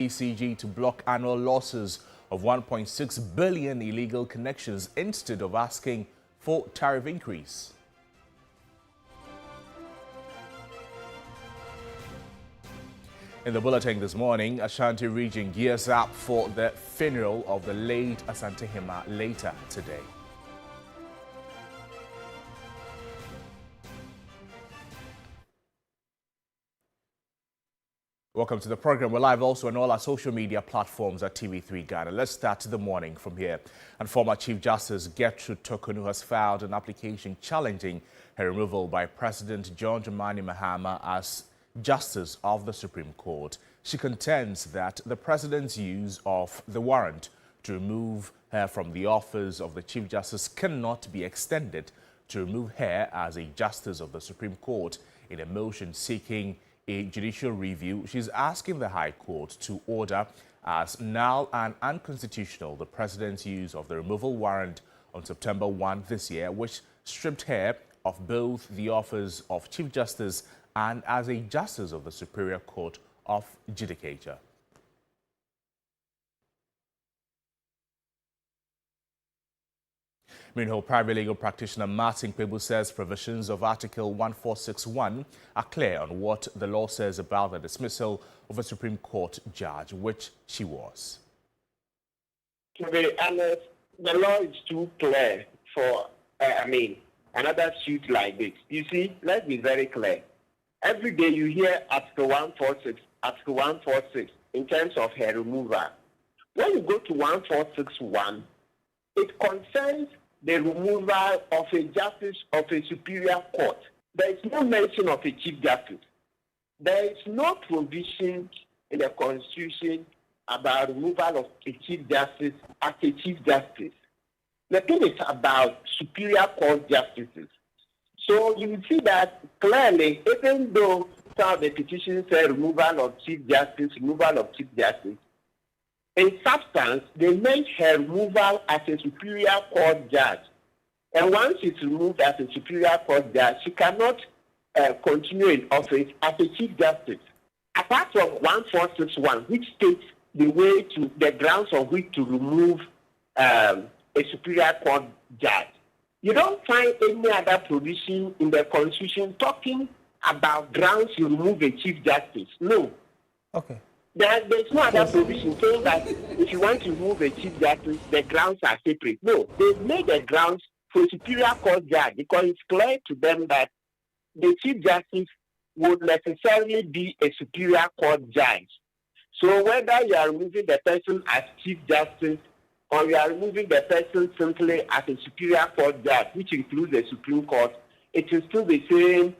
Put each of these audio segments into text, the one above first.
ECG to block annual losses of 1.6 billion illegal connections instead of asking for tariff increase. In the bulletin this morning, Ashanti region gears up for the funeral of the late Asantehemaa later today. Welcome to the program. We're live also on all our social media platforms at TV3 Ghana. Let's start the morning from here. And former Chief Justice Gertrude Tokunu has filed an application challenging her removal by President John Dramani Mahama as Justice of the Supreme Court. She contends that the President's use of the warrant to remove her from the office of the Chief Justice cannot be extended to remove her as a Justice of the Supreme Court. In a motion seeking a judicial review, she's asking the High Court to order as null and unconstitutional the President's use of the removal warrant on September 1 this year, which stripped her of both the office of Chief Justice and as a Justice of the Superior Court of Judicature. Meanwhile, private legal practitioner Martin Kwebu says provisions of Article 1461 are clear on what the law says about the dismissal of a Supreme Court judge, which she was. To be honest, the law is too clear for, another suit like this. You see, let's be very clear. Every day you hear Article 146 in terms of her removal. When you go to 1461, it concerns the removal of a justice of a superior court. There is no mention of a chief justice. There is no provision in the Constitution about removal of a chief justice as a chief justice. The thing is about superior court justices. So you see that clearly, even though some of the petitions say removal of chief justice, in substance, they meant her removal as a superior court judge. And once it's removed as a superior court judge, she cannot continue in office as a chief justice. Apart from 1461, which states the grounds on which to remove a superior court judge, you don't find any other provision in the Constitution talking about grounds to remove a chief justice. No. Okay. There's no other provision saying that if you want to remove a chief justice, the grounds are separate. No, they've made the grounds for superior court judge because it's clear to them that the chief justice would necessarily be a superior court judge. So whether you are removing the person as chief justice or you are removing the person simply as a superior court judge, which includes the Supreme Court, it is still the same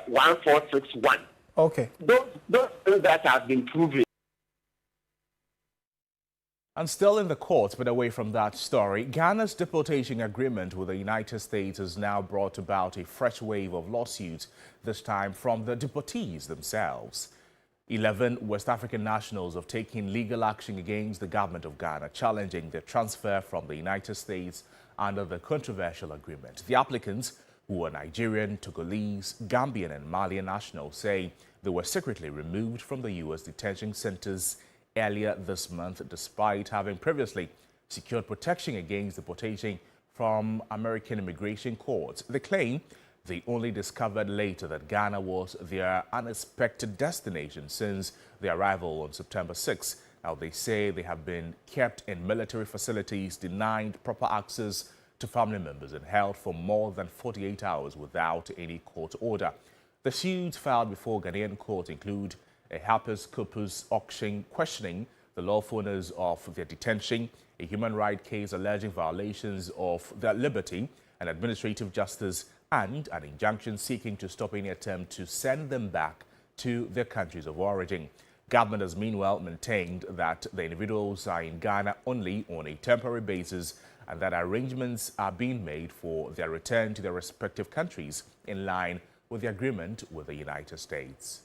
1461. Okay. Those things that have been proven. And still in the courts, but away from that story, Ghana's deportation agreement with the United States has now brought about a fresh wave of lawsuits, this time from the deportees themselves. 11 West African nationals have taken legal action against the government of Ghana, challenging their transfer from the United States under the controversial agreement. The applicants, who are Nigerian, Togolese, Gambian and Malian nationals, say they were secretly removed from the U.S. detention centers earlier this month, despite having previously secured protection against deportation from American immigration courts. They claim they only discovered later that Ghana was their unexpected destination since their arrival on September 6. Now, they say they have been kept in military facilities, denied proper access to family members and held for more than 48 hours without any court order. The suits filed before Ghanaian court include a habeas corpus auction questioning the lawfulness of their detention, a human rights case alleging violations of their liberty and administrative justice, and an injunction seeking to stop any attempt to send them back to their countries of origin. Government has meanwhile maintained that the individuals are in Ghana only on a temporary basis and that arrangements are being made for their return to their respective countries in line with the agreement with the United States.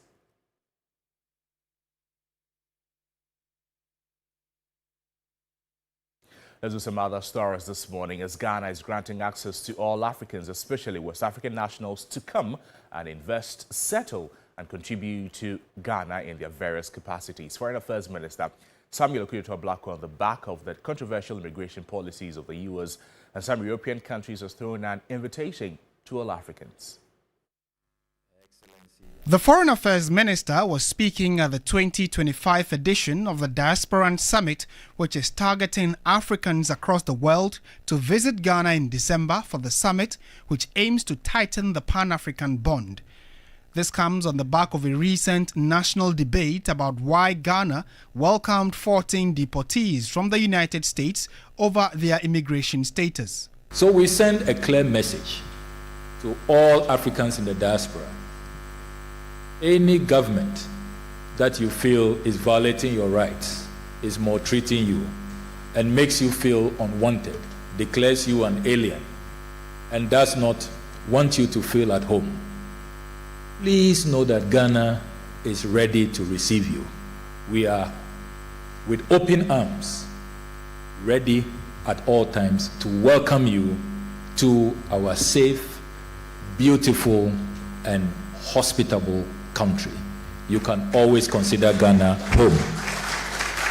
Let's do some other stories this morning as Ghana is granting access to all Africans, especially West African nationals, to come and invest, settle and contribute to Ghana in their various capacities. Foreign Affairs Minister Samuel Okudzeto-Ablakwa, on the back of the controversial immigration policies of the US and some European countries, has thrown an invitation to all Africans. The Foreign Affairs Minister was speaking at the 2025 edition of the Diasporan Summit, which is targeting Africans across the world to visit Ghana in December for the summit, which aims to tighten the Pan-African bond. This comes on the back of a recent national debate about why Ghana welcomed 14 deportees from the United States over their immigration status. So we send a clear message to all Africans in the diaspora. Any government that you feel is violating your rights, is maltreating you, and makes you feel unwanted, declares you an alien, and does not want you to feel at home, please know that Ghana is ready to receive you. We are, with open arms, ready at all times to welcome you to our safe, beautiful, and hospitable country. You can always consider Ghana home.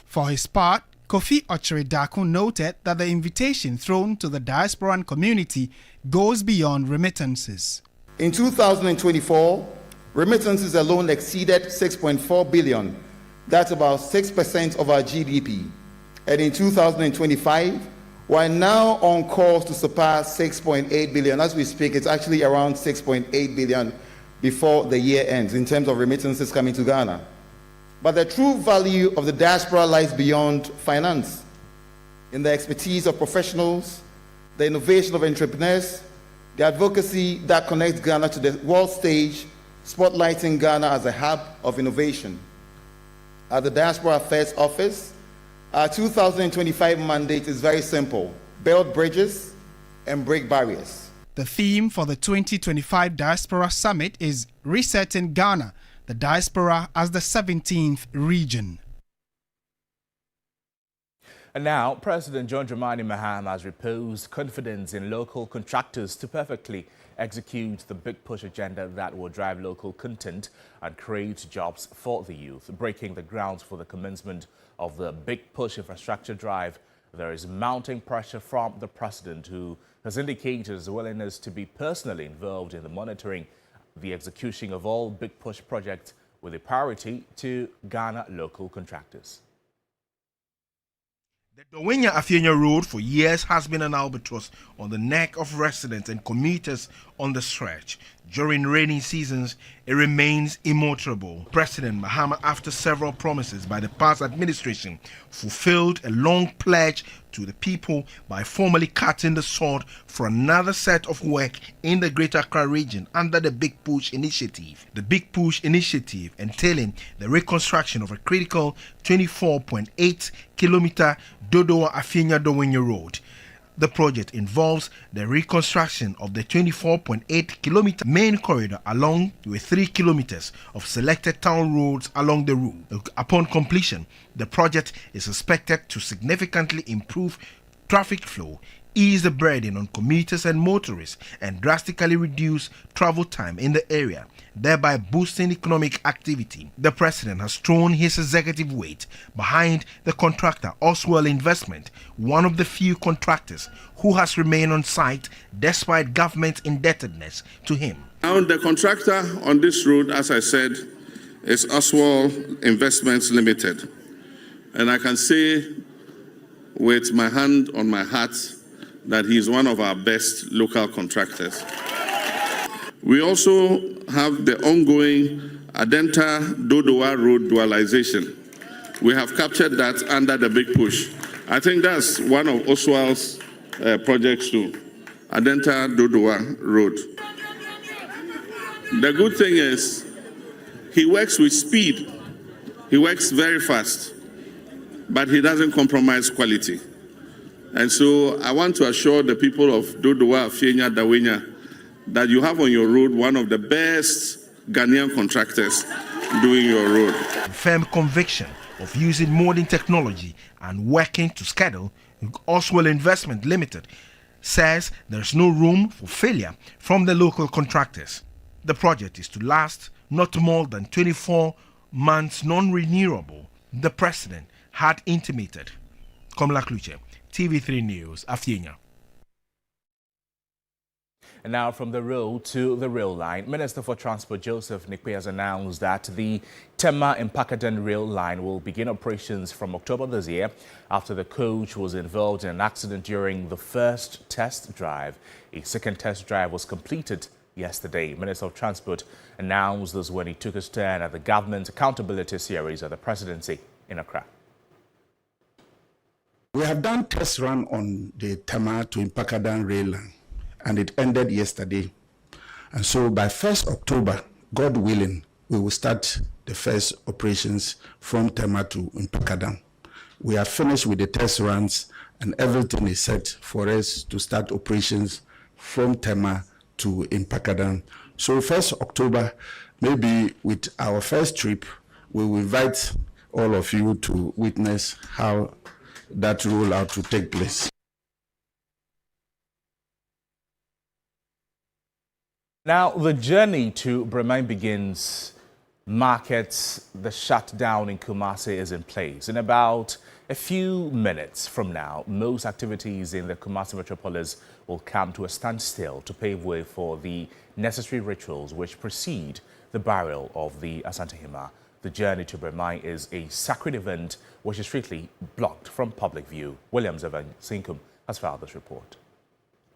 For his part, Kofi Ochiri-Daku noted that the invitation thrown to the diasporan community goes beyond remittances. In 2024, remittances alone exceeded 6.4 billion. That's about 6% of our GDP. And in 2025, we're now on course to surpass 6.8 billion. As we speak, it's actually around 6.8 billion before the year ends in terms of remittances coming to Ghana. But the true value of the diaspora lies beyond finance, in the expertise of professionals, the innovation of entrepreneurs, the advocacy that connects Ghana to the world stage, spotlighting Ghana as a hub of innovation. At the Diaspora Affairs Office, our 2025 mandate is very simple: build bridges and break barriers. The theme for the 2025 Diaspora Summit is Resetting Ghana, the diaspora as the 17th region. And now, President John Dramani Mahama has reposed confidence in local contractors to perfectly execute the big push agenda that will drive local content and create jobs for the youth. Breaking the grounds for the commencement of the big push infrastructure drive, there is mounting pressure from the president, who has indicated his willingness to be personally involved in the monitoring the execution of all big push projects, with a priority to Ghana local contractors. The Dowenya-Afienya Road for years has been an albatross on the neck of residents and commuters on the stretch. During rainy seasons, it remains immotorable. President Mahama, after several promises by the past administration, fulfilled a long pledge to the people by formally cutting the sword for another set of work in the Greater Accra region under the Big Push Initiative. The Big Push Initiative entailing the reconstruction of a critical 24.8 kilometer Dodowa-Afienya-Dowenya Road. The project involves the reconstruction of the 24.8 kilometer main corridor along with 3 kilometers of selected town roads along the route. Upon completion, the project is expected to significantly improve traffic flow, ease the burden on commuters and motorists, and drastically reduce travel time in the area, thereby boosting economic activity. The president has thrown his executive weight behind the contractor Oswell Investment, one of the few contractors who has remained on site despite government indebtedness to him. Now, the contractor on this road, as I said, is Oswell Investments Limited. And I can say with my hand on my heart that he is one of our best local contractors. We also have the ongoing Adenta-Dodowa Road dualization. We have captured that under the Big Push. I think that's one of Oswald's projects too, Adenta-Dodowa Road. The good thing is he works with speed. He works very fast, but he doesn't compromise quality. And so I want to assure the people of Dodowa-Afienya-Dowenya that you have on your road one of the best Ghanaian contractors doing your road. Firm conviction of using modern technology and working to schedule, Oswell Investment Limited says there's no room for failure from the local contractors. The project is to last not more than 24 months non-renewable, the president had intimated. Komla Kluche, TV3 News, Afienya. And now from the road to the rail line, Minister for Transport Joseph Nikwe has announced that the Tema-Mpakadan rail line will begin operations from October this year after the coach was involved in an accident during the first test drive. A second test drive was completed yesterday. Minister of Transport announced this when he took his turn at the government accountability series at the presidency in Accra. We have done test run on the Tema to Mpakadan rail line, and it ended yesterday. And so by 1st October, God willing, we will start the first operations from Tema to Mpakadan. We are finished with the test runs and everything is set for us to start operations from Tema to Mpakadan. So 1st October, maybe with our first trip, we will invite all of you to witness how that rollout will take place. Now, the journey to Bremai begins. Markets, the shutdown in Kumasi is in place. In about a few minutes from now, most activities in the Kumasi metropolis will come to a standstill to pave way for the necessary rituals which precede the burial of the Asantehemaa. The journey to Bremai is a sacred event which is strictly blocked from public view. Williams Evan Sinkum has filed this report.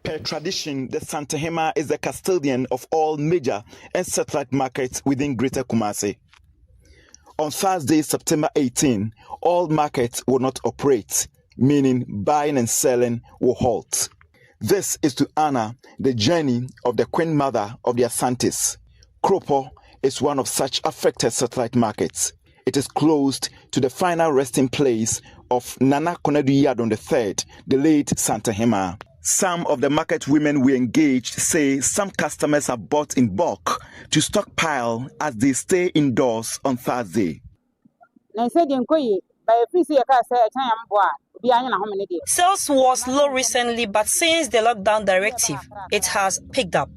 Per tradition, the Asantehemaa is the custodian of all major and satellite markets within Greater Kumasi. On Thursday, September 18, all markets will not operate, meaning buying and selling will halt. This is to honor the journey of the Queen Mother of the Asantes. Kropo is one of such affected satellite markets. It is closed to the final resting place of Nana Konadu Yadon III, the late Asantehemaa. Some of the market women we engaged say some customers have bought in bulk to stockpile as they stay indoors on Thursday. Sales was low recently, but since the lockdown directive, it has picked up.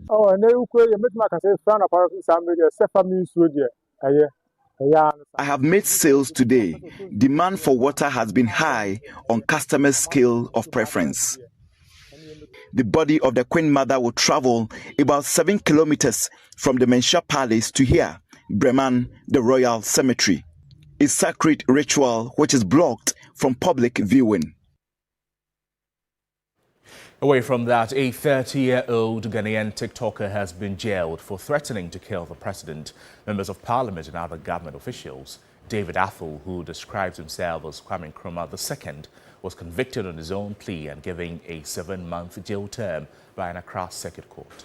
I have made sales today. Demand for water has been high on customers' scale of preference. The body of the Queen Mother will travel about 7 kilometers from the Mensha Palace to here, Breman, the Royal Cemetery. A sacred ritual which is blocked from public viewing. Away from that, a 30-year-old Ghanaian TikToker has been jailed for threatening to kill the president, members of parliament and other government officials. David Affle, who describes himself as Kwame Nkrumah II, was convicted on his own plea and given a 7-month jail term by an Accra Circuit Court.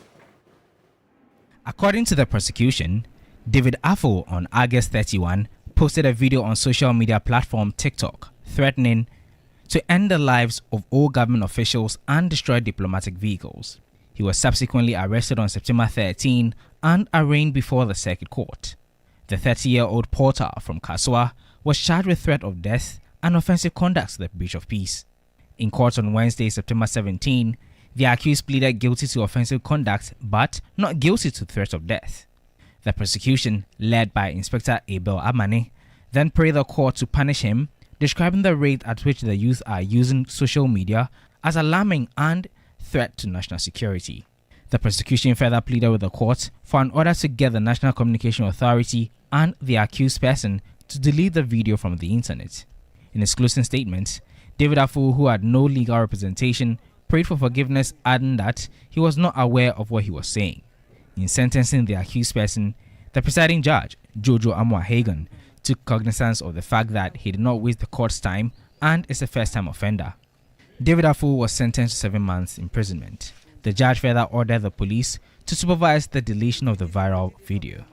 According to the prosecution, David Affle on August 31 posted a video on social media platform TikTok threatening to end the lives of all government officials and destroy diplomatic vehicles. He was subsequently arrested on September 13 and arraigned before the Circuit Court. The 30-year-old porter from Kaswa was charged with threat of death and offensive conduct to the breach of peace. In court on Wednesday, September 17, the accused pleaded guilty to offensive conduct but not guilty to threat of death. The prosecution, led by Inspector Abel Amane, then prayed the court to punish him, describing the rate at which the youth are using social media as alarming and threat to national security. The prosecution further pleaded with the court for an order to get the National Communication Authority and the accused person to delete the video from the internet. In his closing statement, David Affle, who had no legal representation, prayed for forgiveness, adding that he was not aware of what he was saying. In sentencing the accused person, the presiding judge, Jojo Amwa-Hagan, took cognizance of the fact that he did not waste the court's time and is a first-time offender. David Affle was sentenced to 7 months imprisonment. The judge further ordered the police to supervise the deletion of the viral video.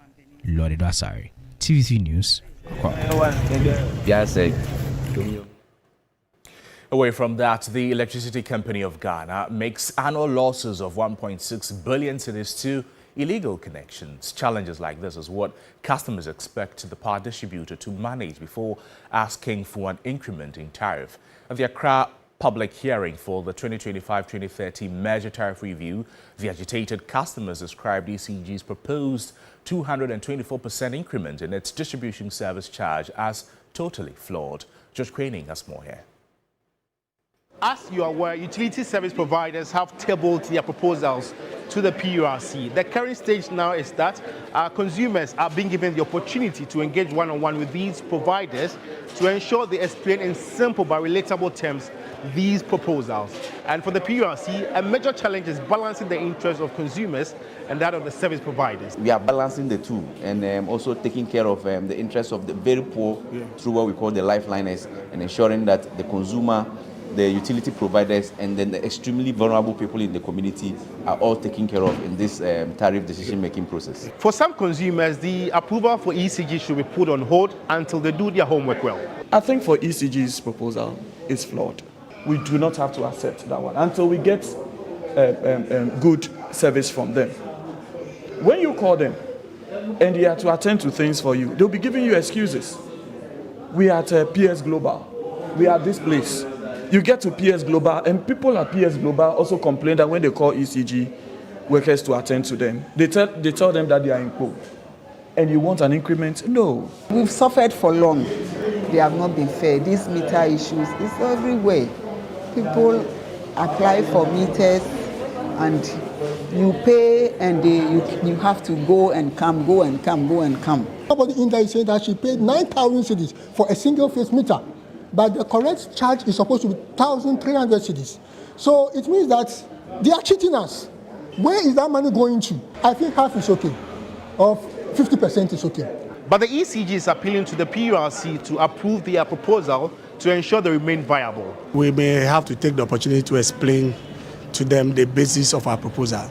Lord Edwasari, TV3 News. Away from that, the Electricity Company of Ghana makes annual losses of 1.6 billion cedis to illegal connections. Challenges like this is what customers expect the power distributor to manage before asking for an increment in tariff. The Accra public hearing for the 2025-2030 Major Tariff Review, the agitated customers described ECG's proposed 224% increment in its distribution service charge as totally flawed. Judge Craning has more here. As you are aware, utility service providers have tabled their proposals to the PURC. The current stage now is that consumers are being given the opportunity to engage one-on-one with these providers to ensure they explain in simple but relatable terms these proposals. And for the PURC, a major challenge is balancing the interests of consumers and that of the service providers. We are balancing the two and also taking care of the interests of the very poor through what we call the lifeliners and ensuring that the consumer, the utility providers, and then the extremely vulnerable people in the community are all taken care of in this tariff decision-making process. For some consumers, the approval for ECG should be put on hold until they do their homework well. I think for ECG's proposal, it's flawed. We do not have to accept that one until we get good service from them. When you call them and they are to attend to things for you, they'll be giving you excuses. We are at PS Global. We are at this place. You get to PS Global, and people at PS Global also complain that when they call ECG workers to attend to them, they tell them that they are in court. And you want an increment? No. We've suffered for long. They have not been fair. These meter issues is everywhere. People apply for meters, and you pay, and you have to go and come, go and come, go and come. Somebody in there is saying that she paid 9,000 cedis for a single phase meter. But the correct charge is supposed to be 1,300 cedis. So it means that they are cheating us. Where is that money going to? I think half is okay, or 50% is okay. But the ECG is appealing to the PURC to approve their proposal to ensure they remain viable. We may have to take the opportunity to explain to them the basis of our proposal.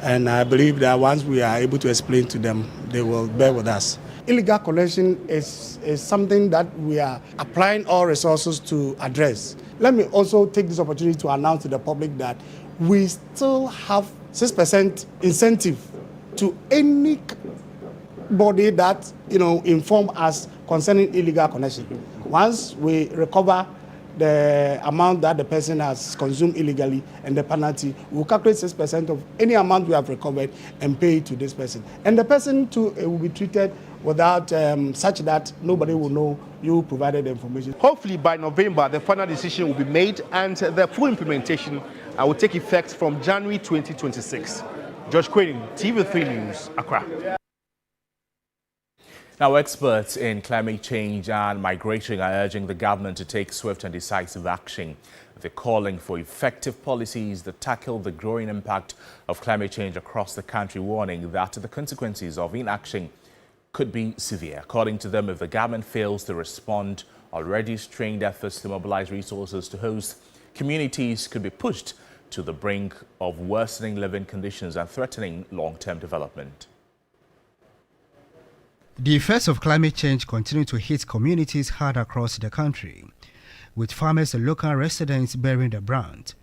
And I believe that once we are able to explain to them, they will bear with us. Illegal connection is something that we are applying all resources to address. Let me also take this opportunity to announce to the public that we still have 6% incentive to any body that inform us concerning illegal connection. Once we recover the amount that the person has consumed illegally and the penalty, we'll calculate 6% of any amount we have recovered and pay it to this person. And the person too will be treated without such that nobody will know you provided the information. Hopefully by November, the final decision will be made and the full implementation will take effect from January 2026. Josh Quaiding, TV3 News, Accra. Now, experts in climate change and migration are urging the government to take swift and decisive action. They're calling for effective policies that tackle the growing impact of climate change across the country, warning that the consequences of inaction could be severe. According to them, if the government fails to respond, already strained efforts to mobilize resources to host communities could be pushed to the brink of worsening living conditions and threatening long-term development. The effects of climate change continue to hit communities hard across the country, with farmers and local residents bearing the brunt.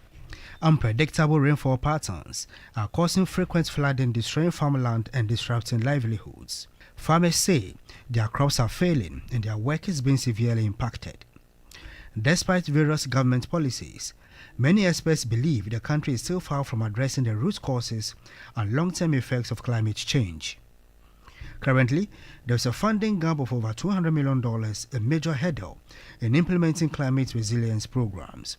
Unpredictable rainfall patterns are causing frequent flooding, destroying farmland and disrupting livelihoods. Farmers say their crops are failing and their work is being severely impacted. Despite various government policies, many experts believe the country is still far from addressing the root causes and long-term effects of climate change. Currently, there's a funding gap of over $200 million, a major hurdle in implementing climate resilience programs.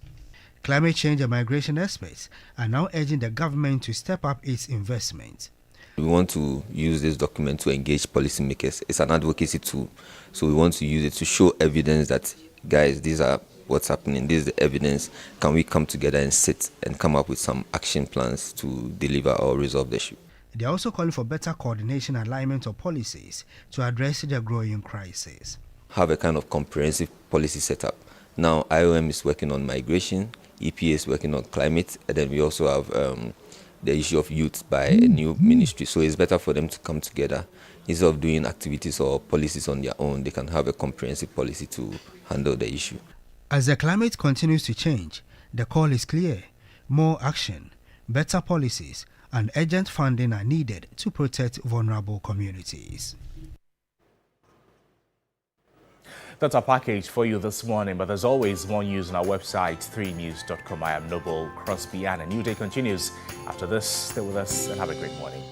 Climate change and migration experts are now urging the government to step up its investment. We want to use this document to engage policymakers. It's an advocacy tool, so we want to use it to show evidence that, guys, these are what's happening, this is the evidence. Can we come together and sit and come up with some action plans to deliver or resolve the issue? They are also calling for better coordination and alignment of policies to address the growing crisis. Have a kind of comprehensive policy setup. Now, IOM is working on migration, EPA is working on climate, and then we also have the issue of youth by a new ministry. So it's better for them to come together. Instead of doing activities or policies on their own, they can have a comprehensive policy to handle the issue. As the climate continues to change, the call is clear. More action, better policies, and urgent funding are needed to protect vulnerable communities. That's our package for you this morning, but there's always more news on our website, 3news.com. I am Noble Crosby, and a new day continues after this. Stay with us and have a great morning.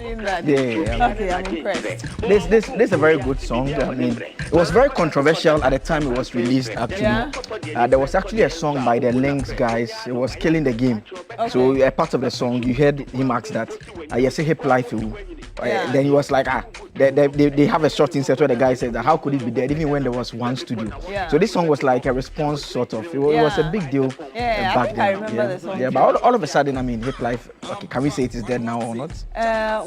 Okay, I'm impressed. This is a very good song. I mean, it was very controversial at the time it was released. Actually, there was actually a song by the Lynx guys. It was killing the game. Okay. So a part of the song, you heard him ask that, "Yes, hip life." Then he was like, they have a short insert where the guy said that how could it be dead even when there was one studio. So this song was like a response sort of. It was a big deal back then. I remember the song. Yeah, but all of a sudden, I mean, hip life. Okay, can we say it is dead now or not?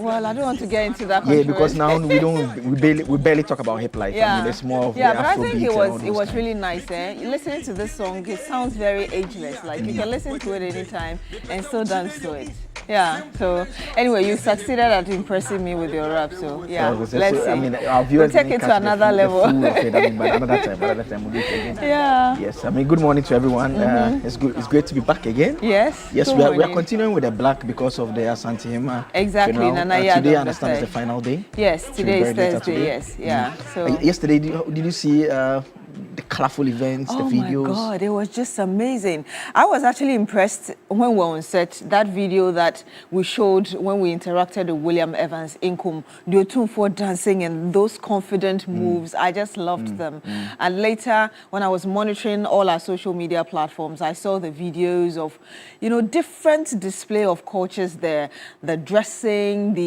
Well, I don't want to get into that. Yeah, because now we barely talk about hip life. I mean, it's more of but I think it was really nice. Listening to this song, it sounds very ageless. Like you can listen to it anytime and still dance to it. Yeah. So anyway, you succeeded at impressing me with your rap. So yeah, let's see. I mean, our viewers we'll take it to another level. I mean, but another time we'll do it again. Yeah. Yes. I mean, good morning to everyone. It's good. It's great to be back again. Yes. Yes, we are continuing with the black because of the Asantehemaa. Exactly. Today, I understand, is the final day. Yes. Today is Thursday. Yes. Yeah. So yesterday, did you see the colorful events, the videos? Oh my God, it was just amazing. I was actually impressed when we were on set. That video that we showed when we interacted with William Evans Inkum, the two for dancing and those confident moves, I just loved them. And later, when I was monitoring all our social media platforms, I saw the videos of, different display of cultures there. The dressing,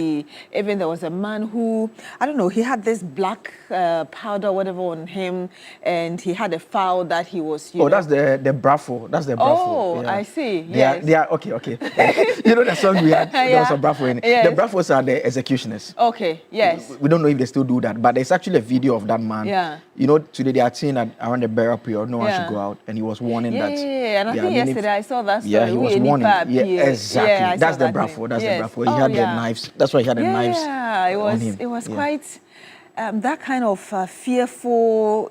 even there was a man who, I don't know, he had this black powder, whatever, on him, and he had a foul that he was. That's the brafo. That's the brafo. Oh, yeah. I see. Yes. They are okay. The song we had, there was a brafo in it. Yes. The brafos are the executioners. Okay. Yes. We don't know if they still do that, but there's actually a video of that man. Yeah. Today they are saying that around the burial period, no one should go out, and he was warning that. Yeah. And I think yesterday I saw that story. Yeah, he was warning. Yeah, exactly. That's the brafo. That's the brafo. He had the knives. That's why he had the knives. Yeah, it was quite. That kind of fearful,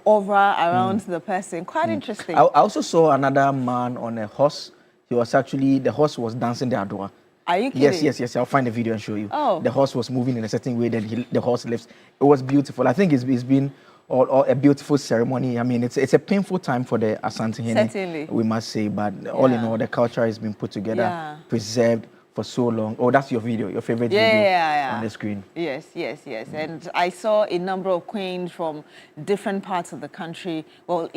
aura around the person. Quite interesting. I also saw another man on a horse. He was actually, the horse was dancing the adua. Are you kidding? Yes. I'll find the video and show you. Oh. The horse was moving in a certain way, then the horse lifts. It was beautiful. I think it's been a beautiful ceremony. I mean, it's a painful time for the Asantehemaa. Certainly. We must say, but all in all, the culture has been put together, preserved for so long. Oh, that's your video, your favorite video on the screen. Yes. And I saw a number of queens from different parts of the country. Well,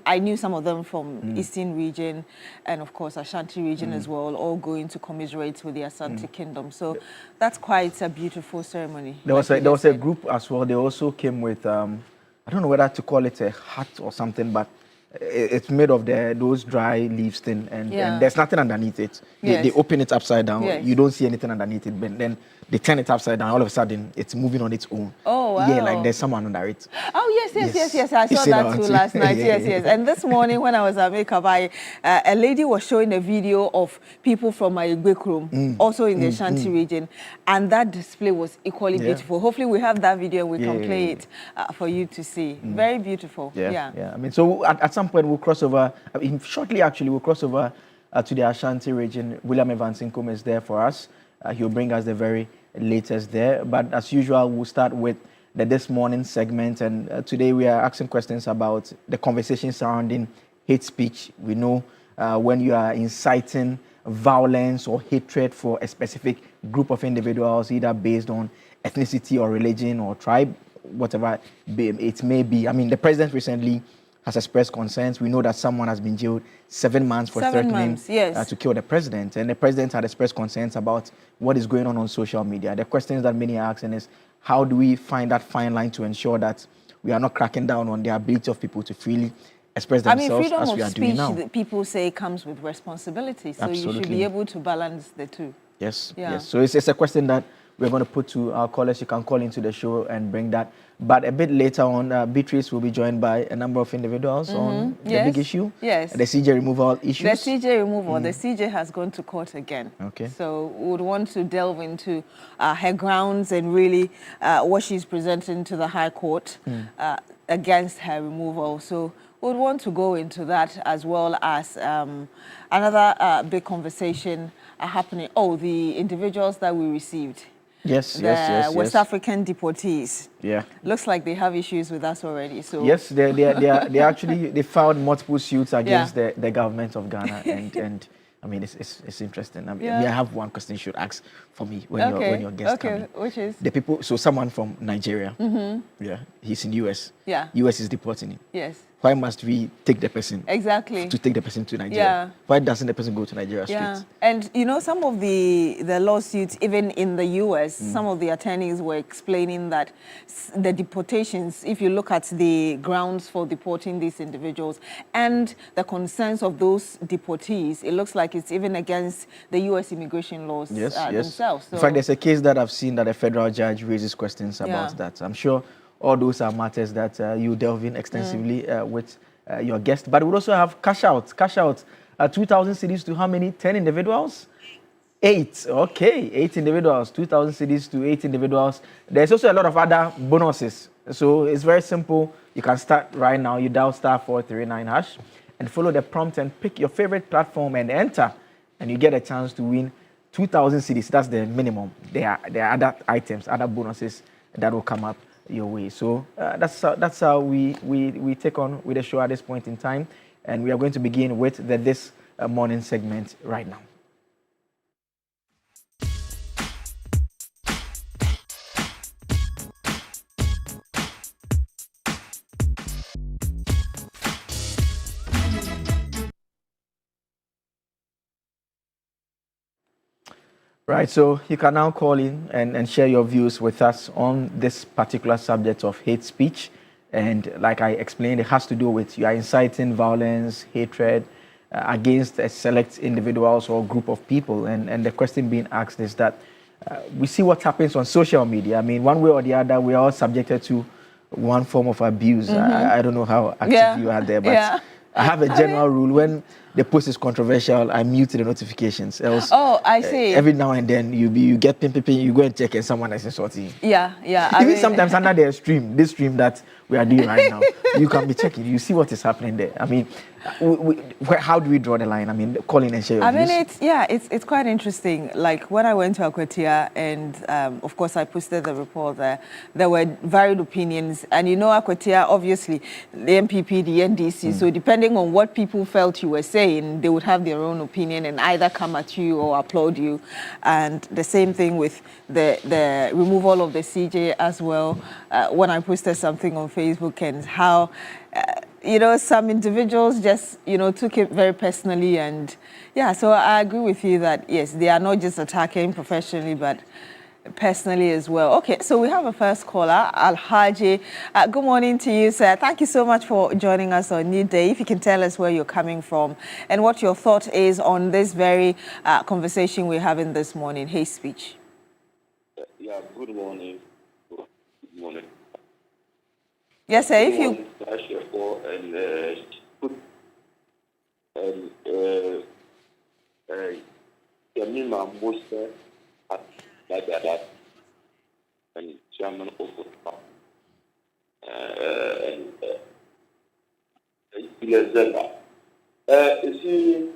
I knew some of them from Eastern region, and of course Ashanti region as well, all going to commiserate with the Asante Kingdom. So that's quite a beautiful ceremony. There was a group as well. They also came with, I don't know whether to call it a hat or something, but it's made of those dry leaves thing, and there's nothing underneath it. They open it upside down. Yes. You don't see anything underneath it, but then they turn it upside down. All of a sudden, it's moving on its own. Oh, wow. Yeah, like there's someone under it. Oh, yes. I saw that too last night. Yes. And this morning when I was at makeup, a lady was showing a video of people from my Igwekrum, also in the Ashanti region, and that display was equally beautiful. Hopefully we have that video and we can play it for you to see. Very beautiful. Yeah. I mean, so at some point we'll cross over, shortly actually, we'll cross over to the Ashanti region. William Evans Inkum is there for us. He'll bring us the very latest there. But as usual, we'll start with the This Morning segment. And today we are asking questions about the conversation surrounding hate speech. We know when you are inciting violence or hatred for a specific group of individuals, either based on ethnicity or religion or tribe, whatever it may be. I mean, the president recently has expressed concerns. We know that someone has been jailed 7 months for threatening to kill the president. And the president had expressed concerns about what is going on social media. The questions that many are asking is, how do we find that fine line to ensure that we are not cracking down on the ability of people to freely express themselves as we are doing now? Freedom of speech, people say, comes with responsibility. So you should be able to balance the two. Yes. So it's a question that we're going to put to our callers. You can call into the show and bring that. But a bit later on, Beatrice will be joined by a number of individuals on the big issue. Yes. The CJ removal issues. The CJ removal. The CJ has gone to court again. Okay. So we would want to delve into her grounds and really what she's presenting to the High Court against her removal. So we would want to go into that, as well as another big conversation happening. Oh, the individuals that we received. Yes. West African deportees. Yeah. Looks like they have issues with us already. So yes, they actually filed multiple suits against the government of Ghana, and I mean, it's interesting. I mean, Yeah. I have one question you should ask for me when your guest come in. Which is? The people, so someone from Nigeria, Mm-hmm. yeah, he's in US. Yeah. US is deporting him. Yes. Why must we take the person? Exactly. To take the person to Nigeria. Yeah. Why doesn't the person go to Nigeria Yeah, straight? and you know, some of the lawsuits, even in the US, some of the attorneys were explaining that the deportations, if you look at the grounds for deporting these individuals and the concerns of those deportees, it looks like it's even against the US immigration laws themselves. So, in fact, there's a case that I've seen that a federal judge raises questions about that. I'm sure all those are matters that you delve in extensively with your guest. But we also have cash out. 2,000 cedis to how many? 10 individuals? 8. Okay, 8 individuals. 2,000 cedis to 8 individuals. There's also a lot of other bonuses. So it's very simple. You can start right now. You dial *439# and follow the prompt and pick your favorite platform and enter. And you get a chance to win 2,000 cedis. That's the minimum. There are other items, other bonuses that will come up your way. So that's how we take on with the show at this point in time, and we are going to begin with this morning segment right now. Right, so you can now call in and share your views with us on this particular subject of hate speech. And like I explained, it has to do with you are inciting violence, hatred against a select individuals or group of people. And the question being asked is that we see what happens on social media. I mean, one way or the other, we are all subjected to one form of abuse. I don't know how active you are there, but I have a general rule. When the post is controversial, I mute the notifications. Else, I see. Every now and then you get ping, you go and check and someone is insulting. Yeah. Even sometimes under this stream that we are doing right now, you can be checking. You see what is happening there. I mean, how do we draw the line? I mean, call in and share your views. It's quite interesting. Like when I went to Akwatia and of course I posted the report there were varied opinions. And you know, Akwatia, obviously, the MPP, the NDC, so depending on what people felt you were saying, they would have their own opinion and either come at you or applaud you. And the same thing with the removal of the CJ as well. When I posted something on Facebook and how some individuals just, took it very personally. And so I agree with you that, yes, they are not just attacking professionally, but personally as well. Okay, so we have a first caller, Alhaji. Good morning to you, sir. Thank you so much for joining us on Newday. If you can tell us where you're coming from and what your thought is on this very conversation we're having this morning, hate speech. Yeah, good morning. Good morning. Yes, sir. If you and chairman of you see,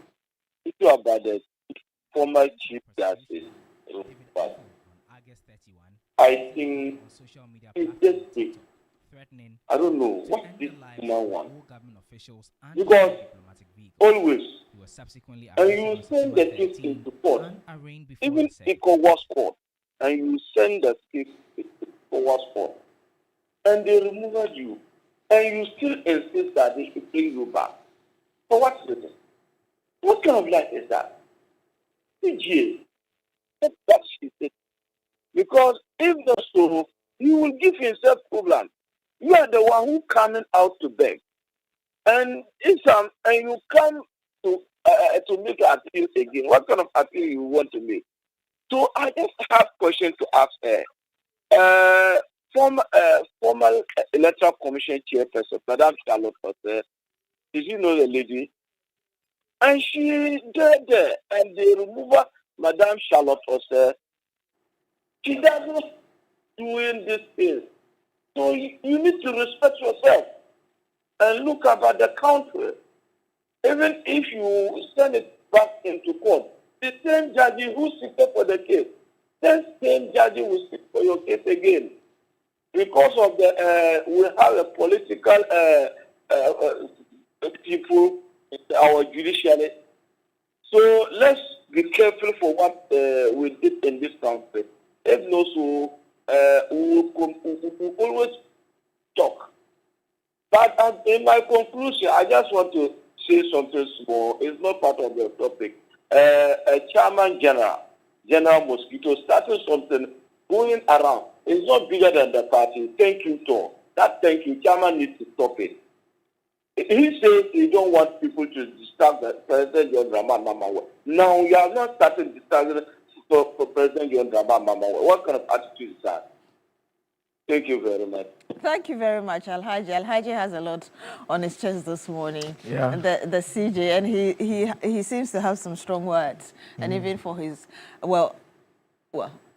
if you about the former chief justice, I think it's just I don't know what this woman wants. Because always, and you send the case into court, even ECOWAS court, and you send the case to ECOWAS court, and they remove you, and you still insist that they should bring you back. For what reason? What kind of life is that? CGA. That's what she said. Because if not so, you will give yourself problem. You are the one who coming out to beg, and and you come to make an appeal again. What kind of appeal you want to make? So I just have question to ask her. Former Electoral Commission chairperson, Madame Charlotte Fosse, did you know the lady? And she did there, and the remover, Madame Charlotte Fosse, she doesn't doing this thing. So you need to respect yourself and look about the country. Even if you send it back into court, the same judge who sits for the case, the same judge will sit for your case again. Because of we have a political people in our judiciary. So let's be careful for what we did in this country. If not so, we always talk. But in my conclusion, I just want to say something small. It's not part of the topic. Chairman General Mosquito started something going around. It's not bigger than the party. Thank you, Tom. That thank you. Chairman needs to stop it. He says he don't want people to disturb the President John Dramani Mahama. Now you have not started disturbing for President John Dramani Mahama. What kind of attitude is that? Thank you very much. Thank you very much, Alhaji. Alhaji has a lot on his chest this morning. Yeah. The CJ, and he seems to have some strong words. And even for his, well,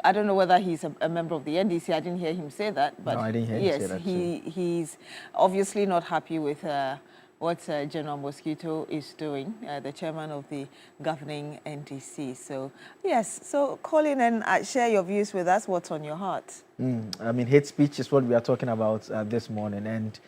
I don't know whether he's a member of the NDC. I didn't hear him say that. But no, I didn't hear him say that. Yes, he's obviously not happy with what General Mosquito is doing, the chairman of the governing NDC. So, yes, so call in and share your views with us. What's on your heart? I mean, hate speech is what we are talking about this morning. And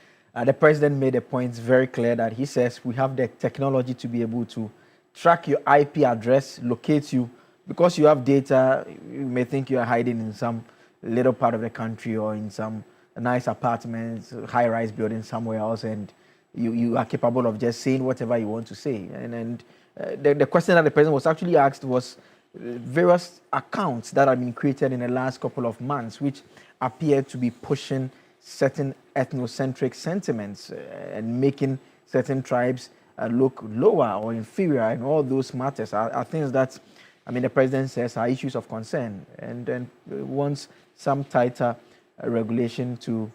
the president made a point very clear that he says we have the technology to be able to track your IP address, locate you. Because you have data, you may think you are hiding in some little part of the country or in some nice apartments, high-rise building somewhere else, and you are capable of just saying whatever you want to say. And the question that the president was actually asked was various accounts that have been created in the last couple of months, which appear to be pushing certain ethnocentric sentiments and making certain tribes look lower or inferior, and all those matters are things that, I mean, the president says are issues of concern, and wants some tighter regulation to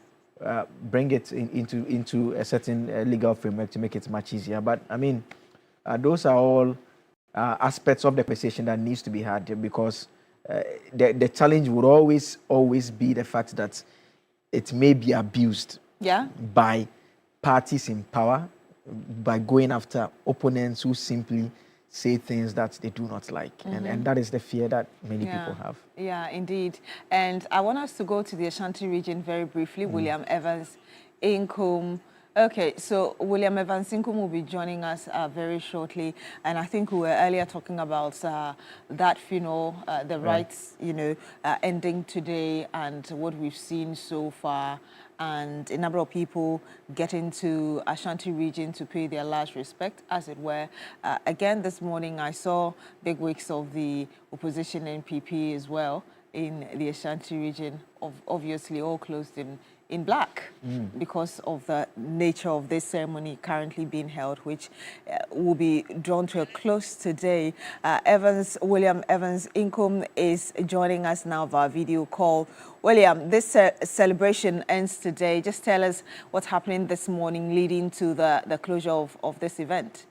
bring it into a certain legal framework to make it much easier. But I mean, those are all aspects of the conversation that needs to be had, because the challenge would always be the fact that it may be abused by parties in power, by going after opponents who simply say things that they do not like. And that is the fear that many people have. Yeah, indeed. And I want us to go to the Ashanti region very briefly. William Evans Incoom. Okay, so William Evans Incoom will be joining us very shortly. And I think we were earlier talking about that funeral, the rites, ending today, and what we've seen so far, and a number of people getting to Ashanti region to pay their last respect, as it were. Again, this morning, I saw big wigs of the opposition NPP as well in the Ashanti region, obviously all clothed in black because of the nature of this ceremony currently being held, which will be drawn to a close today. William Evans Incoom is joining us now via video call. William, this celebration ends today. Just tell us what's happening this morning leading to the closure of this event.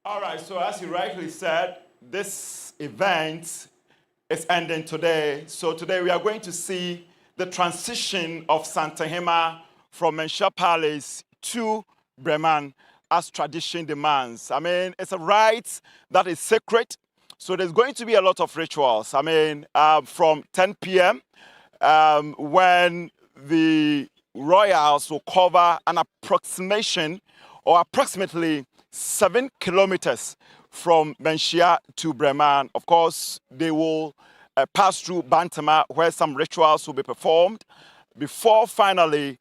All right, so as you rightly said, this event is ending today. So today we are going to see the transition of Asantehemaa from Mensha Palace to Breman as tradition demands. I mean, it's a rite that is sacred. So there's going to be a lot of rituals. I mean, from 10 p.m. When the royals will cover an approximation or approximately 7 kilometers from Menshia to Breman. Of course, they will pass through Bantama, where some rituals will be performed before finally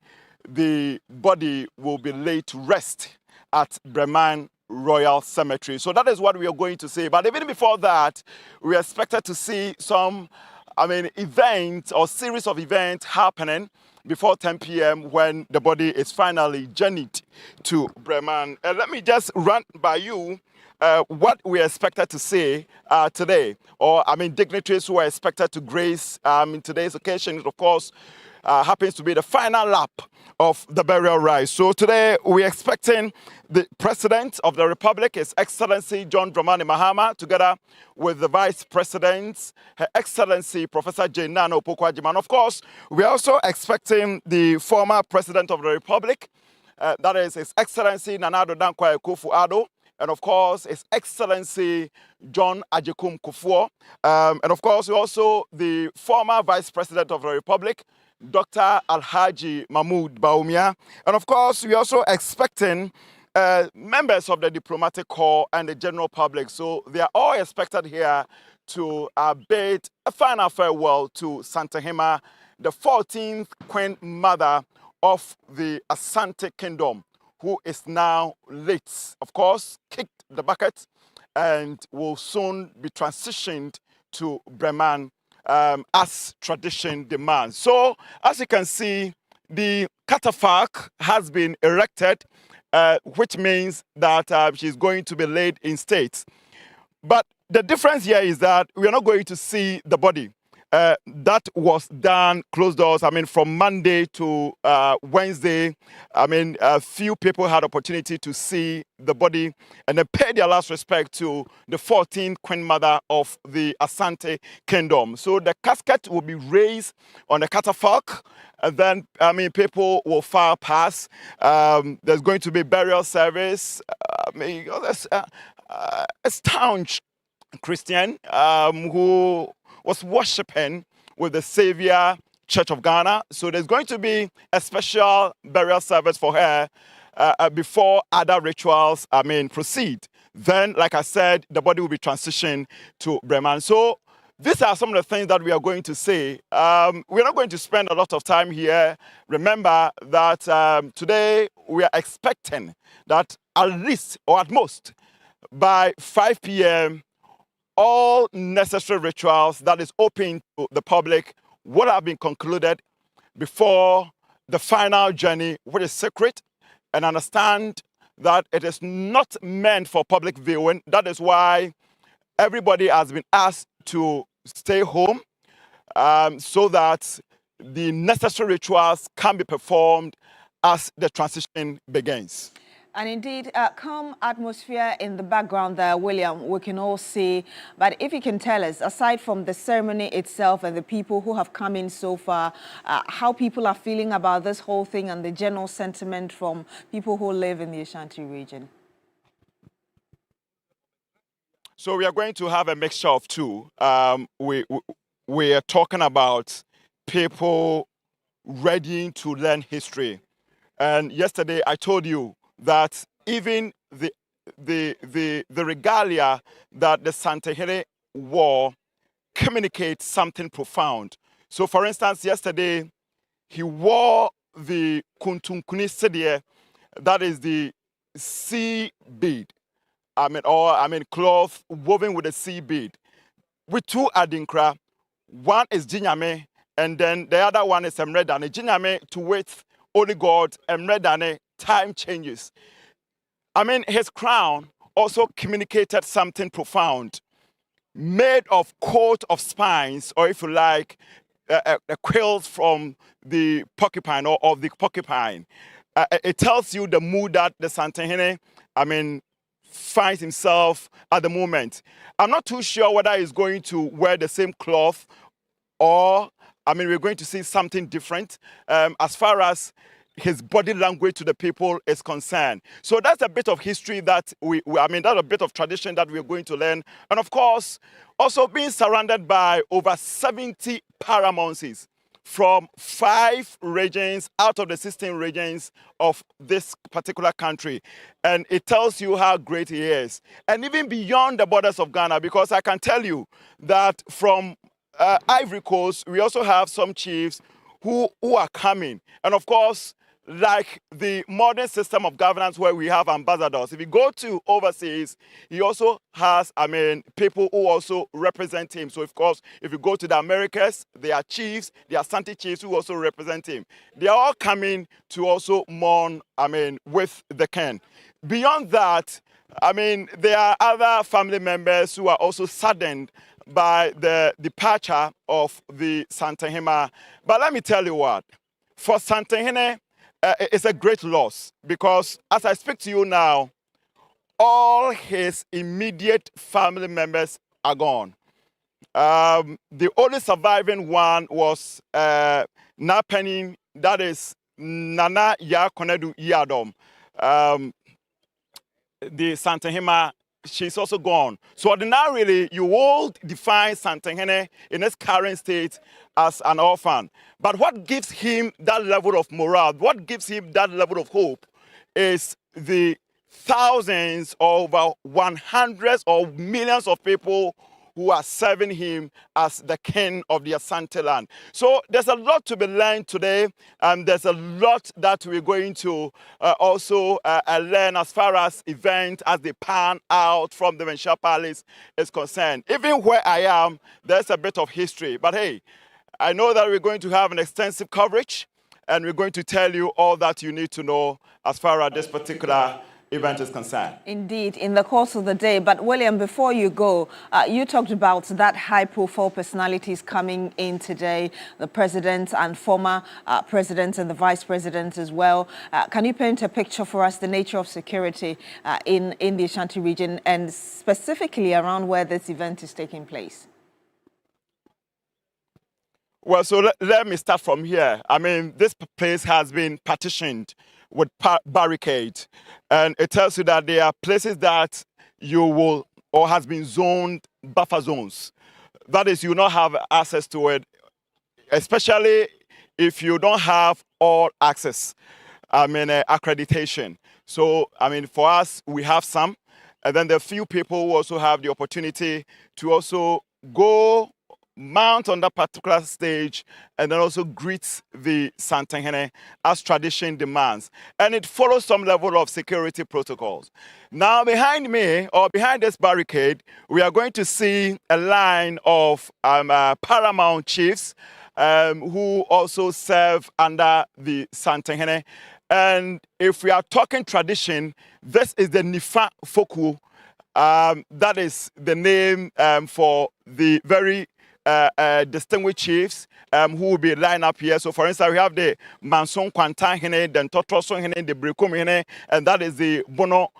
the body will be laid to rest at Breman Royal Cemetery. So that is what we are going to see. But even before that, we are expected to see some, events or series of events happening before 10 p.m. when the body is finally journeyed to Breman. And let me just run by you what we are expected to see today. Dignitaries who are expected to grace in today's occasion, of course, happens to be the final lap of the burial rites. So today we're expecting the President of the Republic, His Excellency John Dramani Mahama, together with the Vice President, Her Excellency Professor Jane Nana Opoku-Agyeman. And of course, we're also expecting the former President of the Republic, that is His Excellency Nana Addo Dankwa Akufo-Addo, and of course, His Excellency John Agyekum Kufuor. And of course, also the former Vice President of the Republic, Dr. Alhaji Mahmoud Bawumia. And of course, we're also expecting members of the diplomatic corps and the general public. So they are all expected here to bid a final farewell to Asantehemaa, the 14th Queen Mother of the Asante Kingdom, who is now late, of course, kicked the bucket and will soon be transitioned to Bremen as tradition demands. So, as you can see, the catafalque has been erected, which means that she's going to be laid in state. But the difference here is that we are not going to see the body. That was done closed doors. I mean, from Monday to Wednesday, I mean, a few people had opportunity to see the body and then pay their last respect to the 14th Queen Mother of the Asante Kingdom. So the casket will be raised on the catafalque, and then, I mean, people will file past. There's going to be burial service. I mean, there's a staunch Christian who was worshipping with the Savior Church of Ghana. So there's going to be a special burial service for her before other rituals, I mean, proceed. Then, like I said, the body will be transitioned to Bremen. So these are some of the things that we are going to say. We're not going to spend a lot of time here. Remember that today we are expecting that at least or at most by 5 p.m., all necessary rituals that is open to the public would have been concluded before the final journey, which is sacred, and understand that it is not meant for public viewing. That is why everybody has been asked to stay home so that the necessary rituals can be performed as the transition begins. And indeed, calm atmosphere in the background there, William, we can all see. But if you can tell us, aside from the ceremony itself and the people who have come in so far, how people are feeling about this whole thing and the general sentiment from people who live in the Ashanti region. So we are going to have a mixture of two. We are talking about people ready to learn history. And yesterday I told you that even the regalia that the Asantehemaa wore communicates something profound. So, for instance, yesterday he wore the kuntunkuni sedie, that is the sea bead. I mean cloth woven with a sea bead, with two adinkra. One is jinyame, and then the other one is emredane. Jinyame to wait only God, emredane. Time changes. I mean, his crown also communicated something profound, made of coat of spines, or if you like, quills from the porcupine or of the porcupine. It tells you the mood that the Asantehemaa, I mean, finds himself at the moment. I'm not too sure whether he's going to wear the same cloth or, I mean, we're going to see something different as far as his body language to the people is concerned. So that's a bit of history that I mean, that's a bit of tradition that we're going to learn. And of course, also being surrounded by over 70 paramountcies from 5 regions out of the 16 regions of this particular country. And it tells you how great he is. And even beyond the borders of Ghana, because I can tell you that from Ivory Coast, we also have some chiefs who are coming. And of course, like the modern system of governance where we have ambassadors. If you go to overseas, he also has, I mean, people who also represent him. So, of course, if you go to the Americas, there are chiefs, there are Asante chiefs who also represent him. They are all coming to also mourn, I mean, with the king. Beyond that, I mean, there are other family members who are also saddened by the departure of the Asantehemaa. But let me tell you what, for Asantehemaa, it's a great loss because as I speak to you now, all his immediate family members are gone. The only surviving one was Napenin, that is Nana Yakonedu Yadom. The Asantehemaa, she's also gone. So ordinarily, you will define Asantehemaa in its current state as an orphan. But what gives him that level of morale, what gives him that level of hope is the thousands, over 100 or millions of people who are serving him as the king of the Asante land. So there's a lot to be learned today, and there's a lot that we're going to also learn as far as events as they pan out from the Venture Palace is concerned. Even where I am, there's a bit of history. But hey, I know that we're going to have an extensive coverage, and we're going to tell you all that you need to know as far as this particular event is concerned. Indeed, in the course of the day. But William, before you go, you talked about that high-profile personalities coming in today, the president and former president and the vice president as well. Can you paint a picture for us, the nature of security in the Ashanti region, and specifically around where this event is taking place? Well, so let me start from here. I mean, this place has been partitioned with barricades, and it tells you that there are places that you will, or has been zoned buffer zones. That is, you will not have access to it, especially if you don't have all access, accreditation. So, for us, we have some, and then there are few people who also have the opportunity to also go mount on that particular stage and then also greet the Asantehemaa as tradition demands. And it follows some level of security protocols. Now behind me, or behind this barricade, we are going to see a line of paramount chiefs who also serve under the Asantehemaa. And if we are talking tradition, this is the Nifa Foku. That is the name for the very distinguished chiefs who will be lined up here. So for instance, we have the Manson Kwantan Hene, the Totroso Hene, the Brekum Hene, and that is the Bono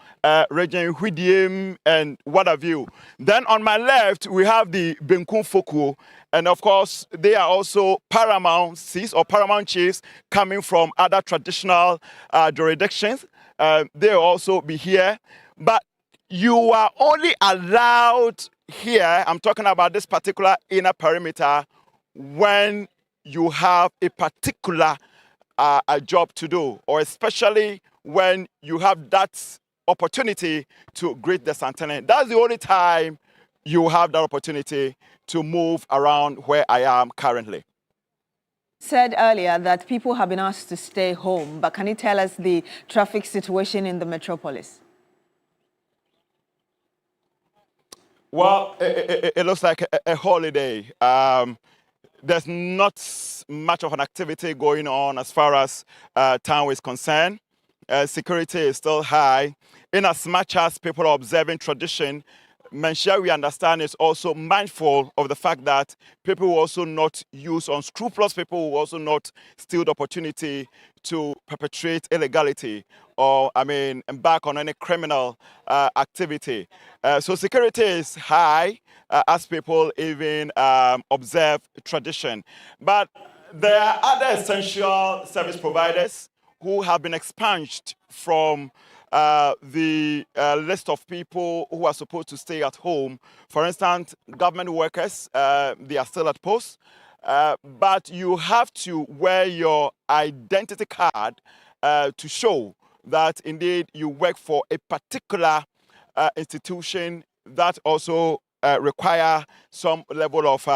region, Huidiem, and what have you. Then on my left, we have the Benkun Foku, and of course, they are also paramount chiefs coming from other traditional jurisdictions. They'll also be here, but you are only allowed here, I'm talking about this particular inner perimeter, when you have a particular a job to do, or especially when you have that opportunity to greet the Asantehemaa. That's the only time you have that opportunity to move around where I am currently. Said earlier that people have been asked to stay home, but can you tell us the traffic situation in the metropolis? Well, it looks like a holiday. There's not much of an activity going on as far as town is concerned. Security is still high. In as much as people are observing tradition, Menshia, we understand, is also mindful of the fact that people will also not use unscrupulous people, will also not steal the opportunity to perpetrate illegality or, embark on any criminal activity. So security is high as people even observe tradition. But there are other essential service providers who have been expunged from the list of people who are supposed to stay at home. For instance, government workers, they are still at post, but you have to wear your identity card to show that indeed you work for a particular institution that also require some level of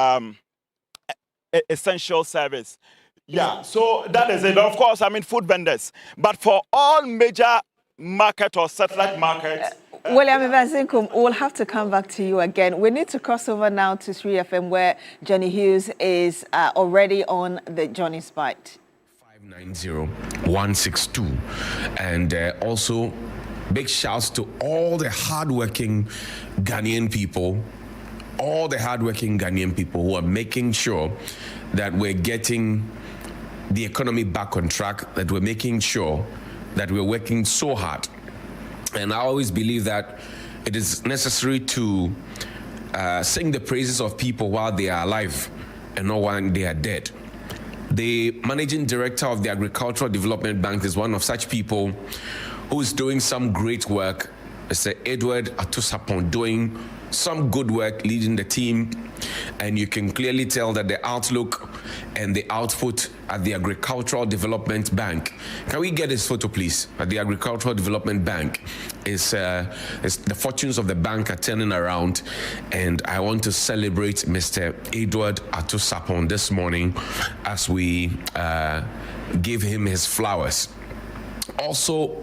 essential service. Yeah, so that is it. Of course, food vendors. But for all major market or satellite markets. William Evansinkum, we'll have to come back to you again. We need to cross over now to 3FM where Johnny Hughes is already on the Johnny's Bite. 590-162. And also big shouts to all the hardworking Ghanaian people, who are making sure that we're getting the economy back on track, that we're making sure that we're working so hard. And I always believe that it is necessary to sing the praises of people while they are alive and not when they are dead. The managing director of the Agricultural Development Bank is one of such people who is doing some great work. Mr. Edward Atusapon doing some good work leading the team, and you can clearly tell that the outlook and the output at the Agricultural Development Bank. Can we get this photo, please? At the Agricultural Development Bank is the fortunes of the bank are turning around, and I want to celebrate Mr. Edward Ato-Sapong this morning as we give him his flowers. Also,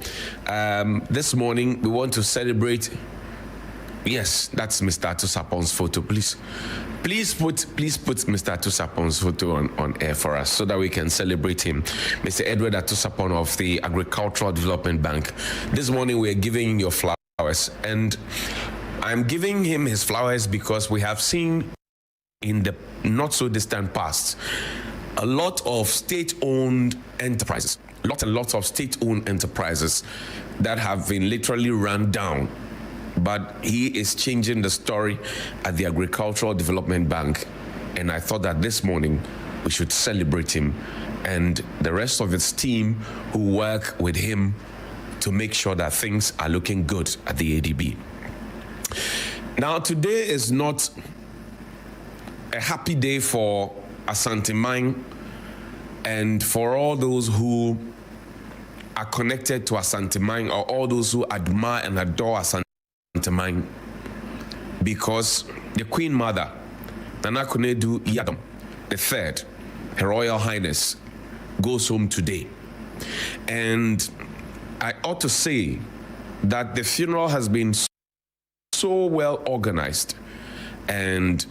this morning we want to celebrate. Yes, that's Mr. Ato-Sapong's photo, please. Please put Mr. Ato-Sapong's photo on air for us so that we can celebrate him. Mr. Edward Ato-Sapong of the Agricultural Development Bank. This morning we're giving him your flowers, and I'm giving him his flowers because we have seen in the not so distant past a lot of state-owned enterprises, lots and lots of state-owned enterprises that have been literally run down. But he is changing the story at the Agricultural Development Bank, and I thought that this morning we should celebrate him and the rest of his team who work with him to make sure that things are looking good at the ADB. Now, today is not a happy day for Asantehemaa and for all those who are connected to Asantehemaa, or all those who admire and adore Asantehemaa, because the Queen Mother, Nana Konadu Yadom III, Her Royal Highness, goes home today. And I ought to say that the funeral has been so well organized. And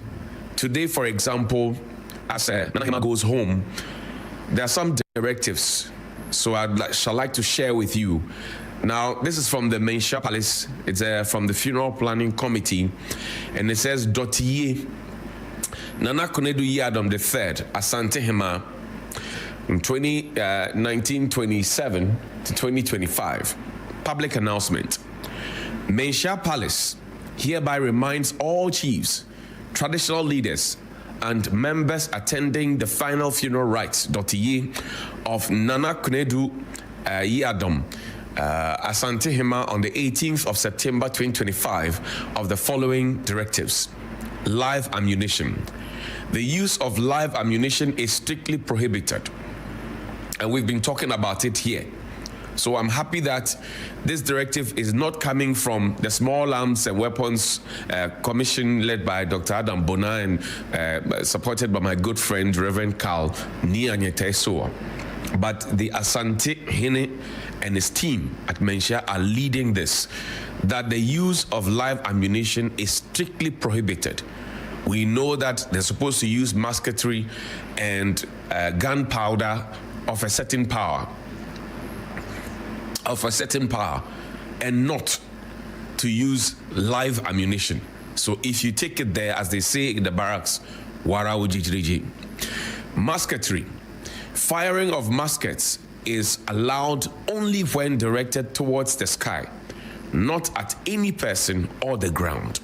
today, for example, as Nana goes home, there are some directives. So shall like to share with you. Now, this is from the Mensha Palace. It's from the Funeral Planning Committee. And it says, Deportee, Nana Konadu Yadom III, Asantehemaa, in 1927 to 2025. Public announcement. Mensha Palace hereby reminds all chiefs, traditional leaders, and members attending the final funeral rites, Deportee, of Nana Konadu Yadom, Asantehemaa on the 18th of September 2025 of the following directives. Live ammunition. The use of live ammunition is strictly prohibited, and we've been talking about it here. So I'm happy that this directive is not coming from the Small Arms and Weapons Commission led by Dr. Adam Bona and supported by my good friend Reverend Carl Nianyetesoa, but the Asantehemaa and his team at Mensha are leading this, that the use of live ammunition is strictly prohibited. We know that they're supposed to use musketry and gunpowder of a certain power, and not to use live ammunition. So if you take it there, as they say in the barracks, warawujijriji. Musketry. Firing of muskets is allowed only when directed towards the sky, not at any person or the ground.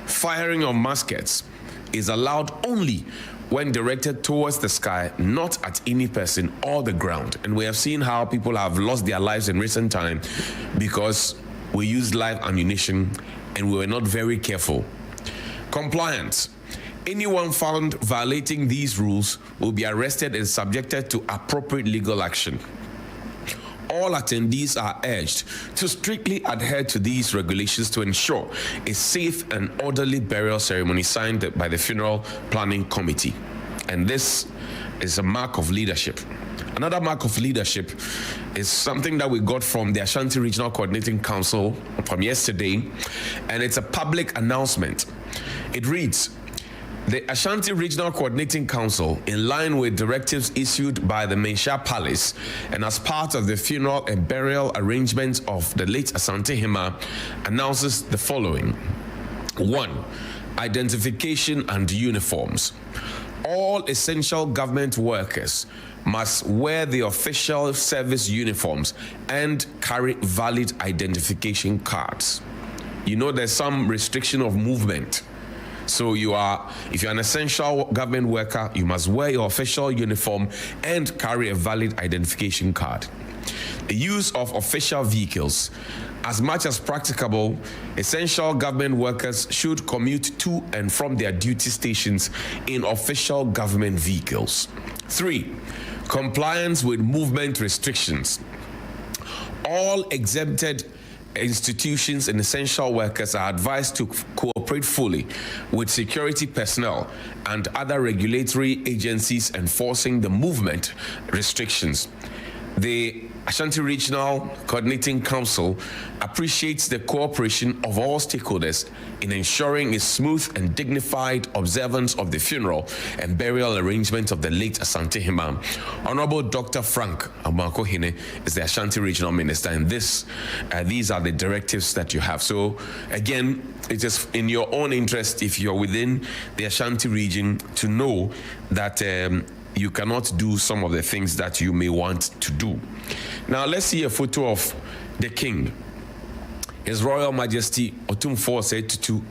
Firing of muskets is allowed only when directed towards the sky, not at any person or the ground. And we have seen how people have lost their lives in recent time because we used live ammunition and we were not very careful. Compliance. Anyone found violating these rules will be arrested and subjected to appropriate legal action. All attendees are urged to strictly adhere to these regulations to ensure a safe and orderly burial ceremony signed by the Funeral Planning Committee. And this is a mark of leadership. Another mark of leadership is something that we got from the Ashanti Regional Coordinating Council from yesterday, and it's a public announcement. It reads, the Ashanti Regional Coordinating Council, in line with directives issued by the Mensha Palace and as part of the funeral and burial arrangements of the late Asantehemaa, announces the following. 1. Identification and uniforms. All essential government workers must wear the official service uniforms and carry valid identification cards. You know, there's some restriction of movement. So if you're an essential government worker, you must wear your official uniform and carry a valid identification card. The use of official vehicles. As much as practicable, essential government workers should commute to and from their duty stations in official government vehicles. 3. Compliance with movement restrictions. All exempted institutions and essential workers are advised to cooperate fully with security personnel and other regulatory agencies enforcing the movement restrictions. The Ashanti Regional Coordinating Council appreciates the cooperation of all stakeholders in ensuring a smooth and dignified observance of the funeral and burial arrangement of the late Asantehemaa. Honorable Dr. Frank Amakohene is the Ashanti Regional Minister, and these are the directives that you have. So again, it is in your own interest, if you're within the Ashanti region, to know that you cannot do some of the things that you may want to do. Now let's see a photo of the King. His Royal Majesty Otumfuo Osei II,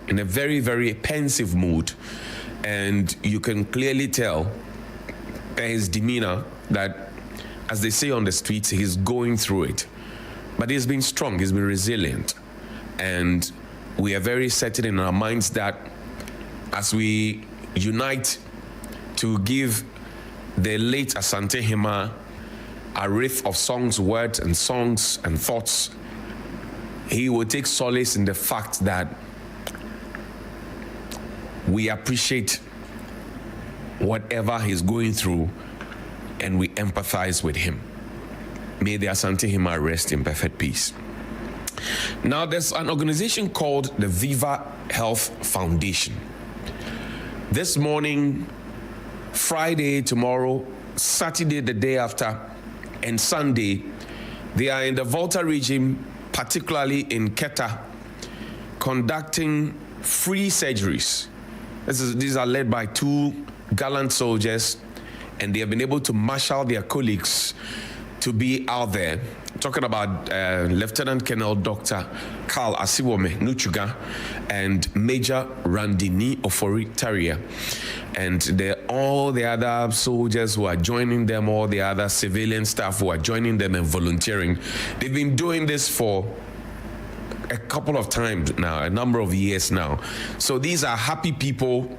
in a very, very pensive mood, and you can clearly tell by his demeanor that, as they say on the streets, he's going through it. But he's been strong, he's been resilient, and we are very certain in our minds that as we unite to give the late Asantehemaa a wreath of songs, words and songs and thoughts, he will take solace in the fact that we appreciate whatever he's going through and we empathize with him. May the Asantehemaa rest in perfect peace. Now, there's an organization called the Viva Health Foundation. This morning, Friday, tomorrow, Saturday, the day after, and Sunday, they are in the Volta region, particularly in Keta, conducting free surgeries. These are led by 2 gallant soldiers, and they have been able to marshal their colleagues to be out there. Talking about Lieutenant Colonel Dr. Carl Asiwome Nuchuga and Major Randini Ofori-Taria, and all the other soldiers who are joining them, all the other civilian staff who are joining them and volunteering. They've been doing this for a couple of times now, a number of years now. So these are happy people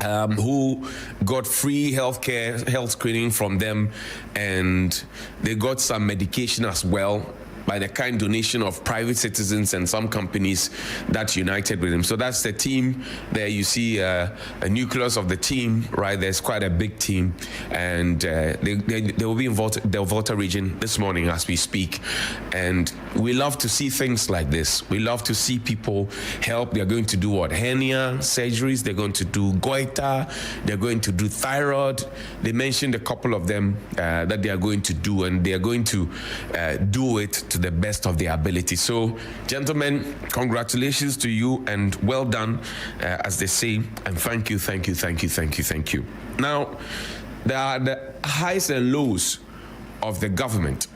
who got free health screening from them, and they got some medication as well by the kind donation of private citizens and some companies that united with them. So that's the team there. You see a nucleus of the team, right? There's quite a big team, and they will be in the Volta region this morning as we speak. And we love to see things like this. We love to see people help. They're going to do what? Hernia surgeries. They're going to do goiter. They're going to do thyroid. They mentioned a couple of them that they are going to do, and they are going to do it to the best of their ability. So, gentlemen, congratulations to you and well done, as they say, and thank you. Now, there are the highs and lows of the government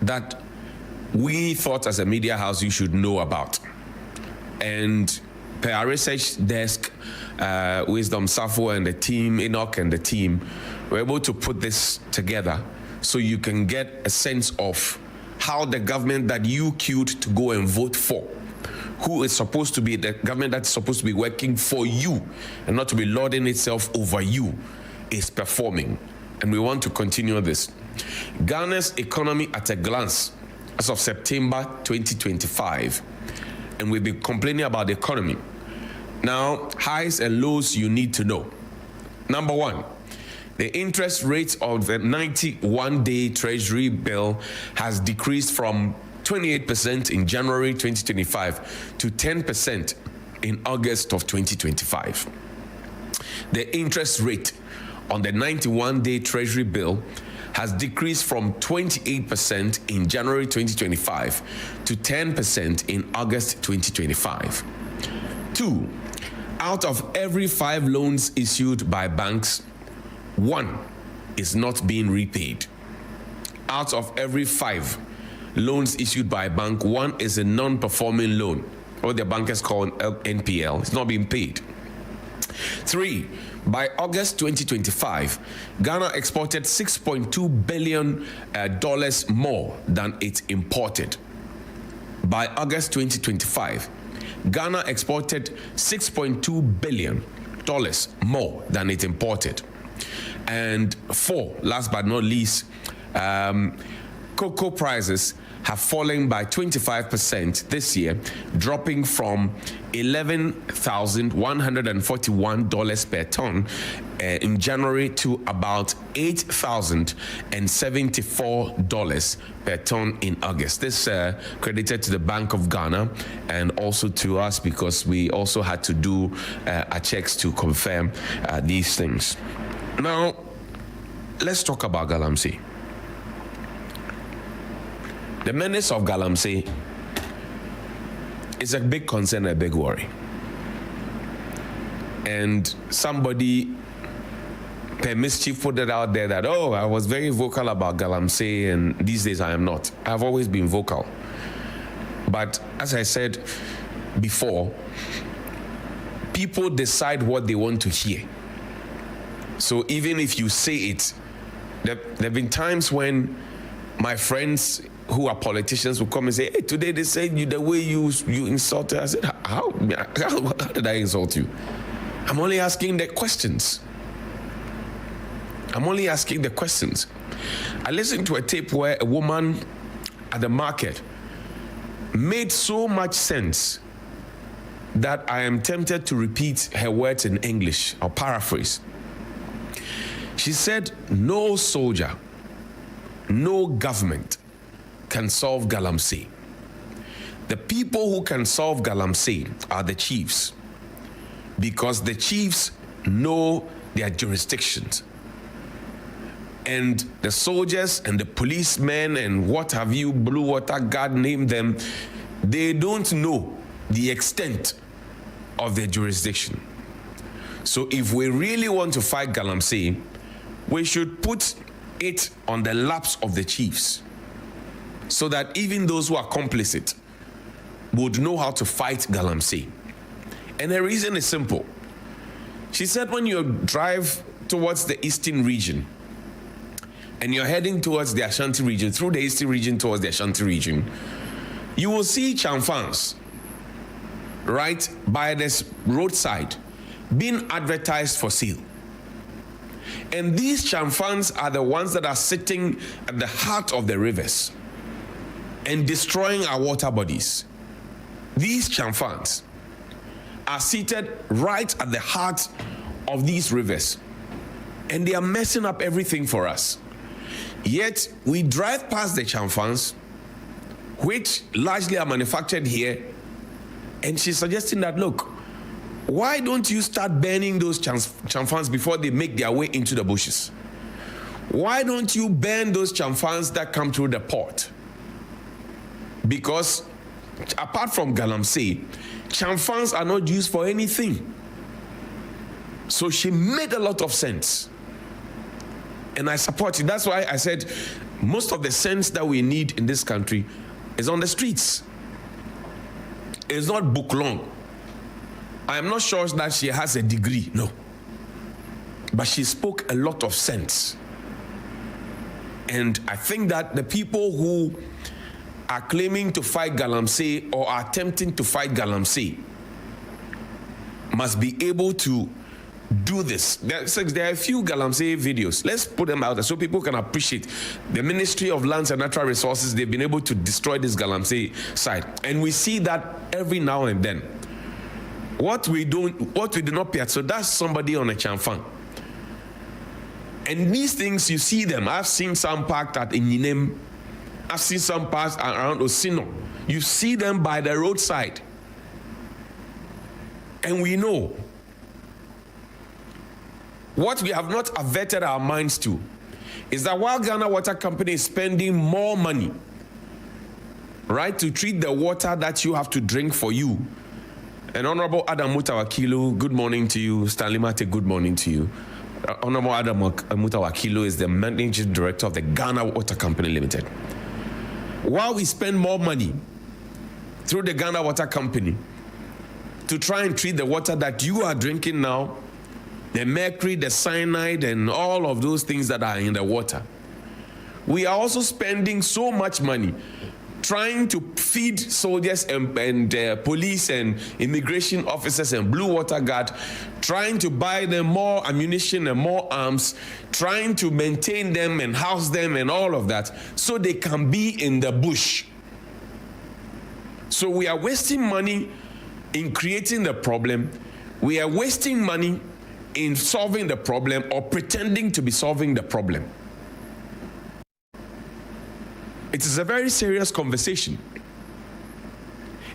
that we thought as a media house you should know about. And per our research desk, Wisdom Safo and the team, Enoch and the team, were able to put this together so you can get a sense of how the government that you queued to go and vote for, who is supposed to be the government that's supposed to be working for you and not to be lording itself over you, is performing. And we want to continue this. Ghana's economy at a glance as of September 2025. And we've been complaining about the economy. Now, highs and lows you need to know. Number 1, the interest rate of the 91-day Treasury bill has decreased from 28% in January 2025 to 10% in August of 2025. The interest rate on the 91-day Treasury bill has decreased from 28% in January 2025 to 10% in August 2025. 2, out of every 5 loans issued by banks, 1 is not being repaid. Out of every 5 loans issued by a bank, 1 is a non-performing loan. what the bankers call NPL. It's not being paid. 3, by August 2025, Ghana exported $6.2 billion more than it imported. By August 2025, Ghana exported $6.2 billion more than it imported. And 4, last but not least, cocoa prices have fallen by 25% this year, dropping from $11,141 per ton in January to about $8,074 per ton in August. This credited to the Bank of Ghana and also to us, because we also had to do our checks to confirm these things. Now, let's talk about Galamsey. The menace of Galamsey is a big concern, a big worry. And somebody per mischief put it out there that, oh, I was very vocal about Galamsey, and these days I am not. I've always been vocal. But as I said before, people decide what they want to hear. So even if you say it, there have been times when my friends who are politicians will come and say, hey, today they said you the way you insulted. I said, how did I insult you? I'm only asking the questions. I'm only asking the questions. I listened to a tape where a woman at the market made so much sense that I am tempted to repeat her words in English or paraphrase. She said, no soldier, no government can solve Galamsey. The people who can solve Galamsey are the chiefs, because the chiefs know their jurisdictions. And the soldiers and the policemen and what have you, Blue Water Guard, name them, they don't know the extent of their jurisdiction. So if we really want to fight Galamsey, we should put it on the laps of the chiefs, so that even those who are complicit would know how to fight Galamsey. And the reason is simple. She said when you drive towards the eastern region and you're heading towards the Ashanti region, through the eastern region towards the Ashanti region, you will see chamfans right by this roadside being advertised for sale. And these chamfans are the ones that are sitting at the heart of the rivers and destroying our water bodies. These chamfans are seated right at the heart of these rivers, and they are messing up everything for us. Yet we drive past the chamfans, which largely are manufactured here, and she's suggesting that, look, why don't you start burning those chamfans before they make their way into the bushes? Why don't you burn those chamfans that come through the port? Because apart from Galamsey, chamfans are not used for anything. So she made a lot of sense. And I support it. That's why I said most of the sense that we need in this country is on the streets. It's not book long. I am not sure that she has a degree, no. But she spoke a lot of sense. And I think that the people who are claiming to fight Galamsey or are attempting to fight Galamsey must be able to do this. There are a few Galamsey videos. Let's put them out there so people can appreciate the Ministry of Lands and Natural Resources. They've been able to destroy this Galamsey site. And we see that every now and then. What we do not pay, so that's somebody on a chamfan. And these things, you see them. I've seen some parked at Inyinem. I've seen some parked around Osino. You see them by the roadside. And we know. What we have not averted our minds to is that while Ghana Water Company is spending more money, right, to treat the water that you have to drink for you, and Honorable Adam Mutawakilu, good morning to you. Stanley Mate, good morning to you. Honorable Adam Mutawakilu is the Managing Director of the Ghana Water Company Limited. While we spend more money through the Ghana Water Company to try and treat the water that you are drinking now, the mercury, the cyanide, and all of those things that are in the water. We are also spending so much money trying to feed soldiers and police and immigration officers and blue water guard, trying to buy them more ammunition and more arms, trying to maintain them and house them and all of that so they can be in the bush. So we are wasting money in creating the problem. We are wasting money in solving the problem or pretending to be solving the problem. It is a very serious conversation.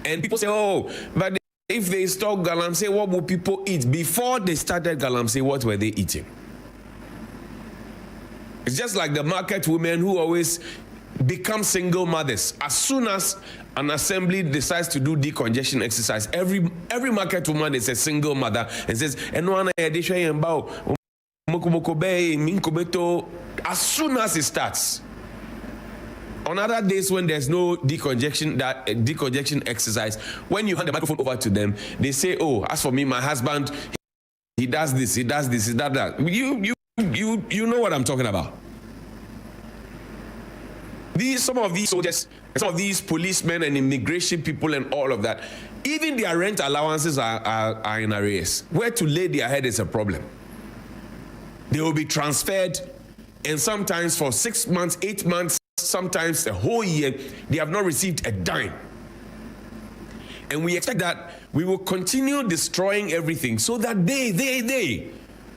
And people say, oh, but if they stop galamsey, what will people eat? Before they started galamsey, what were they eating? It's just like the market women who always become single mothers. As soon as an assembly decides to do decongestion exercise, every market woman is a single mother and says, as soon as it starts. On other days when there's no decongestion exercise, when you hand the microphone over to them, they say, oh, as for me, my husband, he does this, he does this, he does that. You know what I'm talking about. Some of these soldiers, some of these policemen and immigration people and all of that, even their rent allowances are in arrears. Where to lay their head is a problem. They will be transferred, and sometimes for 6 months, 8 months, sometimes a whole year, they have not received a dime. And we expect that we will continue destroying everything so that they,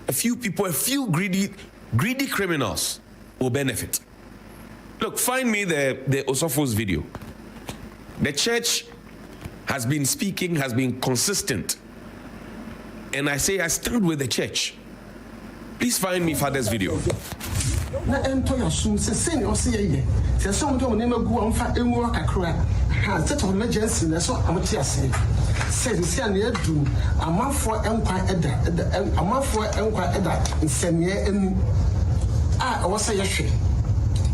a few people, a few greedy criminals will benefit. Look, find me the Osofo's video. The church has been speaking, has been consistent. And I say I stand with the church. Please find me Father's video. Na ento ya sum se sen o se ye se som do ne magu amfa emu akakra ha set of emergency na so amti ase se an edu amafo enkwa eda nsenie enu a wo se ye hwe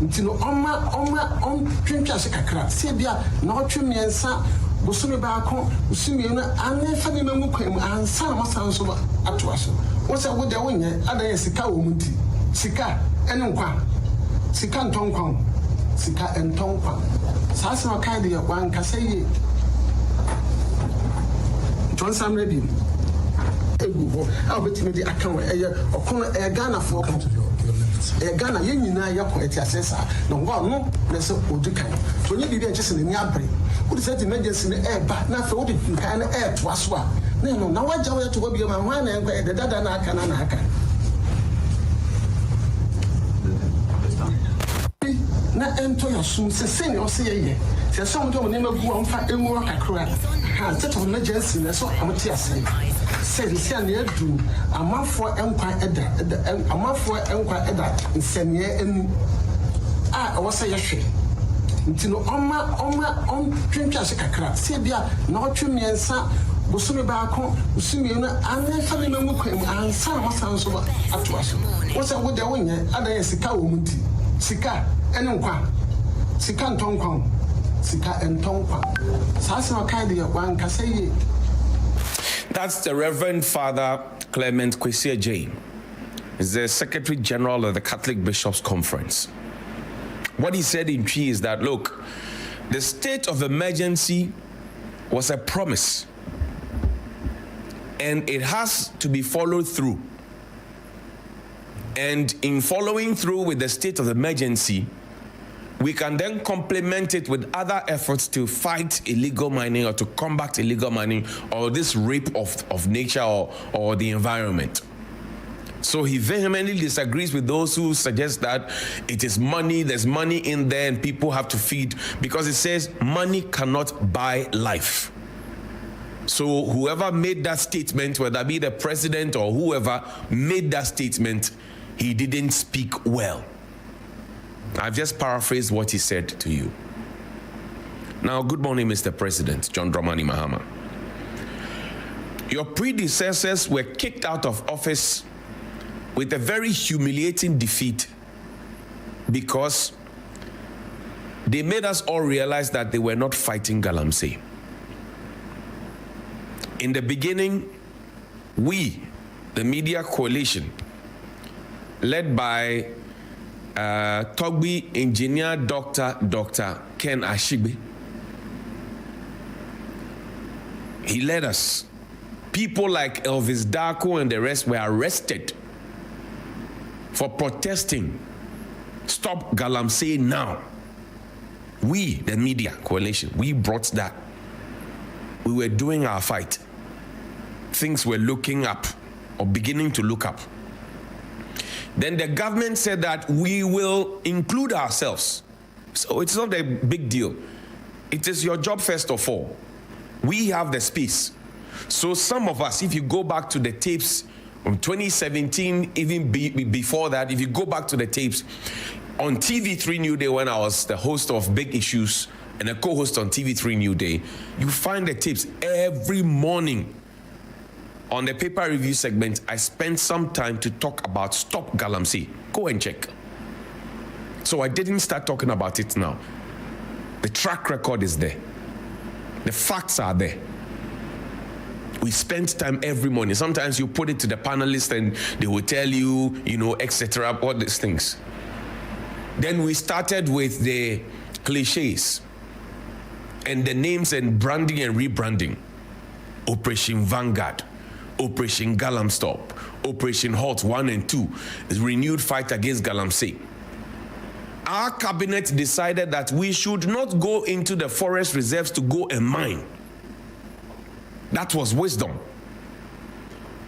nti no on twentwa se kakra se bia na otwe miensa bosome baako usumie na anefa ne mamu kwam ansa na masan so atoa so wo se wo de wonye adan sika wo munti sika enkwa sika ntonkwa sika entonkwa sasa wakadi ya wanka seye Johnson ready egubo a obetime di akan eye okono e Ghana for e Ghana ye nyina ye ko etiasesa no no na se odukan to nye bibia nchese ni abre wo se ti emergency ne e ba na fe wo di kan na e to aso a na waja wo to bia ma hwan na enkwa e dada na aka na aka na ento ya sum se sen o se ye se som do ne magu amfa emu akakra ha set of emergency na so amti ase se an edu amafo enkwa eda nsenie enu a wo se ye hwe nti no on twentwa se kakra se bia na otwe miensa bosome baako usumie na anefa ne mamu kwam ansa na masan so atoaso wo se wo de wonye adan sika wo munti sika enkwa sika ntonkwa sika entonkwa sasa wakadi ya wanka seye. That's the Reverend Father Clement Kwesi J. He's the Secretary General of the Catholic Bishops' Conference. What he said in Chi is that, look, the state of emergency was a promise, and it has to be followed through. And in following through with the state of emergency, we can then complement it with other efforts to fight illegal mining or to combat illegal mining or this rape of nature or the environment. So he vehemently disagrees with those who suggest that it is money, there's money in there and people have to feed, because it says money cannot buy life. So whoever made that statement, whether it be the president or whoever made that statement, he didn't speak well. I've just paraphrased what he said to you. Now, good morning, Mr. President, John Dramani Mahama. Your predecessors were kicked out of office with a very humiliating defeat because they made us all realize that they were not fighting Galamsey. In the beginning, we, the media coalition, led by Togbi engineer Dr. Ken Ashigbe, he led us. People like Elvis Darko and the rest were arrested for protesting. Stop Galamsey now. We, the media coalition, we brought that. We were doing our fight. Things were looking up, or beginning to look up. Then the government said that we will include ourselves. So it's not a big deal. It is your job first of all. We have the space. So some of us, if you go back to the tapes from 2017, even before that, if you go back to the tapes, on TV3 Newday, when I was the host of Big Issues and a co-host on TV3 Newday, you find the tapes every morning. On the paper review segment, I spent some time to talk about Stop Galamsey. Go and check. So I didn't start talking about it now. The track record is there. The facts are there. We spent time every morning. Sometimes you put it to the panelists and they will tell you, etc., all these things. Then we started with the cliches and the names and branding and rebranding. Operation Vanguard, Operation Galamstop, Operation Halt 1 and 2, renewed fight against Galamsey. Our cabinet decided that we should not go into the forest reserves to go and mine. That was wisdom.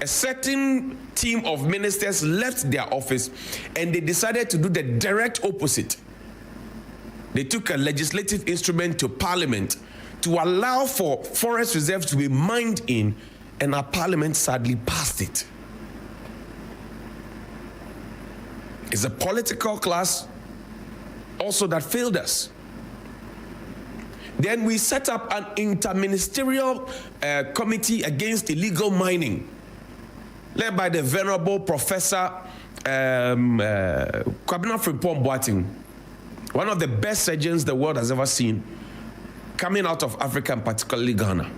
A certain team of ministers left their office and they decided to do the direct opposite. They took a legislative instrument to Parliament to allow for forest reserves to be mined in, and our Parliament sadly passed it. It's a political class also that failed us. Then we set up an interministerial committee against illegal mining, led by the venerable Professor Kwabena Frimpong Boateng, one of the best surgeons the world has ever seen, coming out of Africa and particularly Ghana.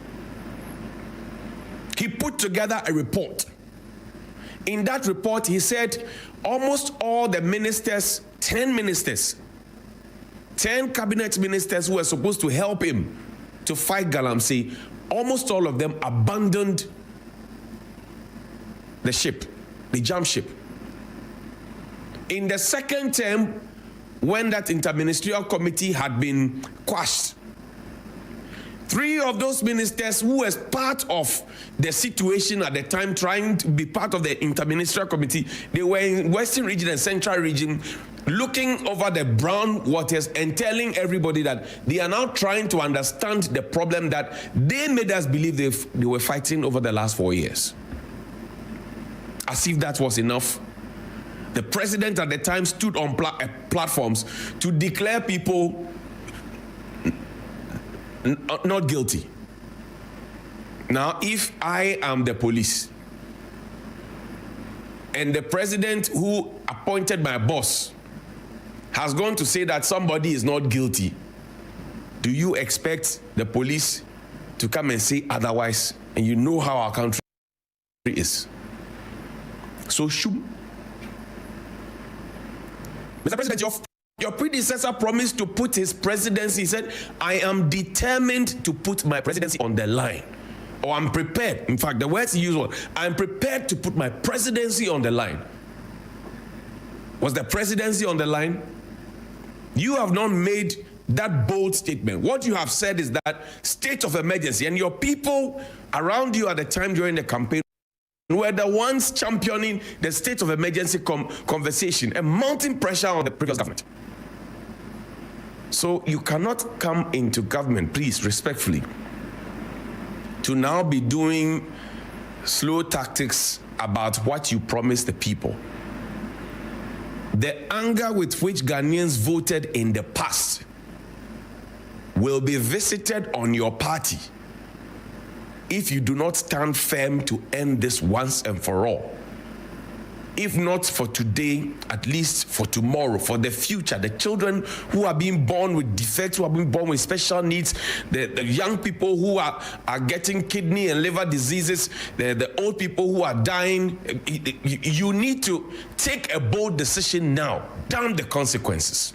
He put together a report. In that report, he said almost all the ministers, 10 ministers, 10 cabinet ministers who were supposed to help him to fight Galamsey, almost all of them abandoned the ship, the jump ship. In the second term, when that interministerial committee had been quashed, 3 of those ministers who was part of the situation at the time, trying to be part of the interministerial committee, they were in Western region and Central region, looking over the brown waters and telling everybody that they are now trying to understand the problem that they made us believe they were fighting over the last 4 years. As if that was enough, the president at the time stood on platforms to declare people not guilty. Now, if I am the police and the president who appointed my boss has gone to say that somebody is not guilty, do you expect the police to come and say otherwise? And you know how our country is. So, Mr. President, your predecessor promised to put his presidency. He said, I am determined to put my presidency on the line. Or I'm prepared. In fact, the words he used were, I'm prepared to put my presidency on the line. Was the presidency on the line? You have not made that bold statement. What you have said is that state of emergency, and your people around you at the time during the campaign were the ones championing the state of emergency conversation and mounting pressure on the previous government. So you cannot come into government, please, respectfully, to now be doing slow tactics about what you promised the people. The anger with which Ghanaians voted in the past will be visited on your party if you do not stand firm to end this once and for all. if not for today, at least for tomorrow, for the future, the children who are being born with defects, who are being born with special needs, the young people who are getting kidney and liver diseases, the old people who are dying. You need to take a bold decision now. Damn the consequences.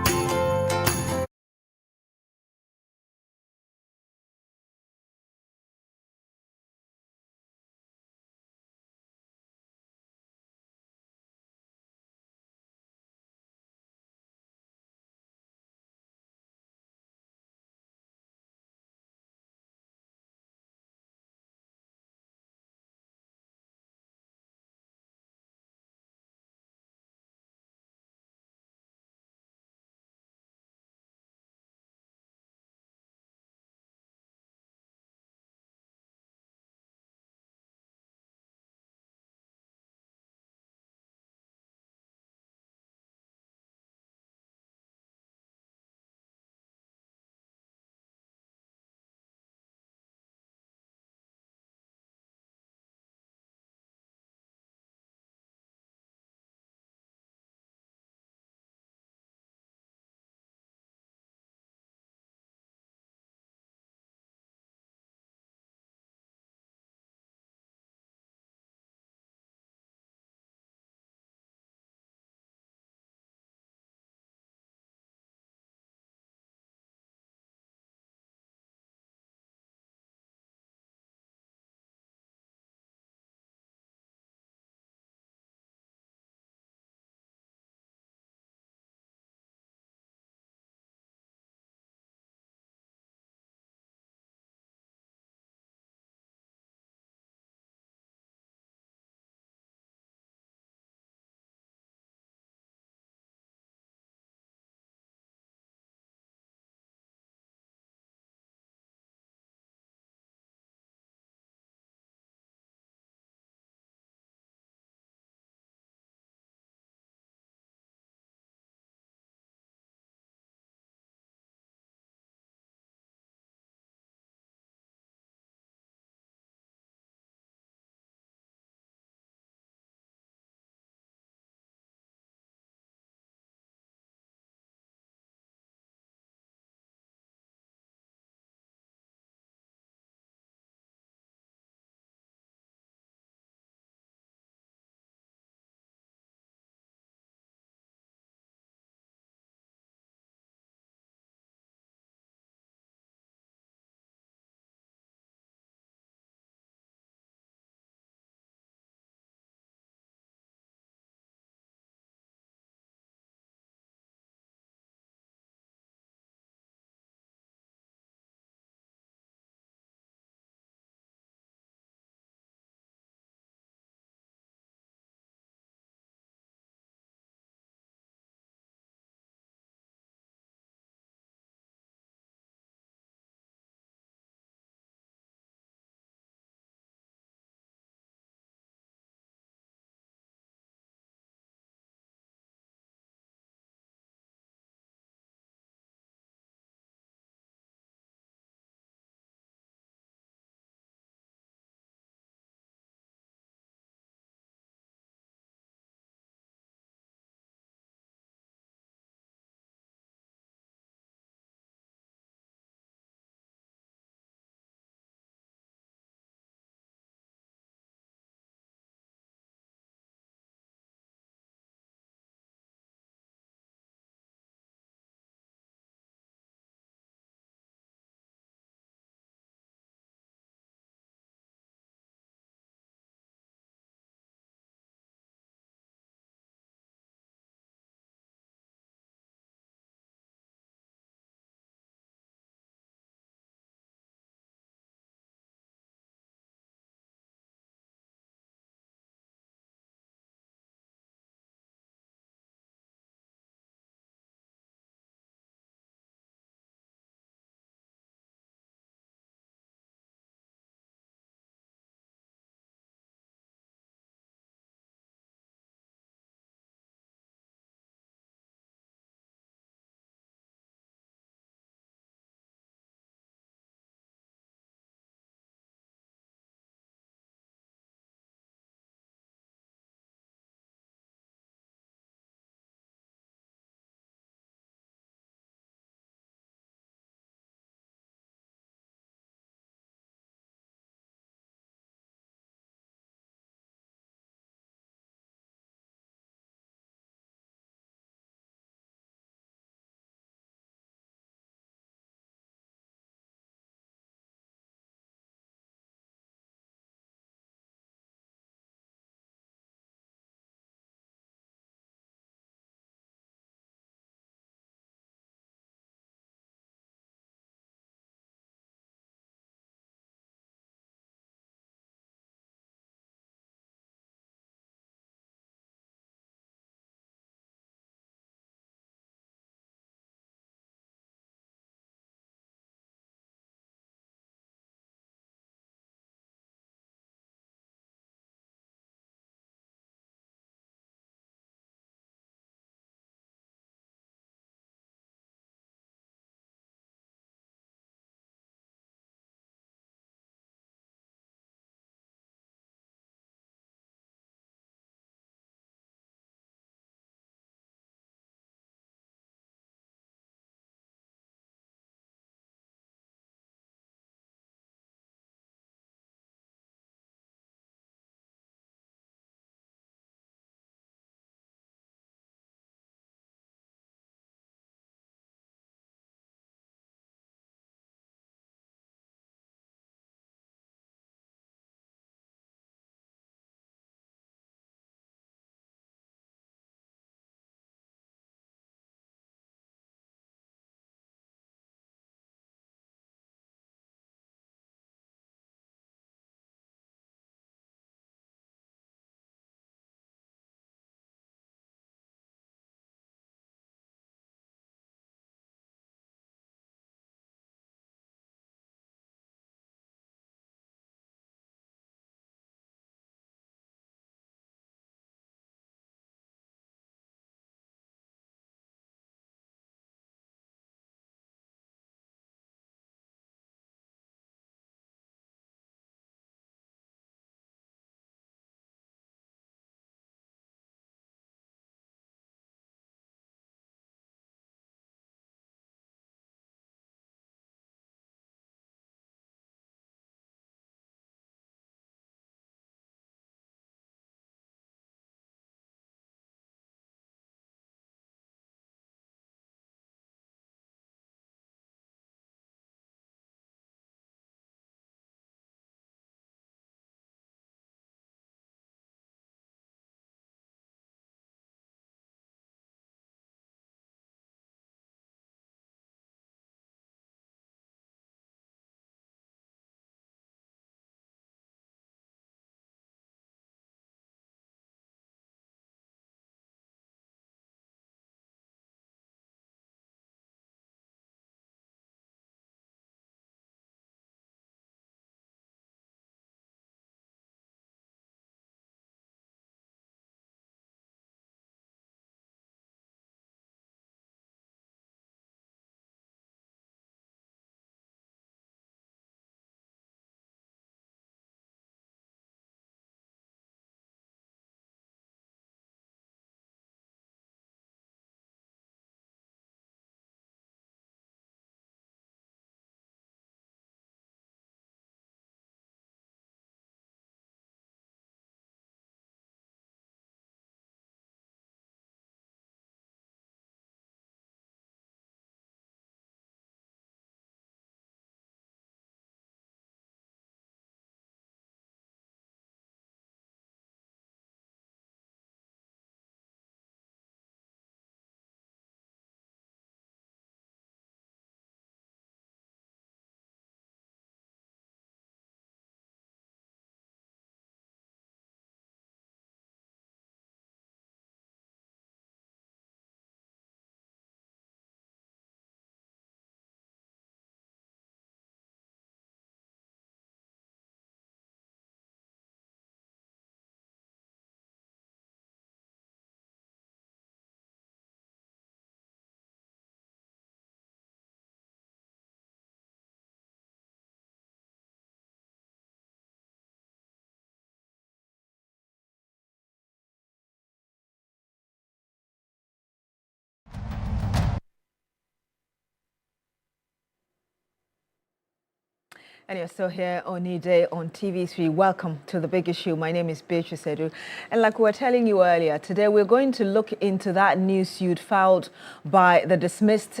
And you're still here on Newday on TV3. Welcome to The Big Issue. My name is Beatrice Edu. And like we were telling you earlier, today we're going to look into that new suit filed by the dismissed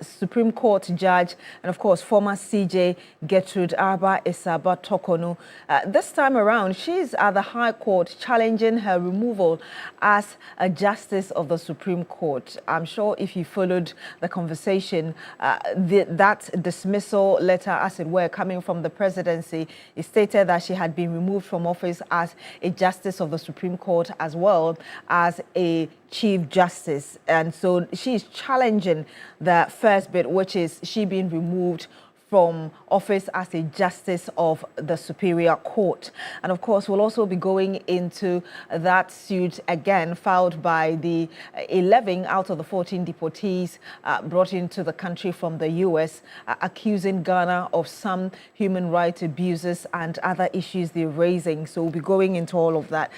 Supreme Court judge and, of course, former CJ Gertrude Arba Isaba Tokonu. This time around, she's at the High Court challenging her removal as a justice of the Supreme Court. I'm sure if you followed the conversation, that dismissal letter, as it were, coming from the presidency, it stated that she had been removed from office as a justice of the Supreme Court as well as a Chief Justice. And so she's challenging the first bit, which is she being removed from office as a justice of the Superior Court. And of course, we'll also be going into that suit again filed by the 11 out of the 14 deportees brought into the country from the US, accusing Ghana of some human rights abuses and other issues they're raising. So we'll be going into all of that.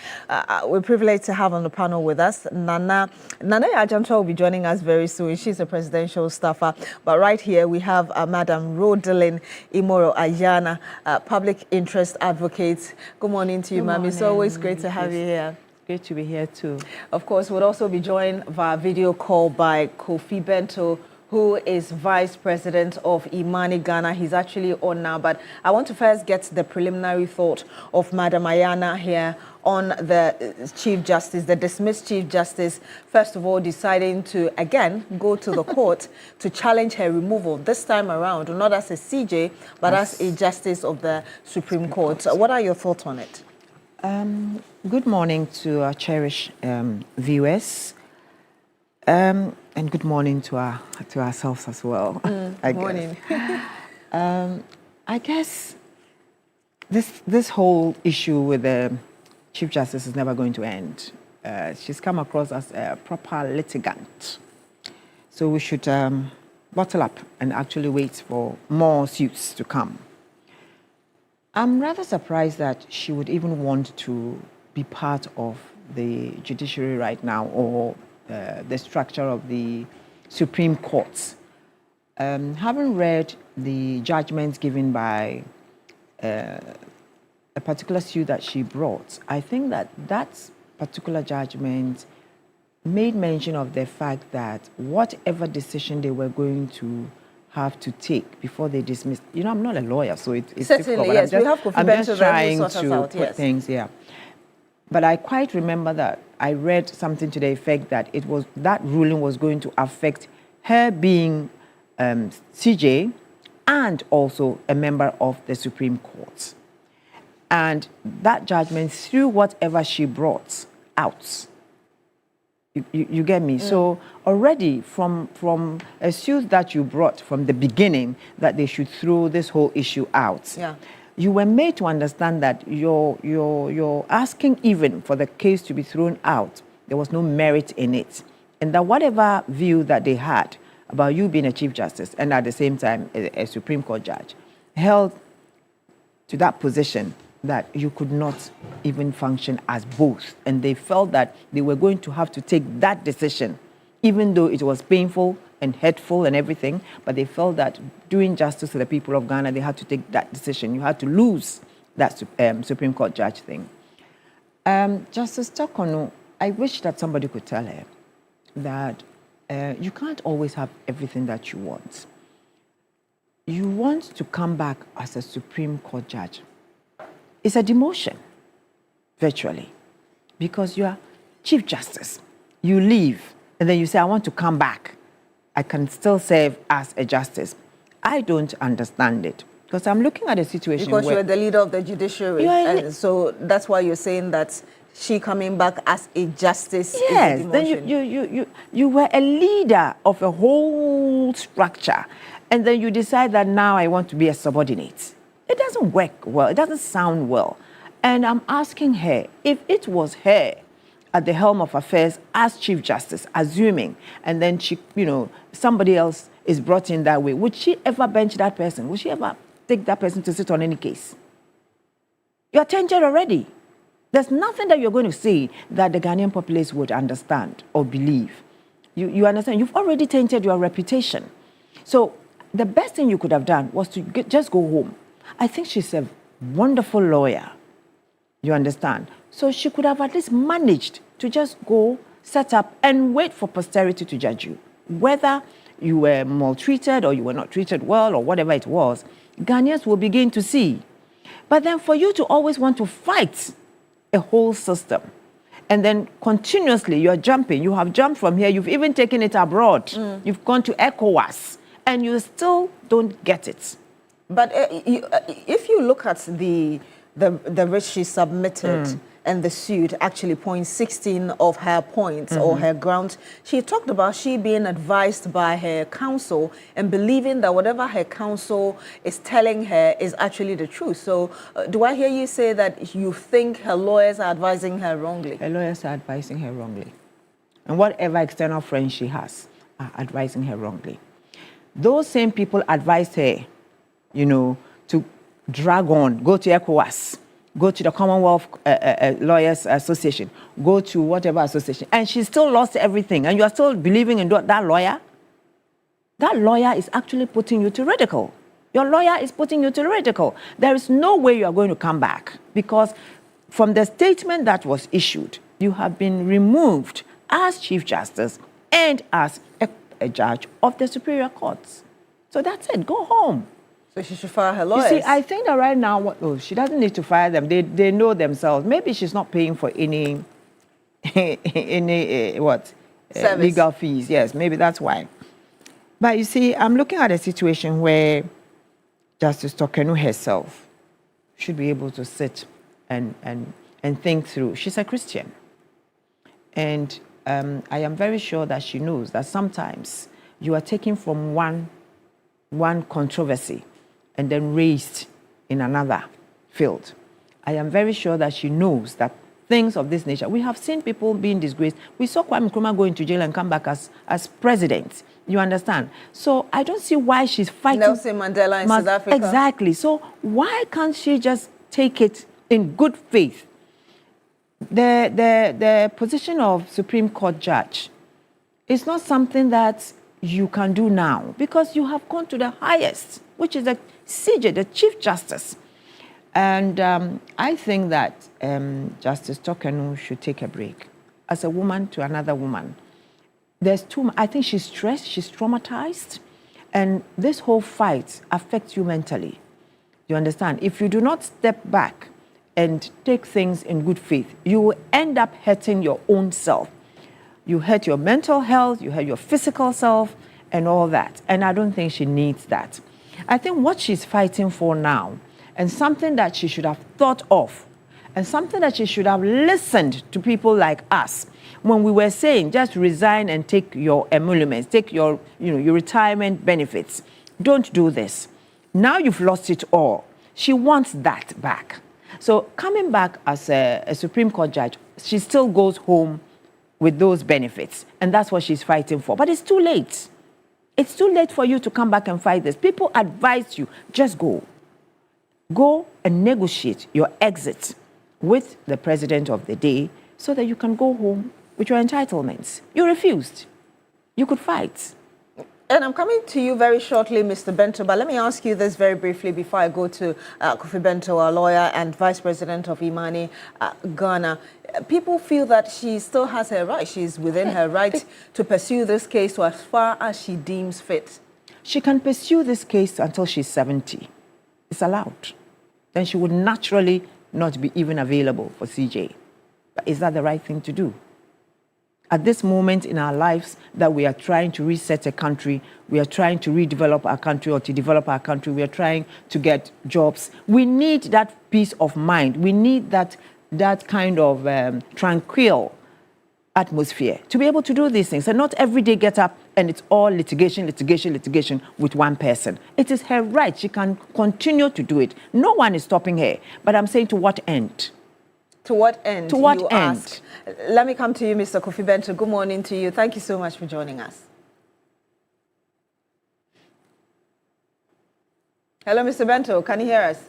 We're privileged to have on the panel with us Nana Ajantra will be joining us very soon. She's a presidential staffer. But right here we have Madam Rodelyn Imoro Ayana, public interest advocate. Good morning to you, ma'am. It's always great to have you here. Great to be here too. Of course, we'll also be joined via video call by Kofi Bento, who is Vice President of Imani Ghana. He's actually on now, but I want to first get the preliminary thought of Madam Ayana here on the Chief Justice, the dismissed Chief Justice, first of all deciding to, again, go to the court to challenge her removal, this time around, not as a CJ, but as a Justice of the Supreme Court. What are your thoughts on it? Good morning to our cherished viewers. And good morning to ourselves as well. Good morning. I guess this whole issue with the Chief Justice is never going to end. She's come across as a proper litigant. So we should bottle up and actually wait for more suits to come. I'm rather surprised that she would even want to be part of the judiciary right now, or the structure of the Supreme Court. Having read the judgments given by a particular suit that she brought, I think that particular judgment made mention of the fact that whatever decision they were going to have to take before they dismissed, I'm not a lawyer, so it's certainly, difficult. yes, I'm just trying to put things, But I quite remember that I read something to the effect that that ruling was going to affect her being CJ and also a member of the Supreme Court. And that judgment, through whatever she brought out, you get me? So already from a suit that you brought from the beginning that they should throw this whole issue out. Yeah. You were made to understand that you're asking even for the case to be thrown out. There was no merit in it. And that whatever view that they had about you being a Chief Justice and at the same time a Supreme Court judge held to that position that you could not even function as both. And they felt that they were going to have to take that decision, even though it was painful and hurtful and everything, but they felt that doing justice to the people of Ghana, they had to take that decision. You had to lose that Supreme Court judge thing. Justice Tokonu, I wish that somebody could tell her that you can't always have everything that you want. You want to come back as a Supreme Court judge. It's a demotion, virtually, because you are Chief Justice. You leave, and then you say, I want to come back. I can still serve as a justice. I don't understand it, because I'm looking at a situation because where... you're the leader of the judiciary, and so that's why you're saying that she coming back as a justice is a demotion. Then you were a leader of a whole structure, and then you decide that now I want to be a subordinate. It doesn't work well. It doesn't sound well. And I'm asking her, if it was her at the helm of affairs as Chief Justice, assuming, and then she, somebody else is brought in that way, would she ever bench that person? Would she ever take that person to sit on any case? You're tainted already. There's nothing that you're going to say that the Ghanaian populace would understand or believe. You understand? You've already tainted your reputation. So the best thing you could have done was to just go home. I think she's a wonderful lawyer. You understand? So she could have at least managed to just go, set up, and wait for posterity to judge you. Whether you were maltreated or you were not treated well or whatever it was, Ghanaians will begin to see. But then for you to always want to fight a whole system, and then continuously you're jumping. You have jumped from here. You've even taken it abroad. You've gone to ECOWAS, and you still don't get it. But if you look at the writ she submitted and the suit, actually point 16 of her points or her grounds, she talked about she being advised by her counsel and believing that whatever her counsel is telling her is actually the truth. So do I hear you say that you think her lawyers are advising her wrongly? Her lawyers are advising her wrongly. And whatever external friends she has are advising her wrongly. Those same people advised her, you know, to drag on, go to ECOWAS, go to the Commonwealth Lawyers Association, go to whatever association, and she still lost everything, and you are still believing in that lawyer? That lawyer is actually putting you to ridicule. Your lawyer is putting you to ridicule. There is no way you are going to come back, because from the statement that was issued, you have been removed as Chief Justice and as a judge of the Superior Courts. So that's it. Go home. So she should fire her lawyers? You see, I think that right now, she doesn't need to fire them. They know themselves. Maybe she's not paying for any legal fees. Yes, maybe that's why. But you see, I'm looking at a situation where Justice Tokenu herself should be able to sit and think through. She's a Christian. And I am very sure that she knows that sometimes you are taken from one controversy and then raised in another field. I am very sure that she knows that things of this nature, we have seen people being disgraced. We saw Kwame Nkrumah go into jail and come back as president. You understand? So I don't see why she's fighting. Nelson Mandela in South Africa. Exactly. So why can't she just take it in good faith? The position of Supreme Court judge is not something that you can do now, because you have gone to the highest, which is the CJ, the Chief Justice. And I think that Justice Tokenu should take a break. As a woman to another woman, there's I think she's stressed, she's traumatized, and this whole fight affects you mentally. You understand? If you do not step back and take things in good faith, you will end up hurting your own self. You hurt your mental health, you hurt your physical self, and all that. And I don't think she needs that. I think what she's fighting for now, and something that she should have thought of, and something that she should have listened to people like us when we were saying, just resign and take your emoluments, take your retirement benefits. Don't do this. Now you've lost it all. She wants that back. So coming back as a Supreme Court judge, she still goes home with those benefits. And that's what she's fighting for. But it's too late. It's too late for you to come back and fight this. People advise you, just go. Go and negotiate your exit with the president of the day so that you can go home with your entitlements. You refused. You could fight. And I'm coming to you very shortly, Mr. Bento, but let me ask you this very briefly before I go to Kofi Bento, our lawyer and vice president of Imani Ghana. People feel that she still has her right. She's within her right to pursue this case to as far as she deems fit. She can pursue this case until she's 70. It's allowed. Then she would naturally not be even available for CJ. But is that the right thing to do? At this moment in our lives that we are trying to reset a country, we are trying to redevelop our country or to develop our country, we are trying to get jobs. We need that peace of mind. We need that kind of tranquil atmosphere to be able to do these things. And not every day get up and it's all litigation with one person. It is her right. She can continue to do it. No one is stopping her. But I'm saying, to what end? To what end? To what end? Ask. Let me come to you, Mr. Kofi Bento. Good morning to you. Thank you so much for joining us. Hello, Mr. Bento. Can you hear us?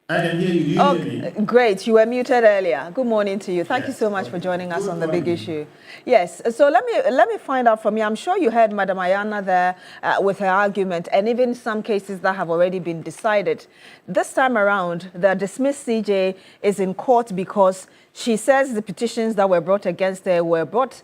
I can hear you. Do you hear me? Great. You were muted earlier. Good morning to you. Thank you so much for joining us on the big issue. Yes. So let me find out from you. I'm sure you heard Madam Ayana there with her argument, and even some cases that have already been decided. This time around, the dismissed CJ is in court because she says the petitions that were brought against her were brought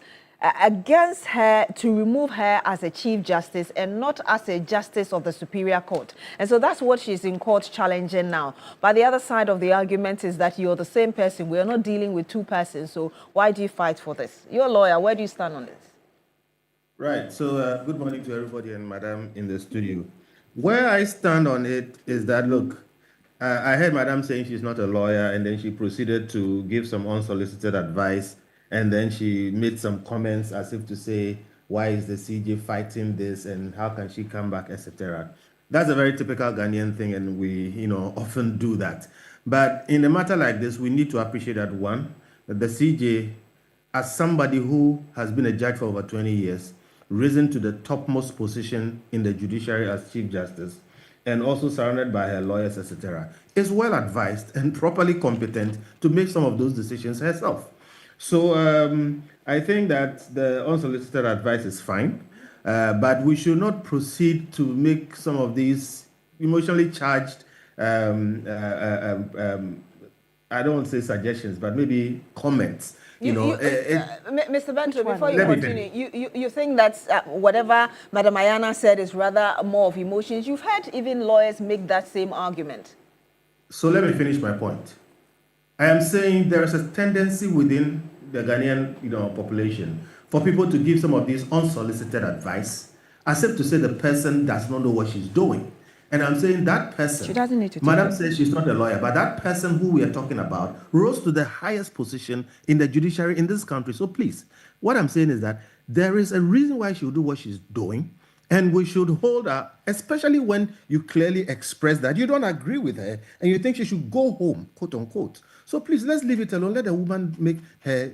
against her to remove her as a Chief Justice and not as a Justice of the Superior Court. And so that's what she's in court challenging now. But the other side of the argument is that you're the same person. We are not dealing with two persons. So why do you fight for this? You're a lawyer. Where do you stand on this? Right. So good morning to everybody and Madam in the studio. Where I stand on it is that, look, I heard Madam saying she's not a lawyer, and then she proceeded to give some unsolicited advice. And then she made some comments as if to say, why is the CJ fighting this and how can she come back, etc. That's a very typical Ghanaian thing, and we, often do that. But in a matter like this, we need to appreciate that, one, that the CJ, as somebody who has been a judge for over 20 years, risen to the topmost position in the judiciary as Chief Justice, and also surrounded by her lawyers, etc., is well advised and properly competent to make some of those decisions herself. So I think that the unsolicited advice is fine, but we should not proceed to make some of these emotionally charged, I don't want to say suggestions, but maybe comments. Mr. Bento, before you continue, you think that whatever Madam Ayana said is rather more of emotions. You've heard even lawyers make that same argument. So let me finish my point. I am saying there is a tendency within the Ghanaian population for people to give some of these unsolicited advice, as if to say the person does not know what she's doing. And I'm saying that person, she doesn't need to. Madam says she's not a lawyer, but that person who we are talking about rose to the highest position in the judiciary in this country. So please, what I'm saying is that there is a reason why she will do what she's doing, and we should hold her, especially when you clearly express that you don't agree with her and you think she should go home, quote unquote. So please, let's leave it alone. Let the woman make her,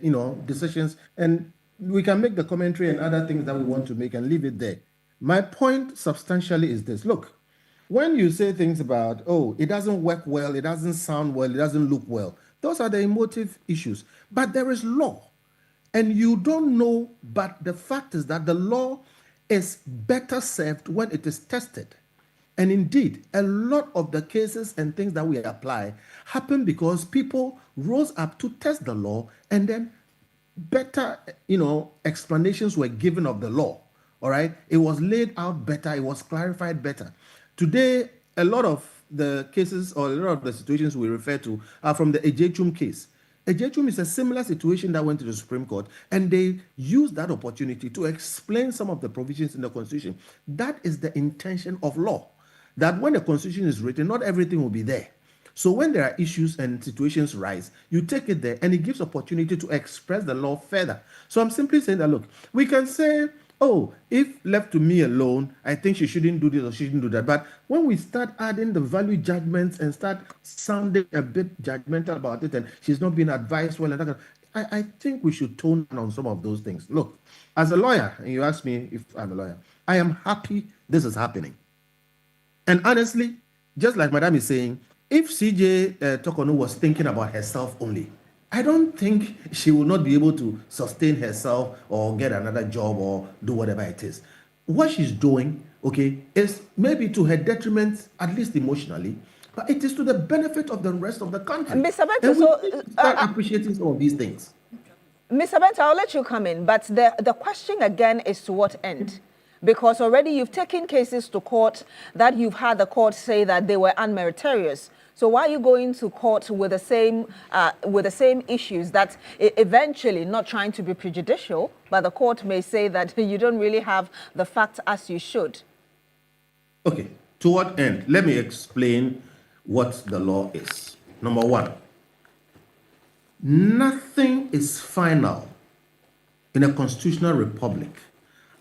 decisions, and we can make the commentary and other things that we want to make and leave it there. My point substantially is this. Look, when you say things about, oh, it doesn't work well, it doesn't sound well, it doesn't look well, those are the emotive issues. But there is law, and you don't know, but the fact is that the law is better served when it is tested. And indeed, a lot of the cases and things that we apply happen because people rose up to test the law, and then better, explanations were given of the law. All right? It was laid out better. It was clarified better. Today, a lot of the cases or a lot of the situations we refer to are from the Ejechum case. Ejechum is a similar situation that went to the Supreme Court, and they used that opportunity to explain some of the provisions in the Constitution. That is the intention of law, that when the Constitution is written, not everything will be there. So when there are issues and situations rise, you take it there, and it gives opportunity to express the law further. So I'm simply saying that, look, we can say, oh, if left to me alone, I think she shouldn't do this or she shouldn't do that. But when we start adding the value judgments and start sounding a bit judgmental about it, and she's not being advised well, and I think we should tone down on some of those things. Look, as a lawyer, and you ask me if I'm a lawyer, I am happy this is happening. And honestly, just like Madam is saying, if CJ Tokonu was thinking about herself only, I don't think she will not be able to sustain herself or get another job or do whatever it is. What she's doing, okay, is maybe to her detriment, at least emotionally, but it is to the benefit of the rest of the country. Mr. Bento, start appreciating some of these things. Mr. Bento, I'll let you come in, but the question again is to what end? Because already you've taken cases to court that you've had the court say that they were unmeritorious. So why are you going to court with the same issues that eventually, not trying to be prejudicial, but the court may say that you don't really have the facts as you should? Okay, to what end? Let me explain what the law is. Number one, nothing is final in a constitutional republic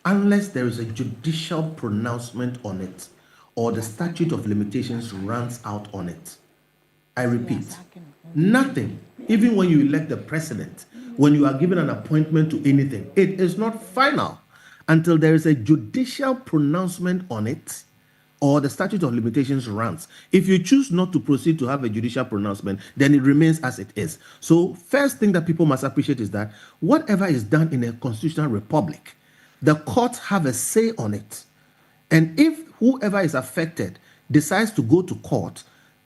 unless there is a judicial pronouncement on it or the statute of limitations runs out on it. I repeat, nothing, even when you elect the president, when you are given an appointment to anything, it is not final until there is a judicial pronouncement on it or the statute of limitations runs. If you choose not to proceed to have a judicial pronouncement, then it remains as it is. So first thing that people must appreciate is that whatever is done in a constitutional republic, the courts have a say on it. And if whoever is affected decides to go to court,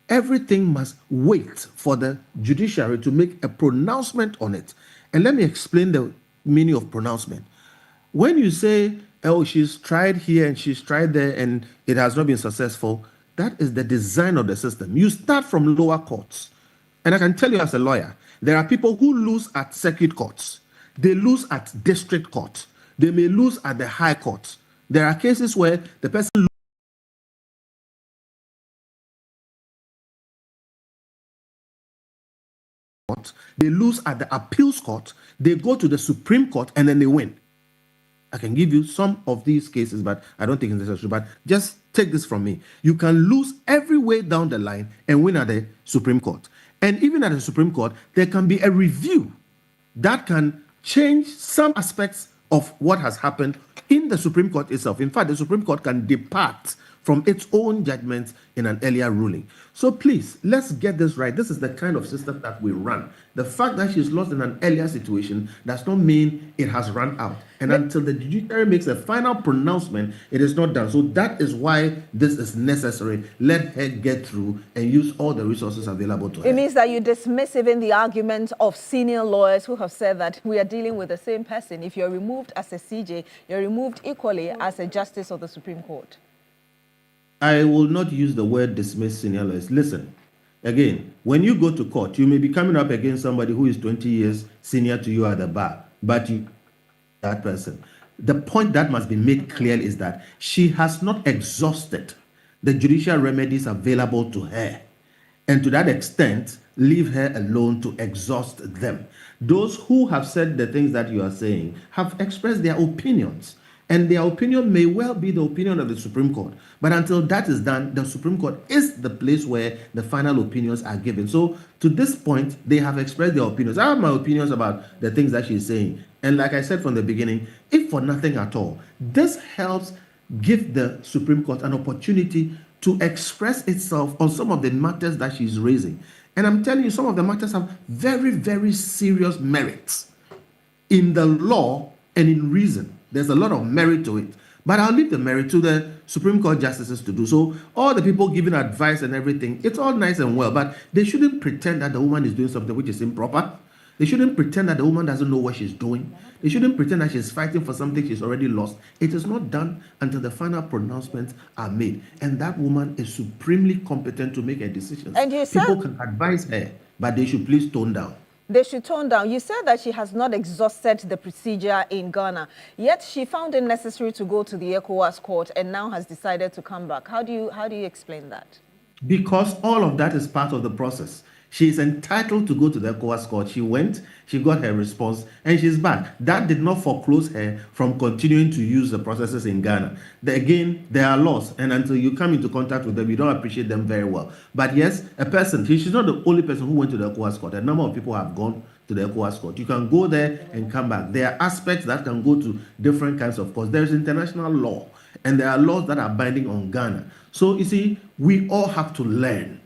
everything must wait for the judiciary to make a pronouncement on it. And let me explain the meaning of pronouncement. When you say, oh, she's tried here and she's tried there and it has not been successful, that is the design of the system. You start from lower courts. And I can tell you as a lawyer, there are people who lose at circuit courts. They lose at district court. They may lose at the high court. There are cases where the person they lose at the appeals court, they go to the Supreme Court, and then they win. I can give you some of these cases, but I don't think it's necessary. But just take this from me. You can lose every way down the line and win at the Supreme Court. And even at the Supreme Court, there can be a review that can change some aspects of what has happened in the Supreme Court itself. In fact, the Supreme Court can depart from its own judgments in an earlier ruling. So please, let's get this right. This is the kind of system that we run. The fact that she's lost in an earlier situation does not mean it has run out. And until the judiciary makes a final pronouncement, it is not done. So that is why this is necessary. Let her get through and use all the resources available to her. It means that you dismiss even the argument of senior lawyers who have said that we are dealing with the same person. If you're removed as a CJ, you're removed equally as a justice of the Supreme Court. I will not use the word dismiss senior lawyers. Listen, again, when you go to court, you may be coming up against somebody who is 20 years senior to you at the bar, but you, that person. The point that must be made clear is that she has not exhausted the judicial remedies available to her. And to that extent, leave her alone to exhaust them. Those who have said the things that you are saying have expressed their opinions. And their opinion may well be the opinion of the Supreme Court. But until that is done, the Supreme Court is the place where the final opinions are given. So to this point, they have expressed their opinions. I have my opinions about the things that she's saying. And like I said from the beginning, if for nothing at all, this helps give the Supreme Court an opportunity to express itself on some of the matters that she's raising. And I'm telling you, some of the matters have very, very serious merits in the law and in reason. There's a lot of merit to it. But I'll leave the merit to the Supreme Court justices to do. So all the people giving advice and everything, it's all nice and well, but they shouldn't pretend that the woman is doing something which is improper. They shouldn't pretend that the woman doesn't know what she's doing. They shouldn't pretend that she's fighting for something she's already lost. It is not done until the final pronouncements are made. And that woman is supremely competent to make a decision. And you said people can advise her, but they should please tone down. They should tone down. You said that she has not exhausted the procedure in Ghana, yet she found it necessary to go to the ECOWAS court and now has decided to come back. How do you explain that? Because all of that is part of the process. She is entitled to go to the ECOWAS court. She went, she got her response, and she's back. That did not foreclose her from continuing to use the processes in Ghana. Again, there are laws, and until you come into contact with them, you don't appreciate them very well. But yes, a person, she's not the only person who went to the ECOWAS court. A number of people have gone to the ECOWAS court. You can go there and come back. There are aspects that can go to different kinds of courts. There is international law, and there are laws that are binding on Ghana. So you see, we all have to learn.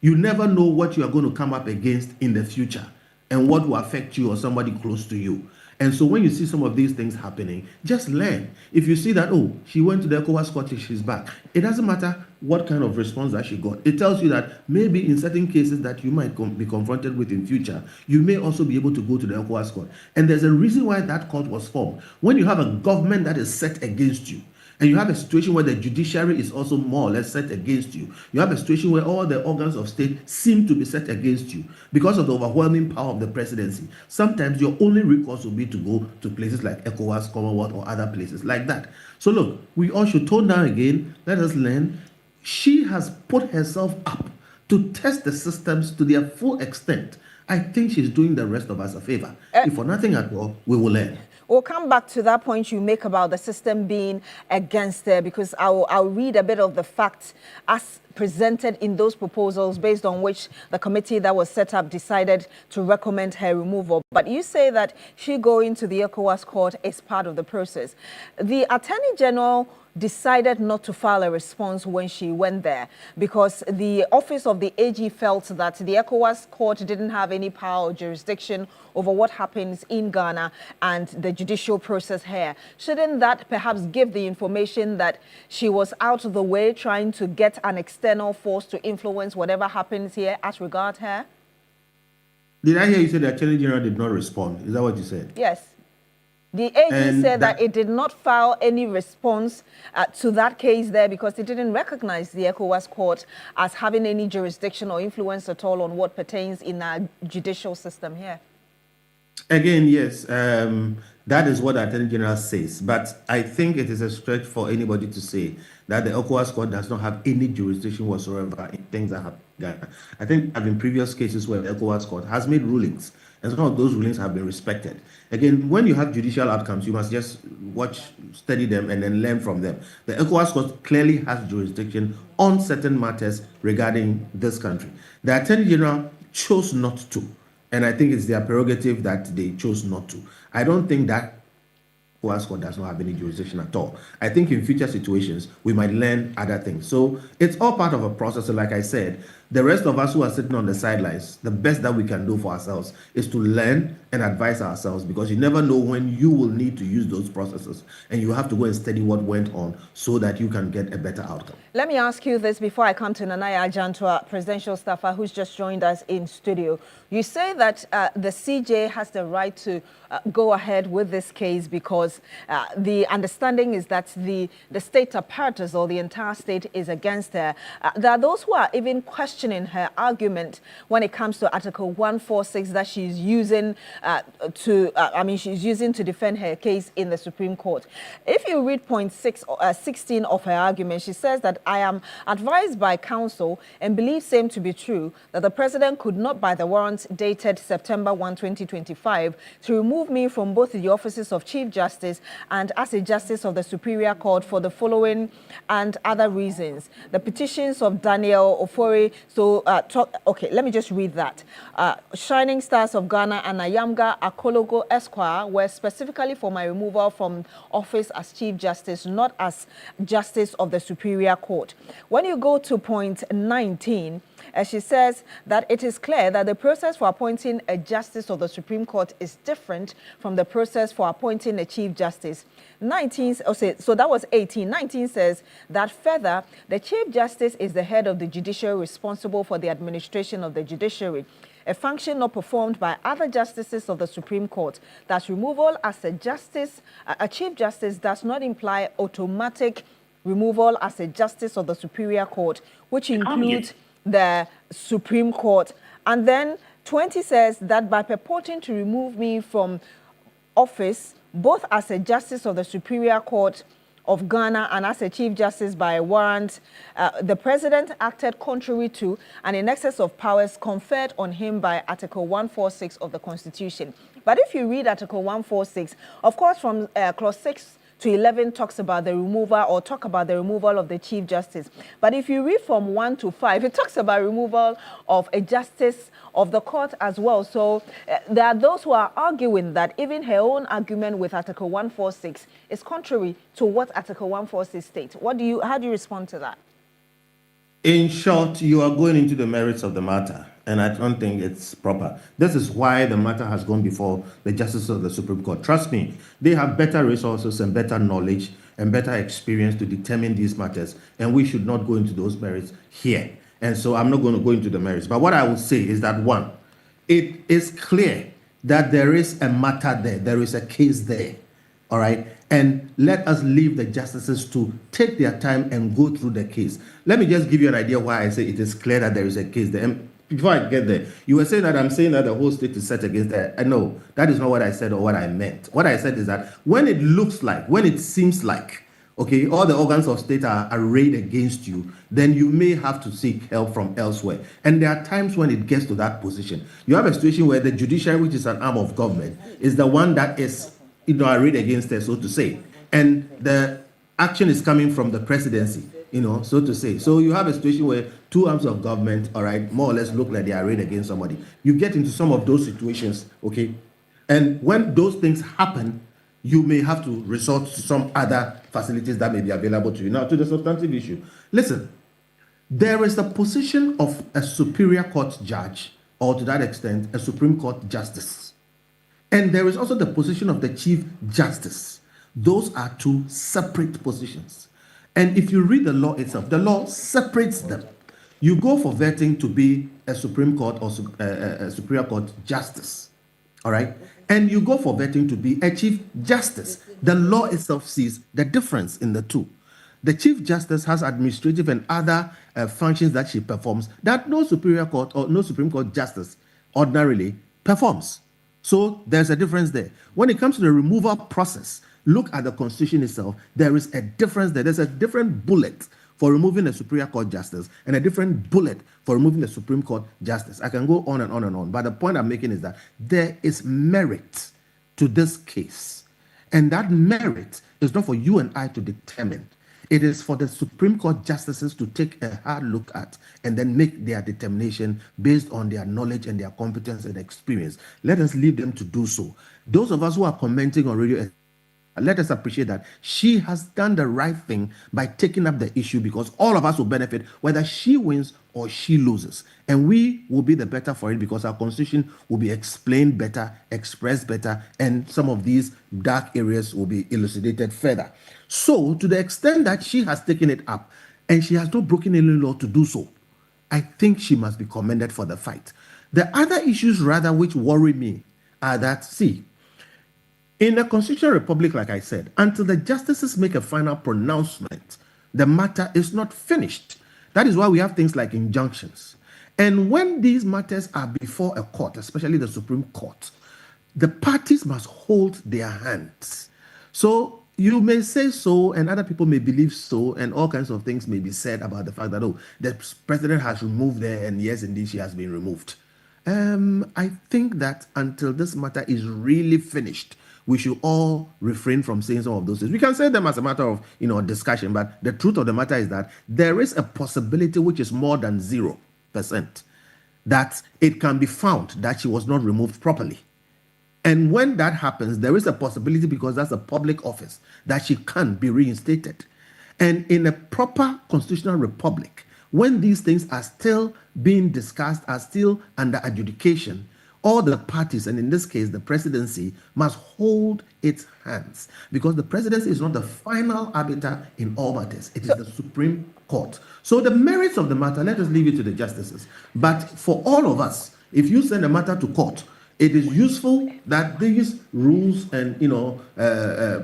You never know what you are going to come up against in the future and what will affect you or somebody close to you. And so when you see some of these things happening, just learn. If you see that, oh, she went to the ECOWAS court, she's back. It doesn't matter what kind of response that she got. It tells you that maybe in certain cases that you might be confronted with in future, you may also be able to go to the ECOWAS court. And there's a reason why that court was formed. When you have a government that is set against you, and you have a situation where the judiciary is also more or less set against you. You have a situation where all the organs of state seem to be set against you because of the overwhelming power of the presidency. Sometimes your only recourse will be to go to places like ECOWAS, Commonwealth, or other places like that. So look, we all should tone down again. Let us learn. She has put herself up to test the systems to their full extent. I think she's doing the rest of us a favor. If for nothing at all, we will learn. We'll come back to that point you make about the system being against her, because I'll read a bit of the facts as presented in those proposals based on which the committee that was set up decided to recommend her removal. But you say that she going to the ECOWAS court is part of the process. The Attorney General decided not to file a response when she went there, because the office of the AG felt that the ECOWAS court didn't have any power or jurisdiction over what happens in Ghana and the judicial process here. Shouldn't that perhaps give the information that she was out of the way trying to get an external force to influence whatever happens here as regard her? Did I hear you say the Attorney General did not respond? Is that what you said? Yes. The AG said that it did not file any response to that case there because it didn't recognize the ECOWAS court as having any jurisdiction or influence at all on what pertains in our judicial system here. Again, yes, that is what the Attorney General says. But I think it is a stretch for anybody to say that the ECOWAS court does not have any jurisdiction whatsoever in things that happen in Ghana. I think there have been previous cases where the ECOWAS court has made rulings, and some of those rulings have been respected. Again, when you have judicial outcomes, you must just watch, study them, and then learn from them. The ECOWAS court clearly has jurisdiction on certain matters regarding this country. The Attorney General chose not to, and I think it's their prerogative that they chose not to. I don't think that ECOWAS court does not have any jurisdiction at all. I think in future situations, we might learn other things. So it's all part of a process. So like I said, the rest of us who are sitting on the sidelines, the best that we can do for ourselves is to learn and advise ourselves, because you never know when you will need to use those processes, and you have to go and study what went on so that you can get a better outcome. Let me ask you this before I come to Nanaya Ajantwa, presidential staffer, who's just joined us in studio. You say that the CJ has the right to go ahead with this case because the understanding is that the state apparatus or the entire state is against her. There are those who are even questioning her argument when it comes to Article 146 that she's using she's using to defend her case in the Supreme Court. If you read point 16 of her argument, she says that I am advised by counsel and believe same to be true that the president could not, by the warrant dated September 1, 2025, to remove me from both the offices of Chief Justice and as a Justice of the Superior Court for the following and other reasons. The petitions of Daniel Ofori. Okay, let me just read that. Shining Stars of Ghana and Ayamga Akologo Esquire were specifically for my removal from office as Chief Justice, not as Justice of the Superior Court. When you go to point 19, she says that it is clear that the process for appointing a Justice of the Supreme Court is different from the process for appointing a Chief Justice. 19, so that was 18. 19 says that further, the Chief Justice is the head of the judiciary responsible for the administration of the judiciary, a function not performed by other justices of the Supreme Court. That removal as a Chief Justice does not imply automatic removal as a Justice of the Superior Court, which includes the Supreme Court. And then 20 says that by purporting to remove me from office, both as a Justice of the Superior Court of Ghana and as a Chief Justice by a warrant, the President acted contrary to and in excess of powers conferred on him by Article 146 of the Constitution. But if you read Article 146, of course, from Clause 6 to 11 talks about the removal of the Chief Justice. But if you read from 1 to 5, it talks about removal of a Justice of the Court as well. So there are those who are arguing that even her own argument with Article 146 is contrary to what Article 146 states. How do you respond to that? In short, you are going into the merits of the matter, and I don't think it's proper. This is why the matter has gone before the Justice of the Supreme Court. Trust me, they have better resources and better knowledge and better experience to determine these matters, and we should not go into those merits here. And so I'm not going to go into the merits. But what I will say is that, one, it is clear that there is a matter there. There is a case there. All right. And let us leave the justices to take their time and go through the case. Let me just give you an idea why I say it is clear that there is a case there. And before I get there, you were saying that I'm saying that the whole state is set against that. No, that is not what I said or what I meant. What I said is that when it looks like, when it seems like, okay, all the organs of state are arrayed against you, then you may have to seek help from elsewhere. And there are times when it gets to that position. You have a situation where the judiciary, which is an arm of government, is the one that is arrayed against her, so to say. And the action is coming from the presidency, so to say. So you have a situation where two arms of government, all right, more or less look like they are arrayed against somebody. You get into some of those situations, okay? And when those things happen, you may have to resort to some other facilities that may be available to you. Now, to the substantive issue. Listen, there is the position of a superior court judge, or to that extent, a Supreme Court justice. And there is also the position of the Chief Justice. Those are two separate positions. And if you read the law itself, the law separates them. You go for vetting to be a Supreme Court or a Superior Court justice, all right? And you go for vetting to be a Chief Justice. The law itself sees the difference in the two. The Chief Justice has administrative and other functions that she performs that no Superior Court or no Supreme Court justice ordinarily performs. So there's a difference there. When it comes to the removal process, look at the Constitution itself. There is a difference there. There's a different bullet for removing a Superior Court justice and a different bullet for removing the Supreme Court justice. I can go on and on and on. But the point I'm making is that there is merit to this case. And that merit is not for you and I to determine. It is for the Supreme Court justices to take a hard look at and then make their determination based on their knowledge and their competence and experience. Let us leave them to do so. Those of us who are commenting on radio, let us appreciate that she has done the right thing by taking up the issue, because all of us will benefit whether she wins or she loses. And we will be the better for it because our Constitution will be explained better, expressed better, and some of these dark areas will be elucidated further. So, to the extent that she has taken it up and she has not broken any law to do so, I think she must be commended for the fight. The other issues, rather, which worry me are that, see, in a constitutional republic, like I said, until the justices make a final pronouncement, the matter is not finished. That is why we have things like injunctions. And when these matters are before a court, especially the Supreme Court, the parties must hold their hands. So you may say so, and other people may believe so, and all kinds of things may be said about the fact that, oh, the president has removed her, and yes, indeed, she has been removed. I think that until this matter is really finished, we should all refrain from saying some of those things. We can say them as a matter of, discussion, but the truth of the matter is that there is a possibility, which is more than 0%, that it can be found that she was not removed properly. And when that happens, there is a possibility, because that's a public office, that she can be reinstated. And in a proper constitutional republic, when these things are still being discussed, are still under adjudication, all the parties, and in this case, the presidency, must hold its hands, because the presidency is not the final arbiter in all matters. It is the Supreme Court. So the merits of the matter, let us leave it to the justices. But for all of us, if you send a matter to court, it is useful that these rules and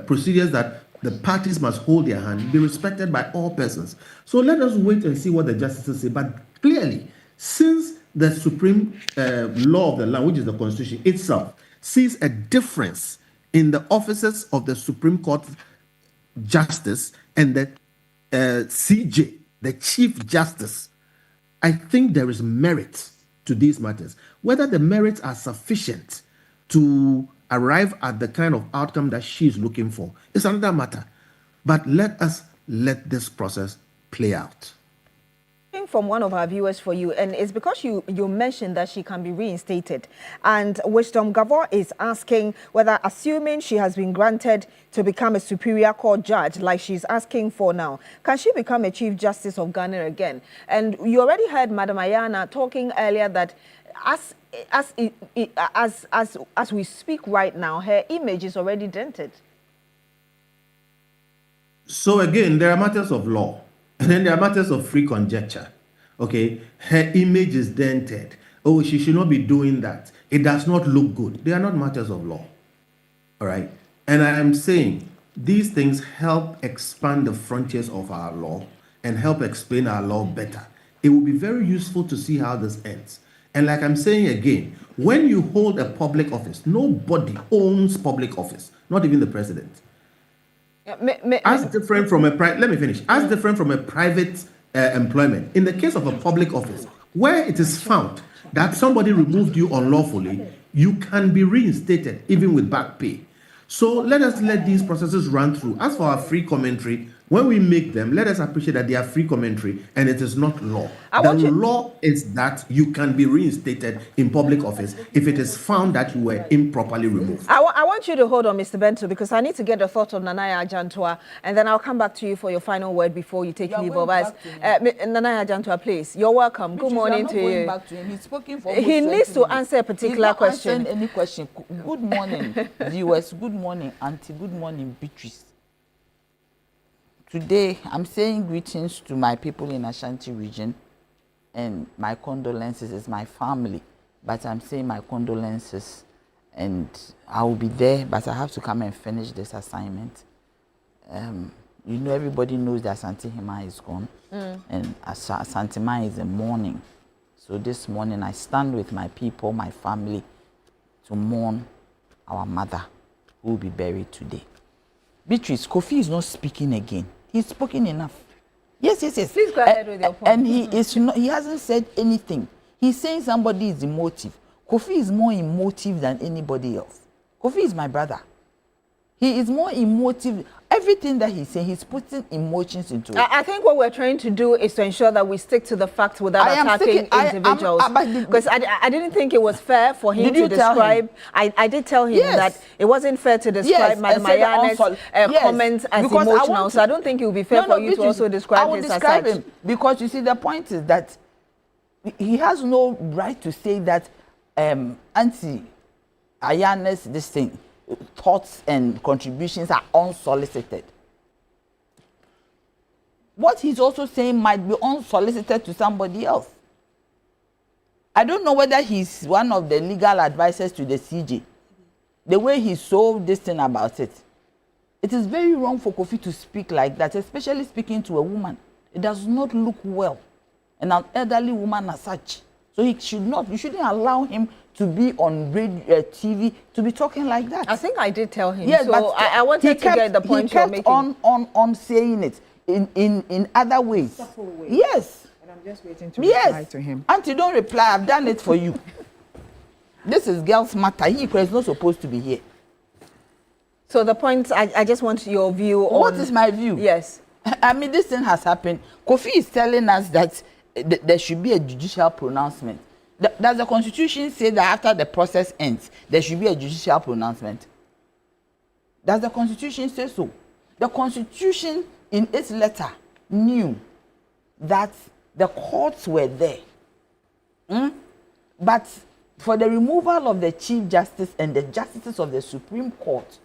procedures that the parties must hold their hand be respected by all persons. So let us wait and see what the justices say. But clearly, since the supreme law of the land, which is the Constitution itself, sees a difference in the offices of the Supreme Court Justice and the CJ, the Chief Justice, I think there is merit to these matters. Whether the merits are sufficient to arrive at the kind of outcome that she is looking for is another matter. But let us let this process play out. From one of our viewers for you, and it's because you mentioned that she can be reinstated, and Wisdom Gavor is asking whether, assuming she has been granted to become a Superior Court judge like she's asking for now, can she become a Chief Justice of Ghana again? And you already heard Madam Ayana talking earlier that as we speak right now, her image is already dented. So again, there are matters of law. And then there are matters of free conjecture. Okay, her image is dented. Oh, she should not be doing that. It does not look good. They are not matters of law. All right. And I am saying these things help expand the frontiers of our law and help explain our law better. It will be very useful to see how this ends. And like I'm saying again, when you hold a public office, nobody owns public office, not even the president. As different from a private, let me finish. As different from a private employment. In the case of a public office, where it is found that somebody removed you unlawfully, you can be reinstated even with back pay. So let us let these processes run through. As for our free commentary, When we make them, let us appreciate that they are free commentary and it is not law. The law is that you can be reinstated in public office if it is found that you were improperly removed. I want you to hold on, Mr. Bento, because I need to get the thought of Nanaya Ajantua, and then I'll come back to you for your final word before you take leave of us. Nanaya Ajantua, please. You're welcome. Good morning to you. Back to him. He's spoken for he needs to answer a particular question. Any question. Good morning, viewers. Good morning, Auntie. Good morning, Beatrice. Today, I'm saying greetings to my people in Ashanti region, and my condolences is my family, but I'm saying my condolences, and I will be there, but I have to come and finish this assignment. You know, everybody knows that Asantehemaa is gone, and Asantehemaa is in mourning. So this morning, I stand with my people, my family, to mourn our mother, who will be buried today. Beatrice, Kofi is not speaking again. He's spoken enough. Yes. Please go ahead with your point. And he hasn't said anything. He's saying somebody is emotive. Kofi is more emotive than anybody else. Kofi is my brother. He is more emotive. Everything that he's saying, he's putting emotions into it. I think what we're trying to do is to ensure that we stick to the facts without attacking individuals. Because I didn't think it was fair for him to describe. I did tell him that it wasn't fair to describe Madam Ayane's comments as emotional. So I don't think it would be fair for you to also describe his as such. Him because you see, the point is that he has no right to say that Auntie Ayane's this thing. Thoughts and contributions are unsolicited. What he's also saying might be unsolicited to somebody else. I don't know whether he's one of the legal advisors to the CJ. The way he sold this thing about it. It is very wrong for Kofi to speak like that, especially speaking to a woman. It does not look well. And an elderly woman as such. So you shouldn't allow him to be on radio, TV, to be talking like that. I think I did tell him. Yes, so but I wanted to get the point you're making. He kept on saying it in other ways. Yes. And I'm just waiting to reply to him. Auntie, don't reply. I've done it for you. This is girls' matter. He is not supposed to be here. So the point, I just want your view on... What is my view? Yes. I mean, this thing has happened. Kofi is telling us that there should be a judicial pronouncement. Does the Constitution say that after the process ends, there should be a judicial pronouncement? Does the Constitution say so? The Constitution, in its letter, knew that the courts were there. But for the removal of the Chief Justice and the Justices of the Supreme Court,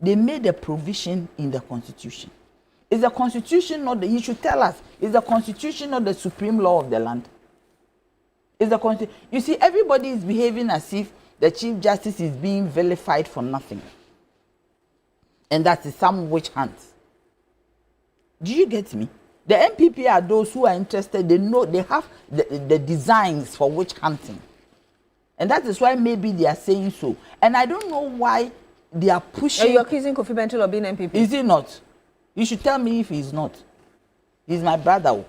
they made a provision in the Constitution. Is the Constitution not he should tell us, is the Constitution not the supreme law of the land? Is the Constitution, you see, everybody is behaving as if the Chief Justice is being vilified for nothing. And that is some witch hunt. Do you get me? The MPP are those who are interested, they know, they have the designs for witch hunting. And that is why maybe they are saying so. And I don't know why they are pushing... Are you accusing Kofi Bento of being MPP? Is he not? You should tell me if he's not. He's my brother.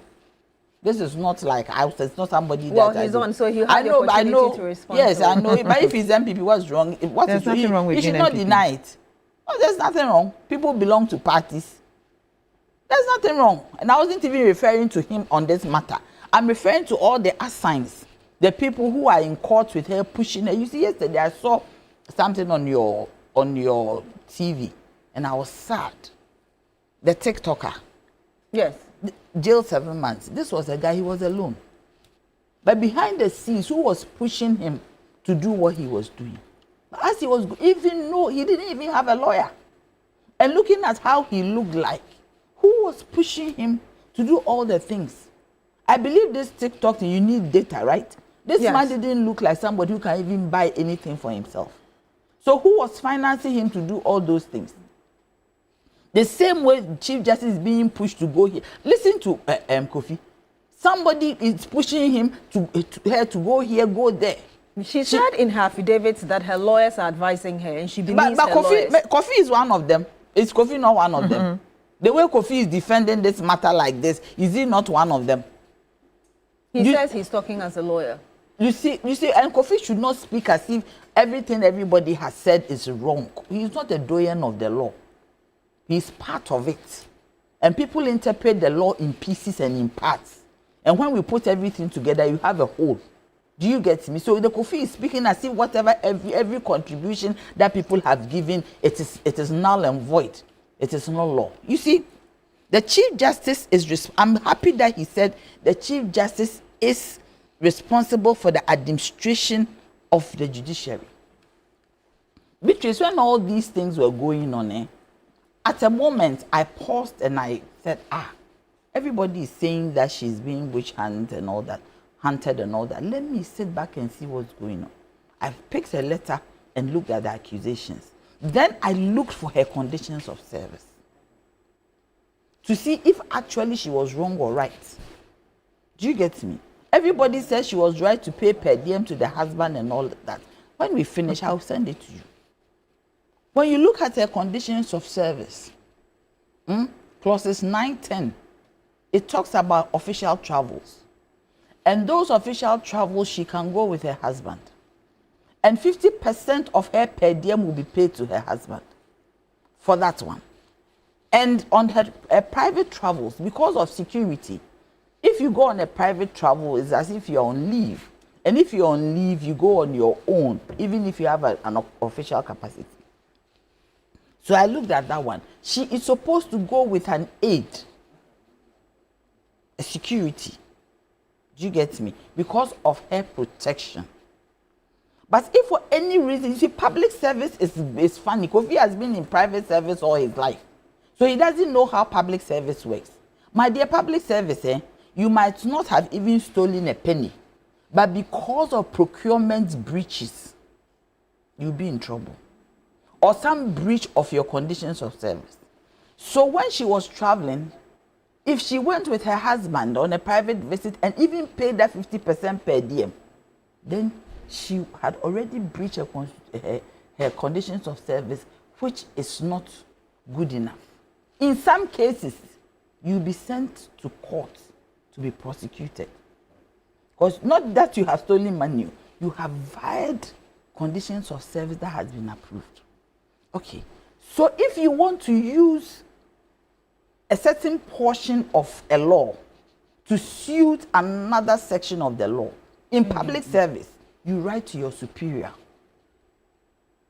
This is not like it's not somebody that he's on, so he had the opportunity to respond. Yes, I know. But if he's MPP, what's wrong? There's nothing wrong with he should not deny it. Oh, there's nothing wrong. People belong to parties. There's nothing wrong. And I wasn't even referring to him on this matter. I'm referring to all the assigns, the people who are in court with her, pushing her. You see, yesterday I saw something on your TV, and I was sad. The TikToker. Yes. Jail 7 months. This was a guy, he was alone. But behind the scenes, who was pushing him to do what he was doing? As he was, even though he didn't even have a lawyer. And looking at how he looked like, who was pushing him to do all the things? I believe this TikTok thing, you need data, right? This man didn't look like somebody who can even buy anything for himself. So who was financing him to do all those things? The same way Chief Justice is being pushed to go here. Listen to Kofi. Somebody is pushing him to go here, go there. She said in her affidavit that her lawyers are advising her, and she believes her lawyers. But Kofi is one of them. Is Kofi not one of them? The way Kofi is defending this matter like this, is he not one of them? He says he's talking as a lawyer. You see, and Kofi should not speak as if everything everybody has said is wrong. He's not a doyen of the law. He's part of it. And people interpret the law in pieces and in parts. And when we put everything together, you have a whole. Do you get me? So the Kofi is speaking as if whatever every contribution that people have given, it is null and void. It is not law. You see, the Chief Justice is. I'm happy that he said the Chief Justice is responsible for the administration of the judiciary. Because when all these things were going on, at a moment I paused and I said, everybody is saying that she's being witch hunted and all that. Let me sit back and see what's going on. I picked a letter and looked at the accusations. Then I looked for her conditions of service to see if actually she was wrong or right. Do you get me? Everybody says she was right to pay per diem to the husband and all that. When we finish, I'll send it to you. When you look at her conditions of service, clauses 9, 10, it talks about official travels. And those official travels, she can go with her husband. And 50% of her per diem will be paid to her husband for that one. And on her private travels, because of security, if you go on a private travel, it's as if you're on leave. And if you're on leave, you go on your own, even if you have an official capacity. So I looked at that one. She is supposed to go with an aide, a security. Do you get me? Because of her protection. But if for any reason, you see, public service is funny. Kofi has been in private service all his life. So he doesn't know how public service works. My dear, public service, you might not have even stolen a penny. But because of procurement breaches, you'll be in trouble. Or some breach of your conditions of service. So when she was traveling, if she went with her husband on a private visit and even paid that 50% per diem, then she had already breached her conditions of service, which is not good enough. In some cases, you'll be sent to court to be prosecuted. Because not that you have stolen money, you have violated conditions of service that has been approved. Okay, so if you want to use a certain portion of a law to suit another section of the law, in public service, you write to your superior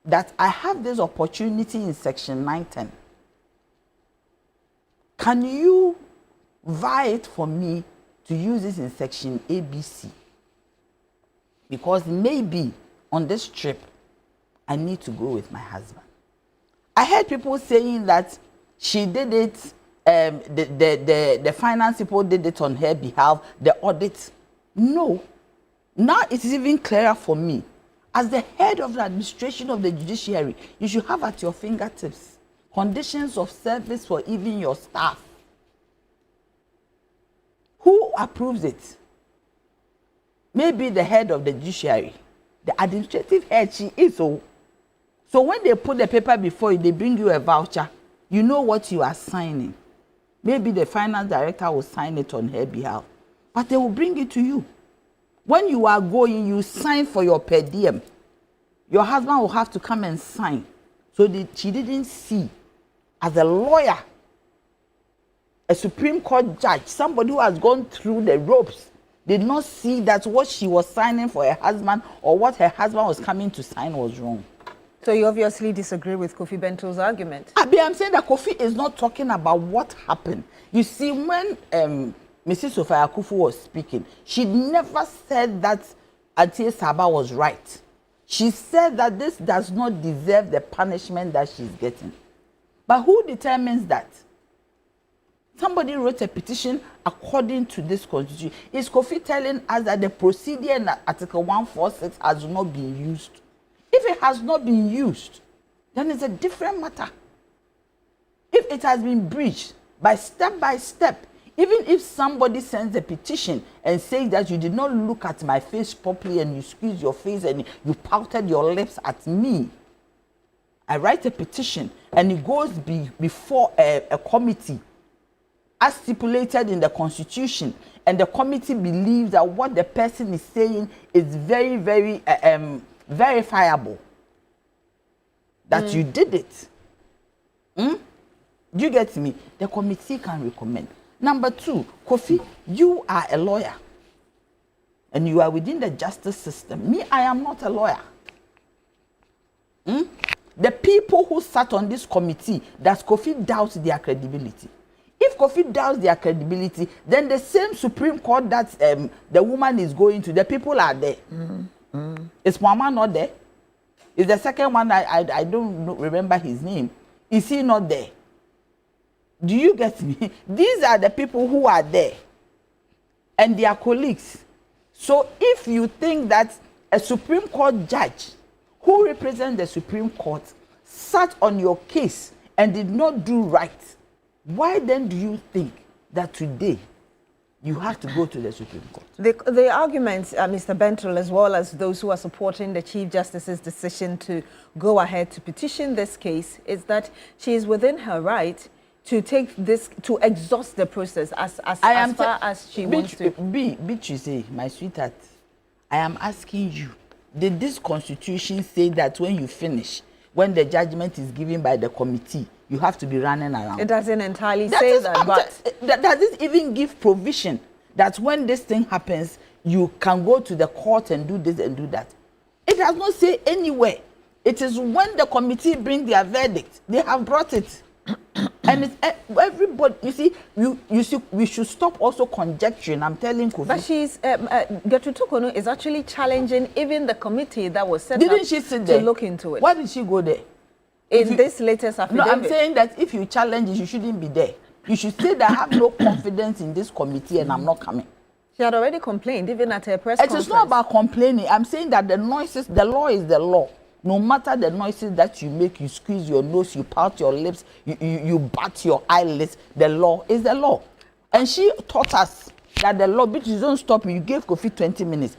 that I have this opportunity in section 910. Can you vie it for me to use this in section ABC? Because maybe on this trip, I need to go with my husband. I heard people saying that she did it, the finance people did it on her behalf, the audit. No. Now it is even clearer for me. As the head of the administration of the judiciary, you should have at your fingertips conditions of service for even your staff. Who approves it? Maybe the head of the judiciary. The administrative head, she is so. So when they put the paper before you, they bring you a voucher, you know what you are signing. Maybe the finance director will sign it on her behalf, but they will bring it to you. When you are going, you sign for your per diem. Your husband will have to come and sign. So she didn't see, as a lawyer, a Supreme Court judge, somebody who has gone through the ropes, did not see that what she was signing for her husband or what her husband was coming to sign was wrong. So you obviously disagree with Kofi Bento's argument. I'm saying that Kofi is not talking about what happened. You see, when Mrs. Sophia Akufu was speaking, she never said that Asantehemaa was right. She said that this does not deserve the punishment that she's getting. But who determines that? Somebody wrote a petition according to this constitution. Is Kofi telling us that the procedure in Article 146 has not been used? If it has not been used, then it's a different matter. If it has been breached by step, even if somebody sends a petition and says that you did not look at my face properly and you squeezed your face and you pouted your lips at me, I write a petition and it goes before a committee as stipulated in the Constitution, and the committee believes that what the person is saying is very, very verifiable, that you did it, Do you get me? The committee can recommend. Number 2, Kofi, you are a lawyer. And you are within the justice system. Me, I am not a lawyer. The people who sat on this committee, does Kofi doubt their credibility? If Kofi doubts their credibility, then the same Supreme Court that the woman is going to, the people are there. Is Mama not there? Is the second one, I don't remember his name. Is he not there? Do you get me? These are the people who are there. And their colleagues. So if you think that a Supreme Court judge who represents the Supreme Court sat on your case and did not do right, why then do you think that today you have to go to the Supreme Court? The arguments, Mr. Bentel, as well as those who are supporting the Chief Justice's decision to go ahead to petition this case, is that she is within her right to take this, to exhaust the process as far as she wants to. Say, my sweetheart, I am asking you, did this constitution say that when you finish, when the judgment is given by the committee, you have to be running around? It doesn't entirely say that, but does it even give provision that when this thing happens, you can go to the court and do this and do that? It does not say anywhere. It is when the committee bring their verdict, they have brought it. And it's everybody, you see, we should stop also conjecturing. I'm telling Kofi. But she's, Gertrude Tokono is actually challenging even the committee that was set Didn't up she sit there to look into it. Why did she go there? In this latest affidavit. No, I'm saying that if you challenge it, you shouldn't be there. You should say that I have no confidence in this committee and I'm not coming. She had already complained, even at her press It conference. is not about complaining. I'm saying that the noises, the law is the law. No matter the noises that you make, you squeeze your nose, you pout your lips, you bat your eyelids, the law is the law. And she taught us that the law, but you don't stop me, you gave Kofi 20 minutes.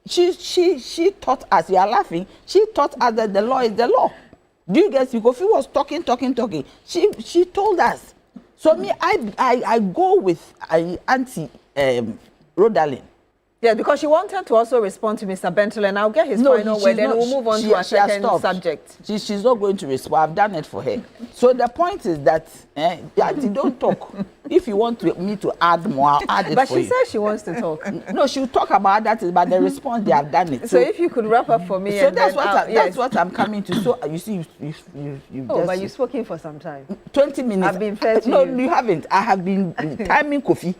She taught us, you are laughing, she taught us that the law is the law. Do you guys see? Kofi was talking. She told us. So me, I go with Auntie Rodalyn. Yeah, because she wanted to also respond to Mr. Bentel, and I'll get his final word, then we'll move on to a second subject. She's not going to respond. I've done it for her. So the point is that, Auntie, don't talk. If you want me to add more, I'll add it but for you. But she says she wants to talk. No, she'll talk about that, but the response, they have done it. So if you could wrap up for me. So that's what I'm coming to. So you see, you but you've spoken for some time. 20 minutes. I've been fair to you. No, you haven't. I have been timing Kofi.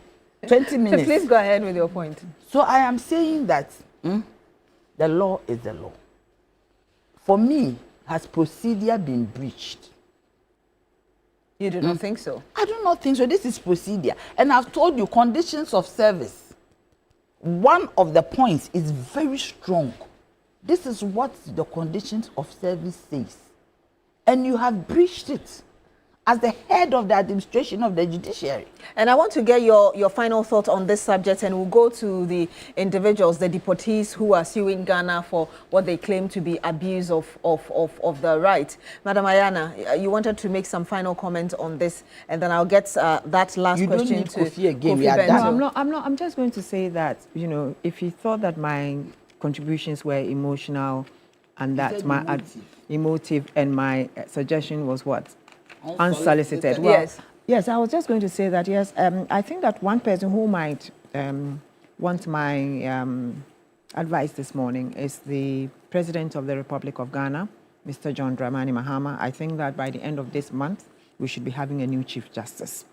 20 minutes. Please go ahead with your point. So I am saying that the law is the law. For me, has procedure been breached? You do not think so? I do not think so. This is procedure. And I've told you, conditions of service. One of the points is very strong. This is what the conditions of service says. And you have breached it as the head of the administration of the judiciary. And I want to get your final thought on this subject, and we'll go to the individuals, the deportees who are suing Ghana for what they claim to be abuse of the right. Madam Ayana, you wanted to make some final comment on this, and then I'll get that last question to Kofi again. No, I'm just going to say that, you know, if you thought that my contributions were emotional and that my emotive and my suggestion was what? Unsolicited. Well, yes, I was just going to say that, yes, I think that one person who might want my advice this morning is the President of the Republic of Ghana, Mr. John Dramani Mahama. I think that by the end of this month, we should be having a new Chief Justice.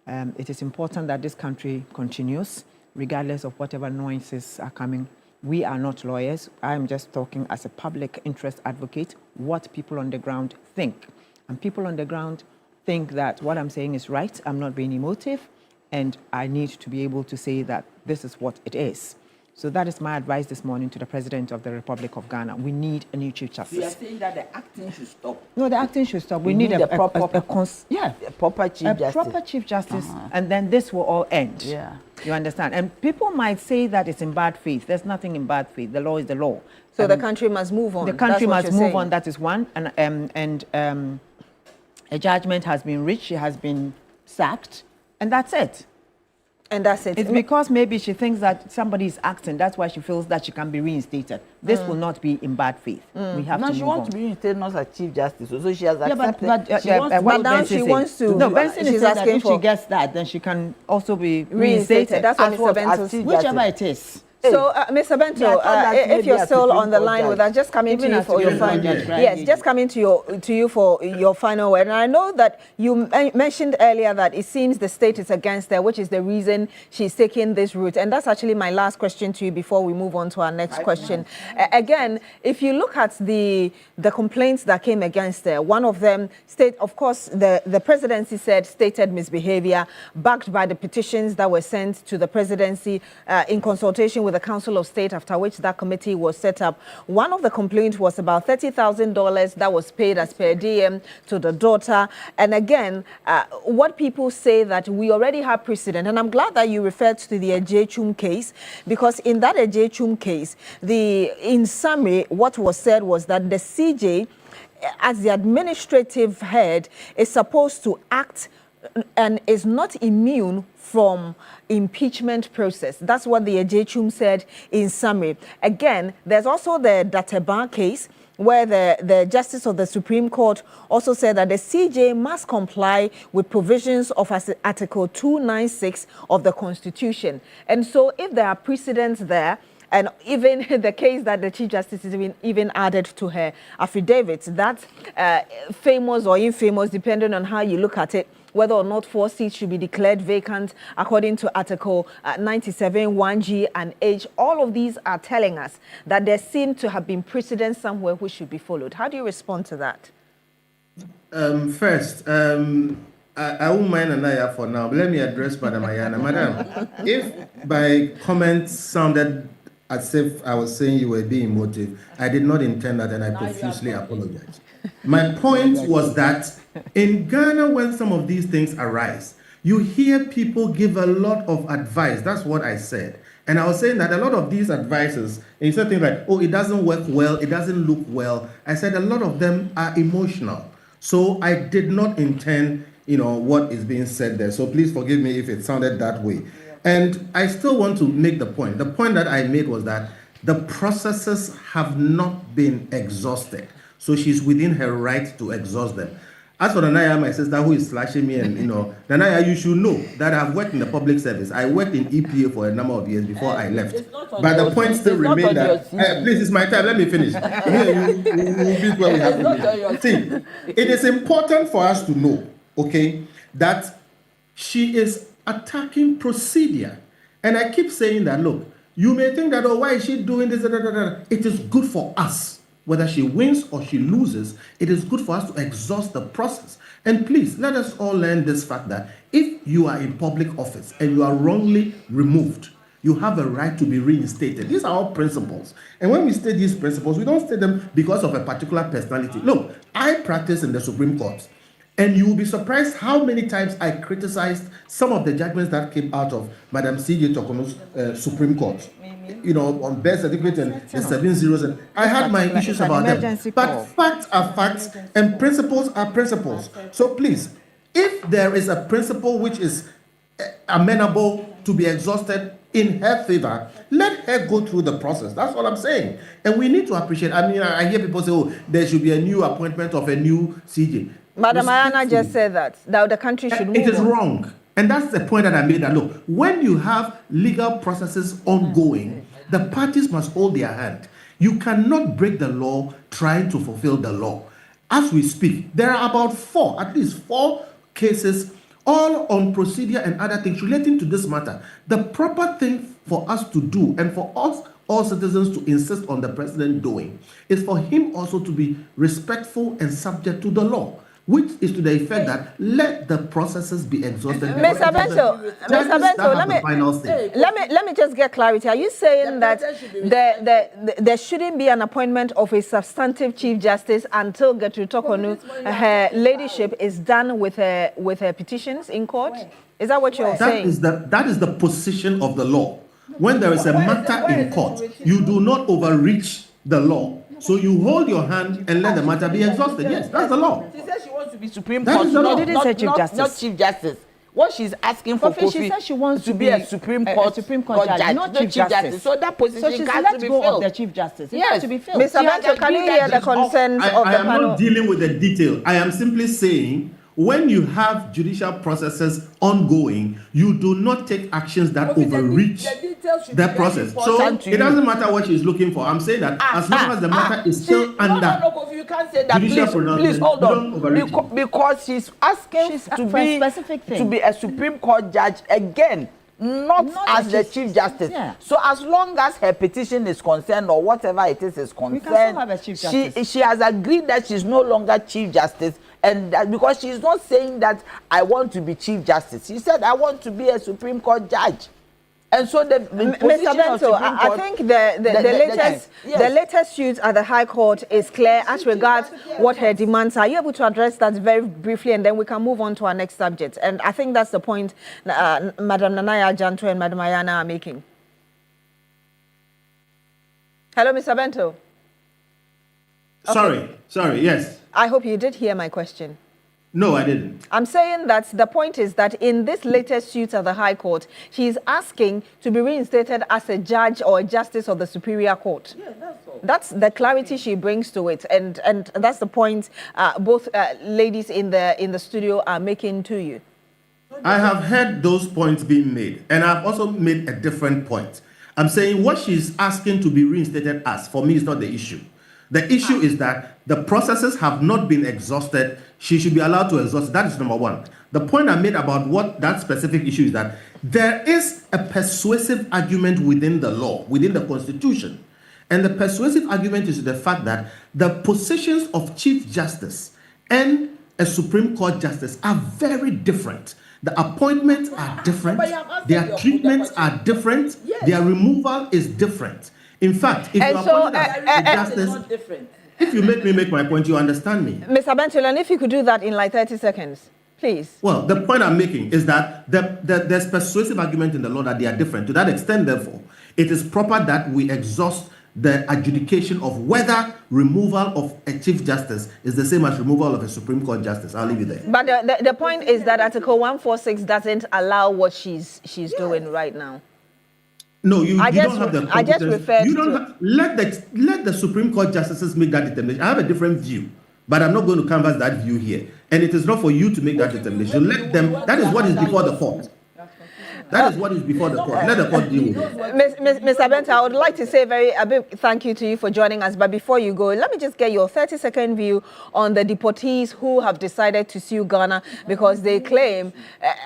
It is important that this country continues, regardless of whatever noises are coming. We are not lawyers. I'm just talking as a public interest advocate, what people on the ground think. And people on the ground think that what I'm saying is right, I'm not being emotive, and I need to be able to say that this is what it is. So that is my advice this morning to the President of the Republic of Ghana. We need a new Chief Justice. You are saying that the acting should stop? No, the acting should stop. We need a proper Chief Justice. Proper Chief Justice, and then this will all end. Yeah. You understand? And people might say that it's in bad faith. There's nothing in bad faith. The law is the law. So the country must move on. The country must move on. That is one. And a judgment has been reached. She has been sacked, and that's it. And that's it. It's because maybe she thinks that somebody is acting. That's why she feels that she can be reinstated. This will not be in bad faith. We have now to she move wants on. to be reinstated not as Chief Justice. So she has accepted. But now she wants to. No, Benson she's is saying that asking if for she gets that, then she can also be reinstated. That's what As Mr. what? Bento As Chief whichever Justice. it is. So, Mr. Bento, if you're still on the line with us, just coming to you for your final. Yes, just coming to you for your final word. And I know that you mentioned earlier that it seems the state is against her, which is the reason she's taking this route. And that's actually my last question to you before we move on to our next question. Again, if you look at the complaints that came against her, one of them of course, the presidency said stated misbehavior, backed by the petitions that were sent to the presidency in consultation with the Council of State, after which that committee was set up. One of the complaints was about $30,000 that was paid as per diem to the daughter. And again, what people say that we already have precedent, and I'm glad that you referred to the Ejechum case, because in that Ejechum case, in summary, what was said was that the CJ, as the administrative head, is supposed to act and is not immune from impeachment process. That's what the Ejechum said in summary. Again, there's also the Dateba case, where the Justice of the Supreme Court also said that the CJ must comply with provisions of Article 296 of the Constitution. And so if there are precedents there, and even the case that the Chief Justice is even added to her affidavit, that's famous or infamous, depending on how you look at it, whether or not 4 seats should be declared vacant according to Article 97, 1G and H. All of these are telling us that there seem to have been precedents somewhere which should be followed. How do you respond to that? First, I won't mind Anaya for now, but let me address Madam Ayana. Madam, if my comments sounded as if I was saying you were being emotive, I did not intend that, and I profusely apologize. My point was that in Ghana, when some of these things arise, you hear people give a lot of advice. That's what I said. And I was saying that a lot of these advices, and you said things like, oh, it doesn't work well, it doesn't look well. I said a lot of them are emotional. So I did not intend, what is being said there. So please forgive me if it sounded that way. And I still want to make the point. The point that I made was that the processes have not been exhausted. So she's within her right to exhaust them. As for Nanaya, my sister, who is slashing me, and Nanaya, you should know that I've worked in the public service. I worked in EPA for a number of years before I left. But the point still remains that, please, it's my time, let me finish. See, it is important for us to know, okay, that she is attacking procedure. And I keep saying that, look, you may think that, why is she doing this? It is good for us. Whether she wins or she loses, it is good for us to exhaust the process. And please, let us all learn this fact that if you are in public office and you are wrongly removed, you have a right to be reinstated. These are all principles. And when we state these principles, we don't state them because of a particular personality. Look, I practice in the Supreme Court. And you will be surprised how many times I criticized some of the judgments that came out of Madam C.J. Tokono's Supreme Court. On birth certificate and the 7 zeros. And I had my issues about them. But facts are facts and principles are principles. So please, if there is a principle which is amenable to be exhausted in her favor, let her go through the process. That's all I'm saying. And we need to appreciate. I hear people say, there should be a new appointment of a new CJ. Madam Ayana just said that the country should move on. It is wrong. And that's the point that I made, that look, when you have legal processes ongoing, the parties must hold their hand. You cannot break the law trying to fulfill the law. As we speak, there are about at least four cases, all on procedure and other things relating to this matter. The proper thing for us to do, and for us, all citizens, to insist on the president doing, is for him also to be respectful and subject to the law, which is to the effect that let the processes be exhausted. Mr. Bento, let me just get clarity. Are you saying that there shouldn't be an appointment of a substantive Chief Justice until Gertrude Tokonu, her ladyship, is done with her petitions in court? Is that what you're saying? That is the position of the law. When there is a matter in court, you do not overreach the law. So you hold your hand and let the matter be exhausted. Yes, that's the law. She said she wants to be Supreme Court, not Chief Justice. What she's asking for Kofi, she said she wants to be a Supreme Court judge, not Chief Justice. So that position so she's has let to be go filled. of the Chief Justice. It Yes, has to be filled. Mr. Bento, can you hear the concerns of the panel? I am not dealing with the detail. I am simply saying, when you have judicial processes ongoing, you do not take actions that overreach the process. So it doesn't matter what she's looking for. I'm saying that as long as the matter is still under you can't say that. Please hold on. Because she's asking to be a Supreme Court judge again. Not as the Chief Justice. Yeah. So as long as her petition is concerned or whatever it is concerned, she has agreed that she's no longer Chief Justice, and that because she's not saying that I want to be Chief Justice. She said I want to be a Supreme Court judge. And so the Mr. Bento, I think the latest suit at the High Court is clear as regards what her demands are. Are you able to address that very briefly, and then we can move on to our next subject? And I think that's the point Madam Nanaya Janto and Madam Ayana are making. Hello, Mr. Bento. Okay. Sorry, yes. I hope you did hear my question. No, I didn't. I'm saying that the point is that in this latest suit at the High Court, she is asking to be reinstated as a judge or a justice of the Superior Court. Yeah, that's all. That's the clarity she brings to it, and that's the point both ladies in the studio are making to you. I have heard those points being made, and I've also made a different point. I'm saying what she's asking to be reinstated as, for me, is not the issue. The issue is that the processes have not been exhausted. She should be allowed to exhaust. That is number one. The point I made about what that specific issue is that there is a persuasive argument within the law, within the Constitution. And the persuasive argument is the fact that the positions of Chief Justice and a Supreme Court Justice are very different. The appointments are different. Their treatments are different. Their removal is different. In fact, if you appointed as a justice, if you make me make my point, you understand me. Mr. Bentulan, if you could do that in like 30 seconds, please. Well, the point I'm making is that there's persuasive argument in the law that they are different. To that extent, therefore, it is proper that we exhaust the adjudication of whether removal of a Chief Justice is the same as removal of a Supreme Court Justice. I'll leave it there. But the point is that Article 146 doesn't allow what she's doing right now. No, you don't have the competence. I just referred to... Let the Supreme Court justices make that determination. I have a different view, but I'm not going to canvass that view here. And it is not for you to make that determination. Let them. That is what is before the court. That is what is before the court. Let the court deal with it. Mr. Benta, I would like to say a big thank you to you for joining us. But before you go, let me just get your 30-second view on the deportees who have decided to sue Ghana because they claim,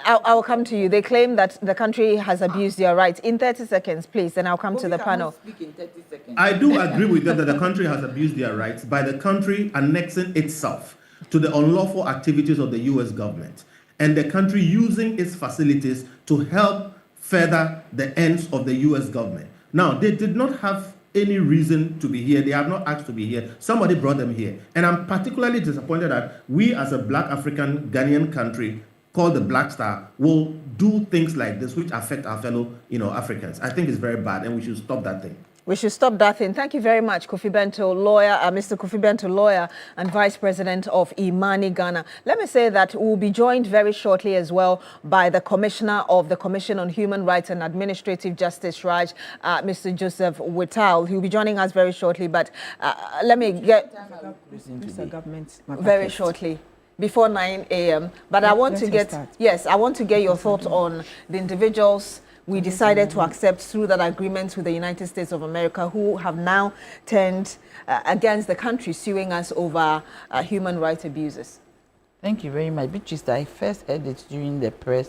I will come to you, they claim that the country has abused their rights. In 30 seconds, please, and I'll come to the panel. I do agree with them that the country has abused their rights by the country annexing itself to the unlawful activities of the U.S. government, and the country using its facilities to help further the ends of the U.S. government. Now, they did not have any reason to be here. They have not asked to be here. Somebody brought them here. And I'm particularly disappointed that we as a Black African Ghanaian country called the Black Star will do things like this which affect our fellow Africans. I think it's very bad, and we should stop that thing. We should stop that thing. Thank you very much, Kofi Bento, lawyer, Mr. Kofi Bento, lawyer and Vice President of Imani Ghana. Let me say that we'll be joined very shortly as well by the Commissioner of the Commission on Human Rights and Administrative Justice, Raj, Mr. Joseph Whittal. He'll be joining us very shortly, but let me get very shortly. Before 9 a.m. But I want to get, I want to get your thoughts on the individuals we decided to accept through that agreement with the United States of America who have now turned against the country, suing us over human rights abuses. Thank you very much. Beatrice, I first heard it during the press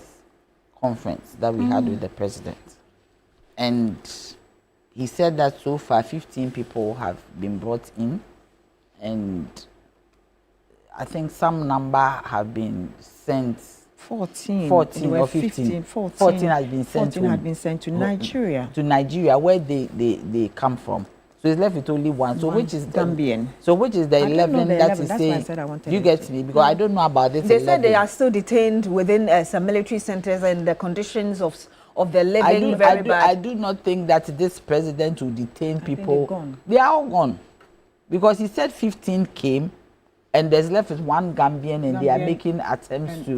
conference that we had with the president. And he said that so far 15 people have been brought in, and I think some number have been sent. 14 or 15. 14 has been sent 14 had been sent to Nigeria. To Nigeria, where they come from. So it's left with only one. So which is Gambian. So which is the 11 that is saying? You get me? Because I don't know about this. They said they are still detained within some military centers, and the conditions of their living very bad. I do not think that this president will detain people. They are all gone. Because he said 15 came, and there's left with one Gambian, and they are making attempts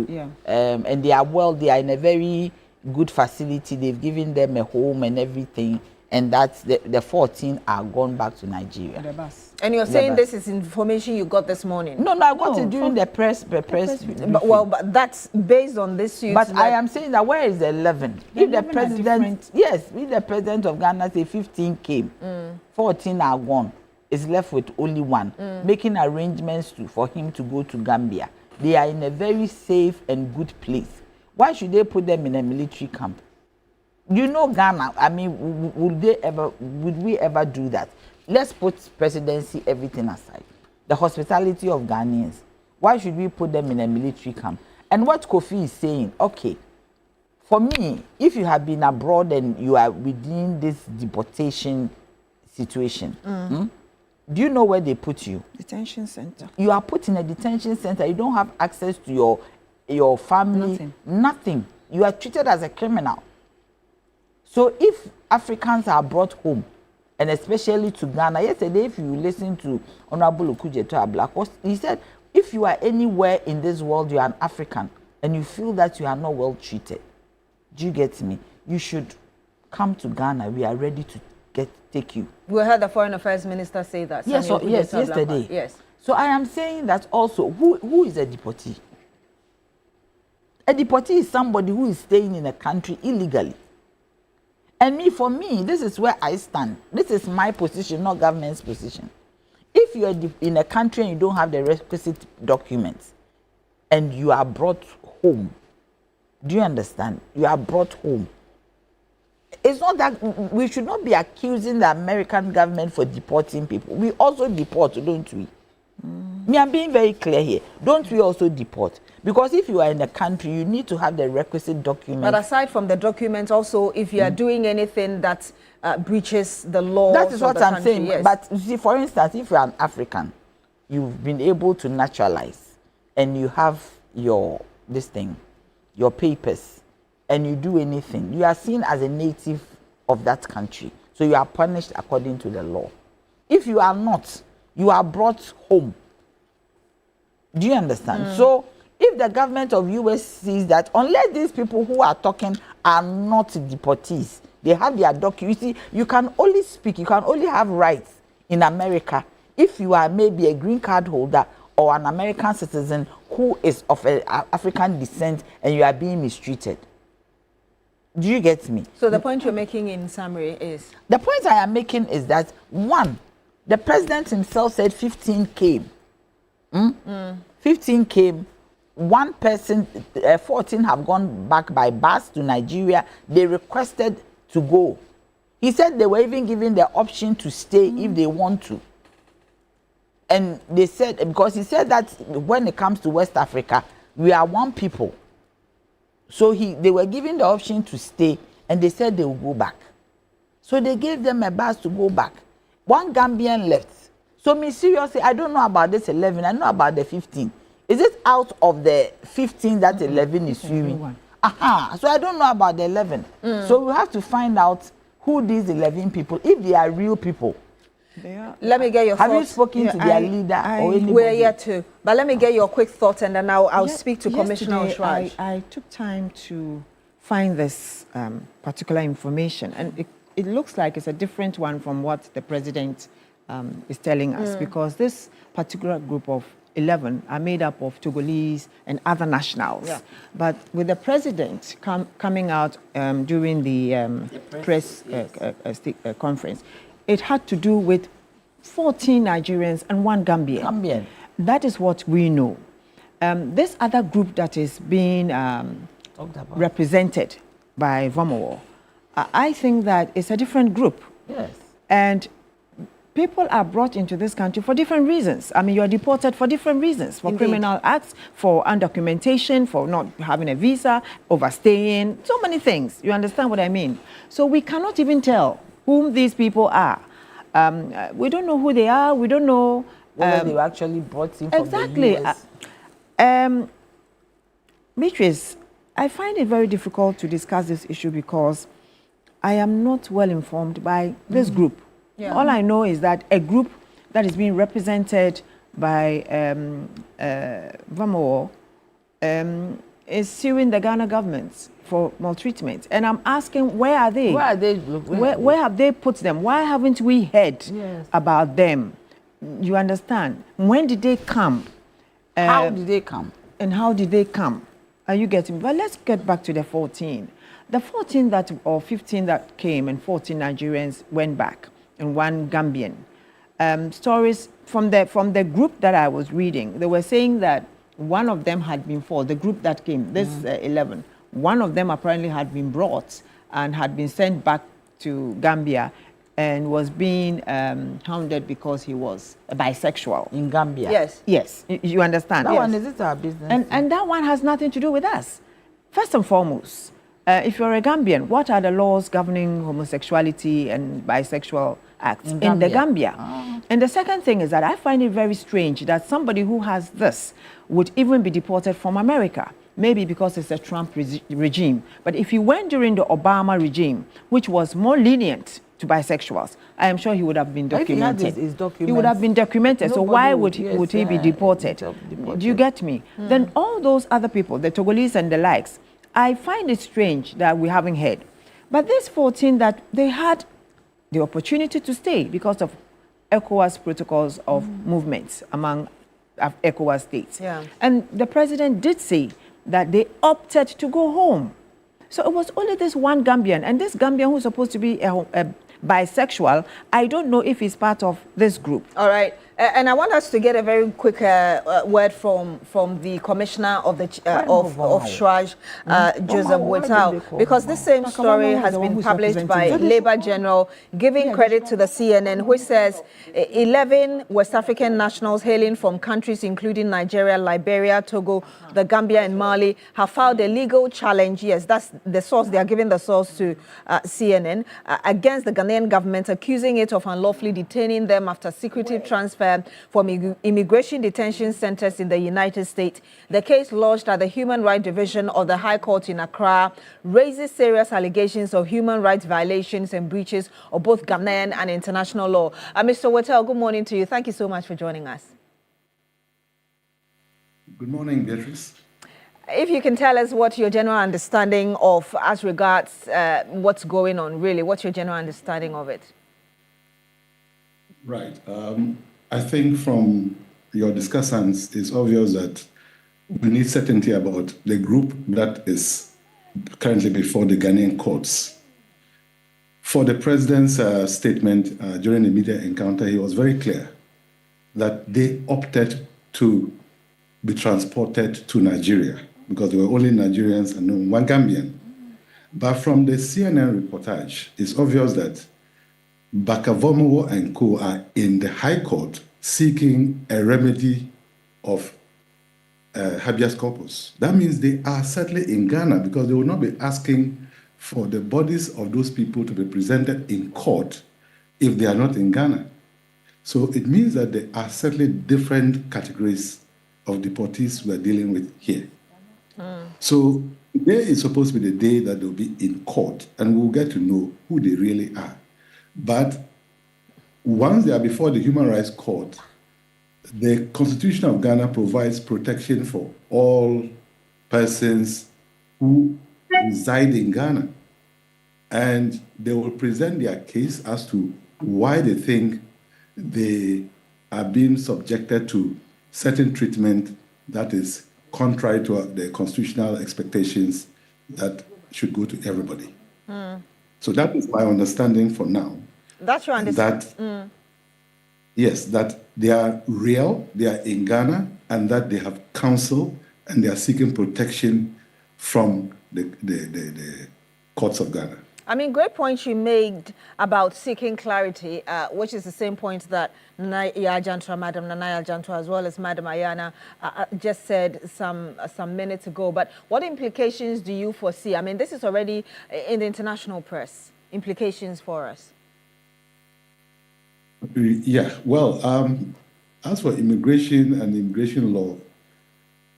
and they are in a very good facility. They've given them a home and everything, and that's the 14 are gone back to Nigeria. The bus. And you're saying this is information you got this morning? No, I got it during the press. But that's based on this. But I am saying that where is the 11? If the president, if the president of Ghana say 15 came, 14 are gone. Is left with only one, making arrangements for him to go to Gambia. They are in a very safe and good place. Why should they put them in a military camp? You know Ghana, I mean, would we ever do that? Let's put presidency, everything aside. The hospitality of Ghanaians. Why should we put them in a military camp? And what Kofi is saying, okay, for me, if you have been abroad and you are within this deportation situation, do you know where they put you? Detention center. You are put in a detention center. You don't have access to your family. Nothing. You are treated as a criminal. So if Africans are brought home, and especially to Ghana, yesterday, if you listen to Honorable Okujeto Ablakwa, he said, if you are anywhere in this world, you are an African, and you feel that you are not well treated, do you get me? You should come to Ghana. We are ready to take you. We heard the Foreign Affairs Minister say that. Yes, yesterday. Yes. So I am saying that also, who is a deportee? A deportee is somebody who is staying in a country illegally. And for me, this is where I stand. This is my position, not government's position. If you are in a country and you don't have the requisite documents, and you are brought home, do you understand? You are brought home. It's not that we should not be accusing the American government for deporting people. We also deport, don't we? Me, I'm being very clear here. Don't we also deport? Because if you are in a country, you need to have the requisite documents. But aside from the documents, also, if you are doing anything that breaches the law, that is what I'm saying. Yes. But you see, for instance, if you are an African, you've been able to naturalize, and you have your papers, and you do anything, you are seen as a native of that country. So you are punished according to the law. If you are not, you are brought home. Do you understand? So if the government of US sees that, unless these people who are talking are not deportees, they have their documents. You see, you can only speak, you can only have rights in America if you are maybe a green card holder or an American citizen who is of African descent and you are being mistreated. Do you get me? So the point you're making in summary is? The point I am making is that, one, the president himself said 15 came. 15 came. One person, 14 have gone back by bus to Nigeria. They requested to go. He said they were even given the option to stay if they want to. And they said, because he said that when it comes to West Africa, we are one people. So they were given the option to stay, and they said they will go back. So they gave them a bus to go back. One Gambian left. So me seriously, I don't know about this 11. I know about the 15. Is it out of the 15 that 11 is suing? So I don't know about the 11. So we have to find out who these 11 people, if they are real people. Let me get your thoughts. Have you spoken to their leader or anybody? We're yet to. But let me get your quick thoughts, and then I'll speak to Commissioner Oshraj. I took time to find this particular information, and it looks like it's a different one from what the president is telling us, because this particular group of 11 are made up of Togolese and other nationals. But with the president coming out during the press conference, it had to do with 14 Nigerians and one Gambian. That is what we know. This other group that is being represented by Vomowo, I think that it's a different group. Yes. And people are brought into this country for different reasons. I mean, you're deported for different reasons, for criminal acts, for undocumentation, for not having a visa, overstaying, so many things. You understand what I mean? So we cannot even tell whom these people are. We don't know who they are. We don't know whether they were actually brought in from the US. Beatrice, I find it very difficult to discuss this issue because I am not well informed by this group. All I know is that a group that is being represented by Vamo is suing the Ghana government for maltreatment. And I'm asking, where are they? Where are they? Where have they put them? Why haven't we heard about them? You understand? When did they come? How did they come? And how did they come? Are you getting me? But let's get back to the 14. The 14 that, or 15 that came, and 14 Nigerians went back, and one Gambian. Stories from the group that I was reading, they were saying that one of them had been followed, the group that came, this 11, one of them apparently had been brought and had been sent back to Gambia and was being hounded because he was a bisexual. In Gambia? Yes. Yes, you understand? That one, is it our business? And that one has nothing to do with us. First and foremost, if you're a Gambian, what are the laws governing homosexuality and bisexual acts in the Gambia? And the second thing is that I find it very strange that somebody who has this would even be deported from America. Maybe because it's a Trump regime. But if he went during the Obama regime, which was more lenient to bisexuals, I am sure he would have been documented. He would have been documented. So why would he be deported? Do you get me? Then all those other people, the Togolese and the likes, I find it strange that we haven't heard. But this 14 that they had the opportunity to stay because of ECOWAS protocols of movements among ECOWAS states. And the president did say that they opted to go home. So it was only this one Gambian, and this Gambian who's supposed to be a bisexual, I don't know if he's part of this group. All right. And I want us to get a very quick word from the commissioner of the of Shraj, Joseph Wetao, because this same story has been published by Labour General, giving credit to the CNN, which says 11 West African nationals hailing from countries including Nigeria, Liberia, Togo, the Gambia, and Mali have filed a legal challenge. Yes, that's the source. They are giving the source to CNN against the Ghanaian government, accusing it of unlawfully detaining them after secretive transfer from immigration detention centers in the United States. The case lodged at the Human Rights Division of the High Court in Accra raises serious allegations of human rights violations and breaches of both Ghanaian and international law. Mr. Wetao, good morning to you. Thank you so much for joining us. Good morning, Beatrice. If you can tell us what your general understanding of, as regards what's going on, really, what's your general understanding of it? Right. I think from your discussants, it's obvious that we need certainty about the group that is currently before the Ghanaian courts. For the president's statement during the media encounter, he was very clear that they opted to be transported to Nigeria because there were only Nigerians and one Gambian. But from the CNN reportage, it's obvious that Bakavomo and co are in the High Court seeking a remedy of habeas corpus. That means they are certainly in Ghana because they will not be asking for the bodies of those people to be presented in court if they are not in Ghana. So it means that there are certainly different categories of deportees we are dealing with here. So today is supposed to be the day that they'll be in court and we'll get to know who they really are. But once they are before the Human Rights Court, the Constitution of Ghana provides protection for all persons who reside in Ghana. And they will present their case as to why they think they are being subjected to certain treatment that is contrary to the constitutional expectations that should go to everybody. So that is my understanding for now. That's your understanding. Yes, that they are real, they are in Ghana, and that they have counsel and they are seeking protection from the courts of Ghana. I mean, great point you made about seeking clarity, which is the same point that Madam Nanaya Jantua, as well as Madam Ayana, just said some minutes ago. But what implications do you foresee? I mean, this is already in the international press. Implications for us? Yeah, well, as for immigration and immigration law,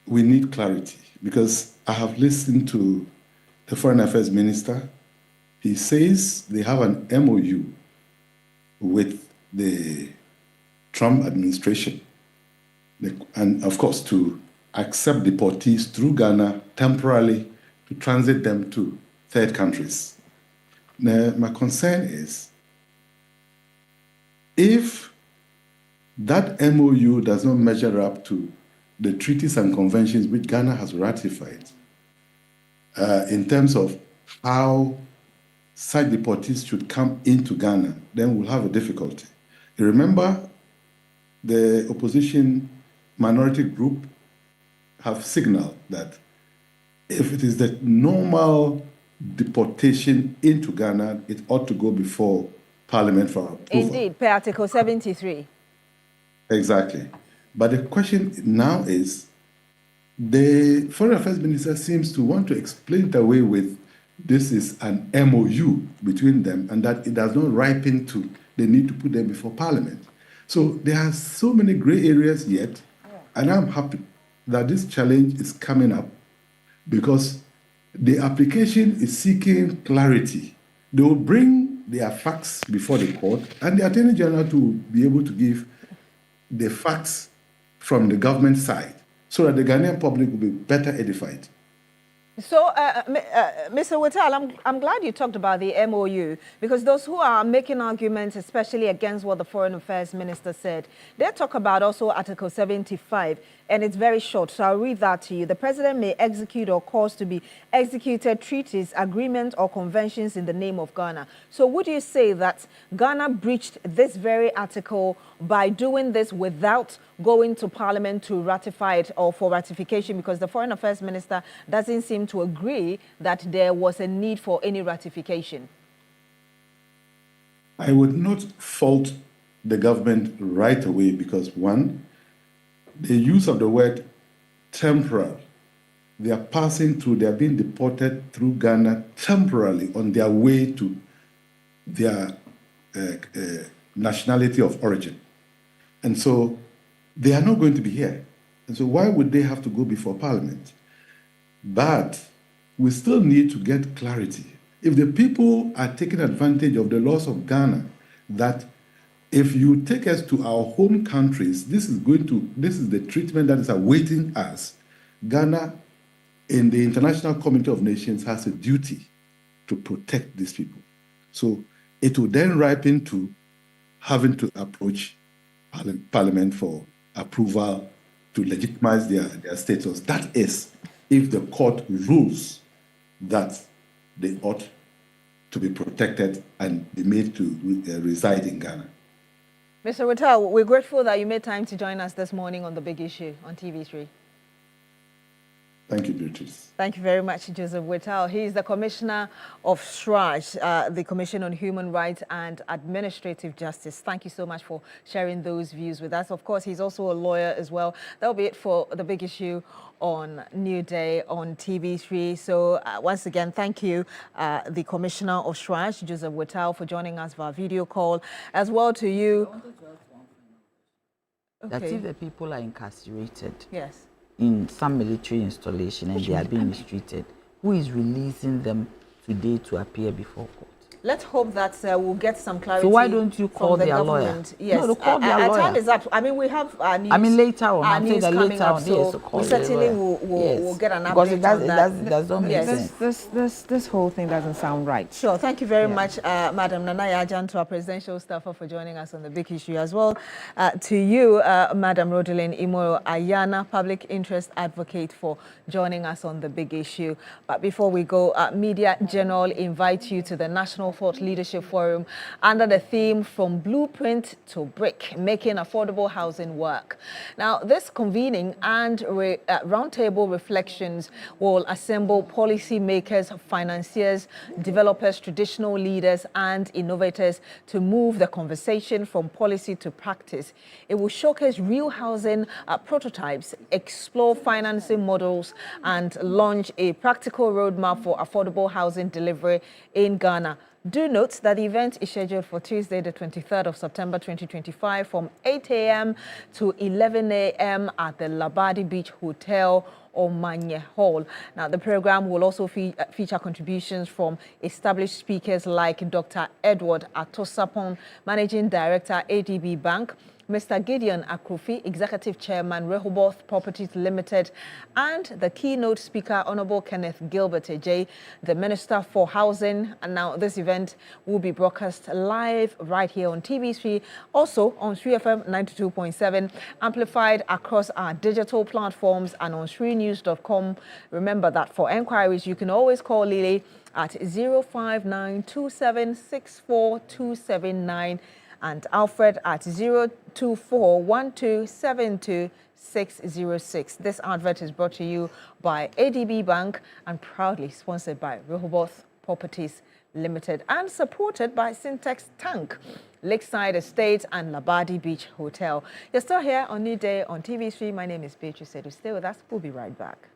we need clarity because I have listened to the Foreign Affairs Minister. He says they have an MOU with the Trump administration and of course to accept deportees through Ghana temporarily to transit them to third countries. Now, my concern is if that MOU does not measure up to the treaties and conventions which Ghana has ratified in terms of how such deportees should come into Ghana, then we'll have a difficulty. You remember the opposition minority group have signaled that if it is the normal deportation into Ghana, it ought to go before Parliament for approval. Indeed, per Article 73. Exactly. But the question now is, the Foreign Affairs Minister seems to want to explain it away with this is an MOU between them and that it does not ripen to the need to put them before Parliament. So there are so many gray areas yet, and I'm happy that this challenge is coming up because the application is seeking clarity. They will bring their facts before the court, and the Attorney General to be able to give the facts from the government side so that the Ghanaian public will be better edified. So, Mr. Whittal, I'm glad you talked about the MOU, because those who are making arguments, especially against what the Foreign Affairs Minister said, they talk about also Article 75, and it's very short, so I'll read that to you. The President may execute or cause to be executed treaties, agreements, or conventions in the name of Ghana. So would you say that Ghana breached this very article by doing this without going to Parliament to ratify it or for ratification, because the Foreign Affairs Minister doesn't seem to agree that there was a need for any ratification? I would not fault the government right away because, one, the use of the word temporal, they are passing through, they are being deported through Ghana temporarily on their way to their nationality of origin. And so they are not going to be here. And so why would they have to go before Parliament? But we still need to get clarity. If the people are taking advantage of the laws of Ghana, that if you take us to our home countries, this is the treatment that is awaiting us. Ghana, in the International Community of Nations, has a duty to protect these people. So it will then ripen to having to approach Parliament for approval to legitimize their status. That is, if the court rules that they ought to be protected and be made to reside in Ghana. Mr. Whittal, we're grateful that you made time to join us this morning on The Big Issue on TV3. Thank you, Beatrice. Thank you very much, Joseph Whittal. He is the Commissioner of SRAJ, the Commission on Human Rights and Administrative Justice. Thank you so much for sharing those views with us. Of course, he's also a lawyer as well. That'll be it for The Big Issue on Newday on TV3. So once again, thank you, the Commissioner of SRAJ, Joseph Whittal, for joining us via video call, as well to you. That if the people are incarcerated, yes, in some military installation and they are being mistreated, who is releasing them today to appear before court? Let's hope that we'll get some clarity. So why don't you call their lawyer? Yes, no, call their lawyer. Our time is up. I mean, we have our news. I mean, later on. Our news coming up, so we certainly will get an update because on that. It doesn't make sense. This whole thing doesn't sound right. Sure. Thank you very much, Madam Nanaya Ajanto, our presidential staffer, for joining us on The Big Issue, as well to you, Madam Rodeline Imoro Ayana, public interest advocate, for joining us on The Big Issue. But before we go, Media General invites you to the National Thought Leadership Forum under the theme From Blueprint to Brick, Making Affordable Housing Work. Now, this convening and roundtable reflections will assemble policymakers, financiers, developers, traditional leaders, and innovators to move the conversation from policy to practice. It will showcase real housing prototypes, explore financing models, and launch a practical roadmap for affordable housing delivery in Ghana. Do note that the event is scheduled for Tuesday, the 23rd of September 2025 from 8 a.m. to 11 a.m. at the Labadi Beach Hotel or Manye Hall. Now, the program will also feature contributions from established speakers like Dr. Edward Atosapon, Managing Director, ADB Bank, Mr. Gideon Akrufi, Executive Chairman, Rehoboth Properties Limited, and the keynote speaker, Honorable Kenneth Gilbert Ejay, the Minister for Housing. And now this event will be broadcast live right here on TV3, also on 3FM 92.7, amplified across our digital platforms and on shrinews.com. Remember that for enquiries, you can always call Lily at 05927642779 and Alfred at 02412726606. This advert is brought to you by ADB Bank and proudly sponsored by Rehoboth Properties Limited and supported by Syntex Tank, Lakeside Estate and Labadi Beach Hotel. You're still here on New Day on TV3. My name is Beatrice Edu. Stay with us. We'll be right back.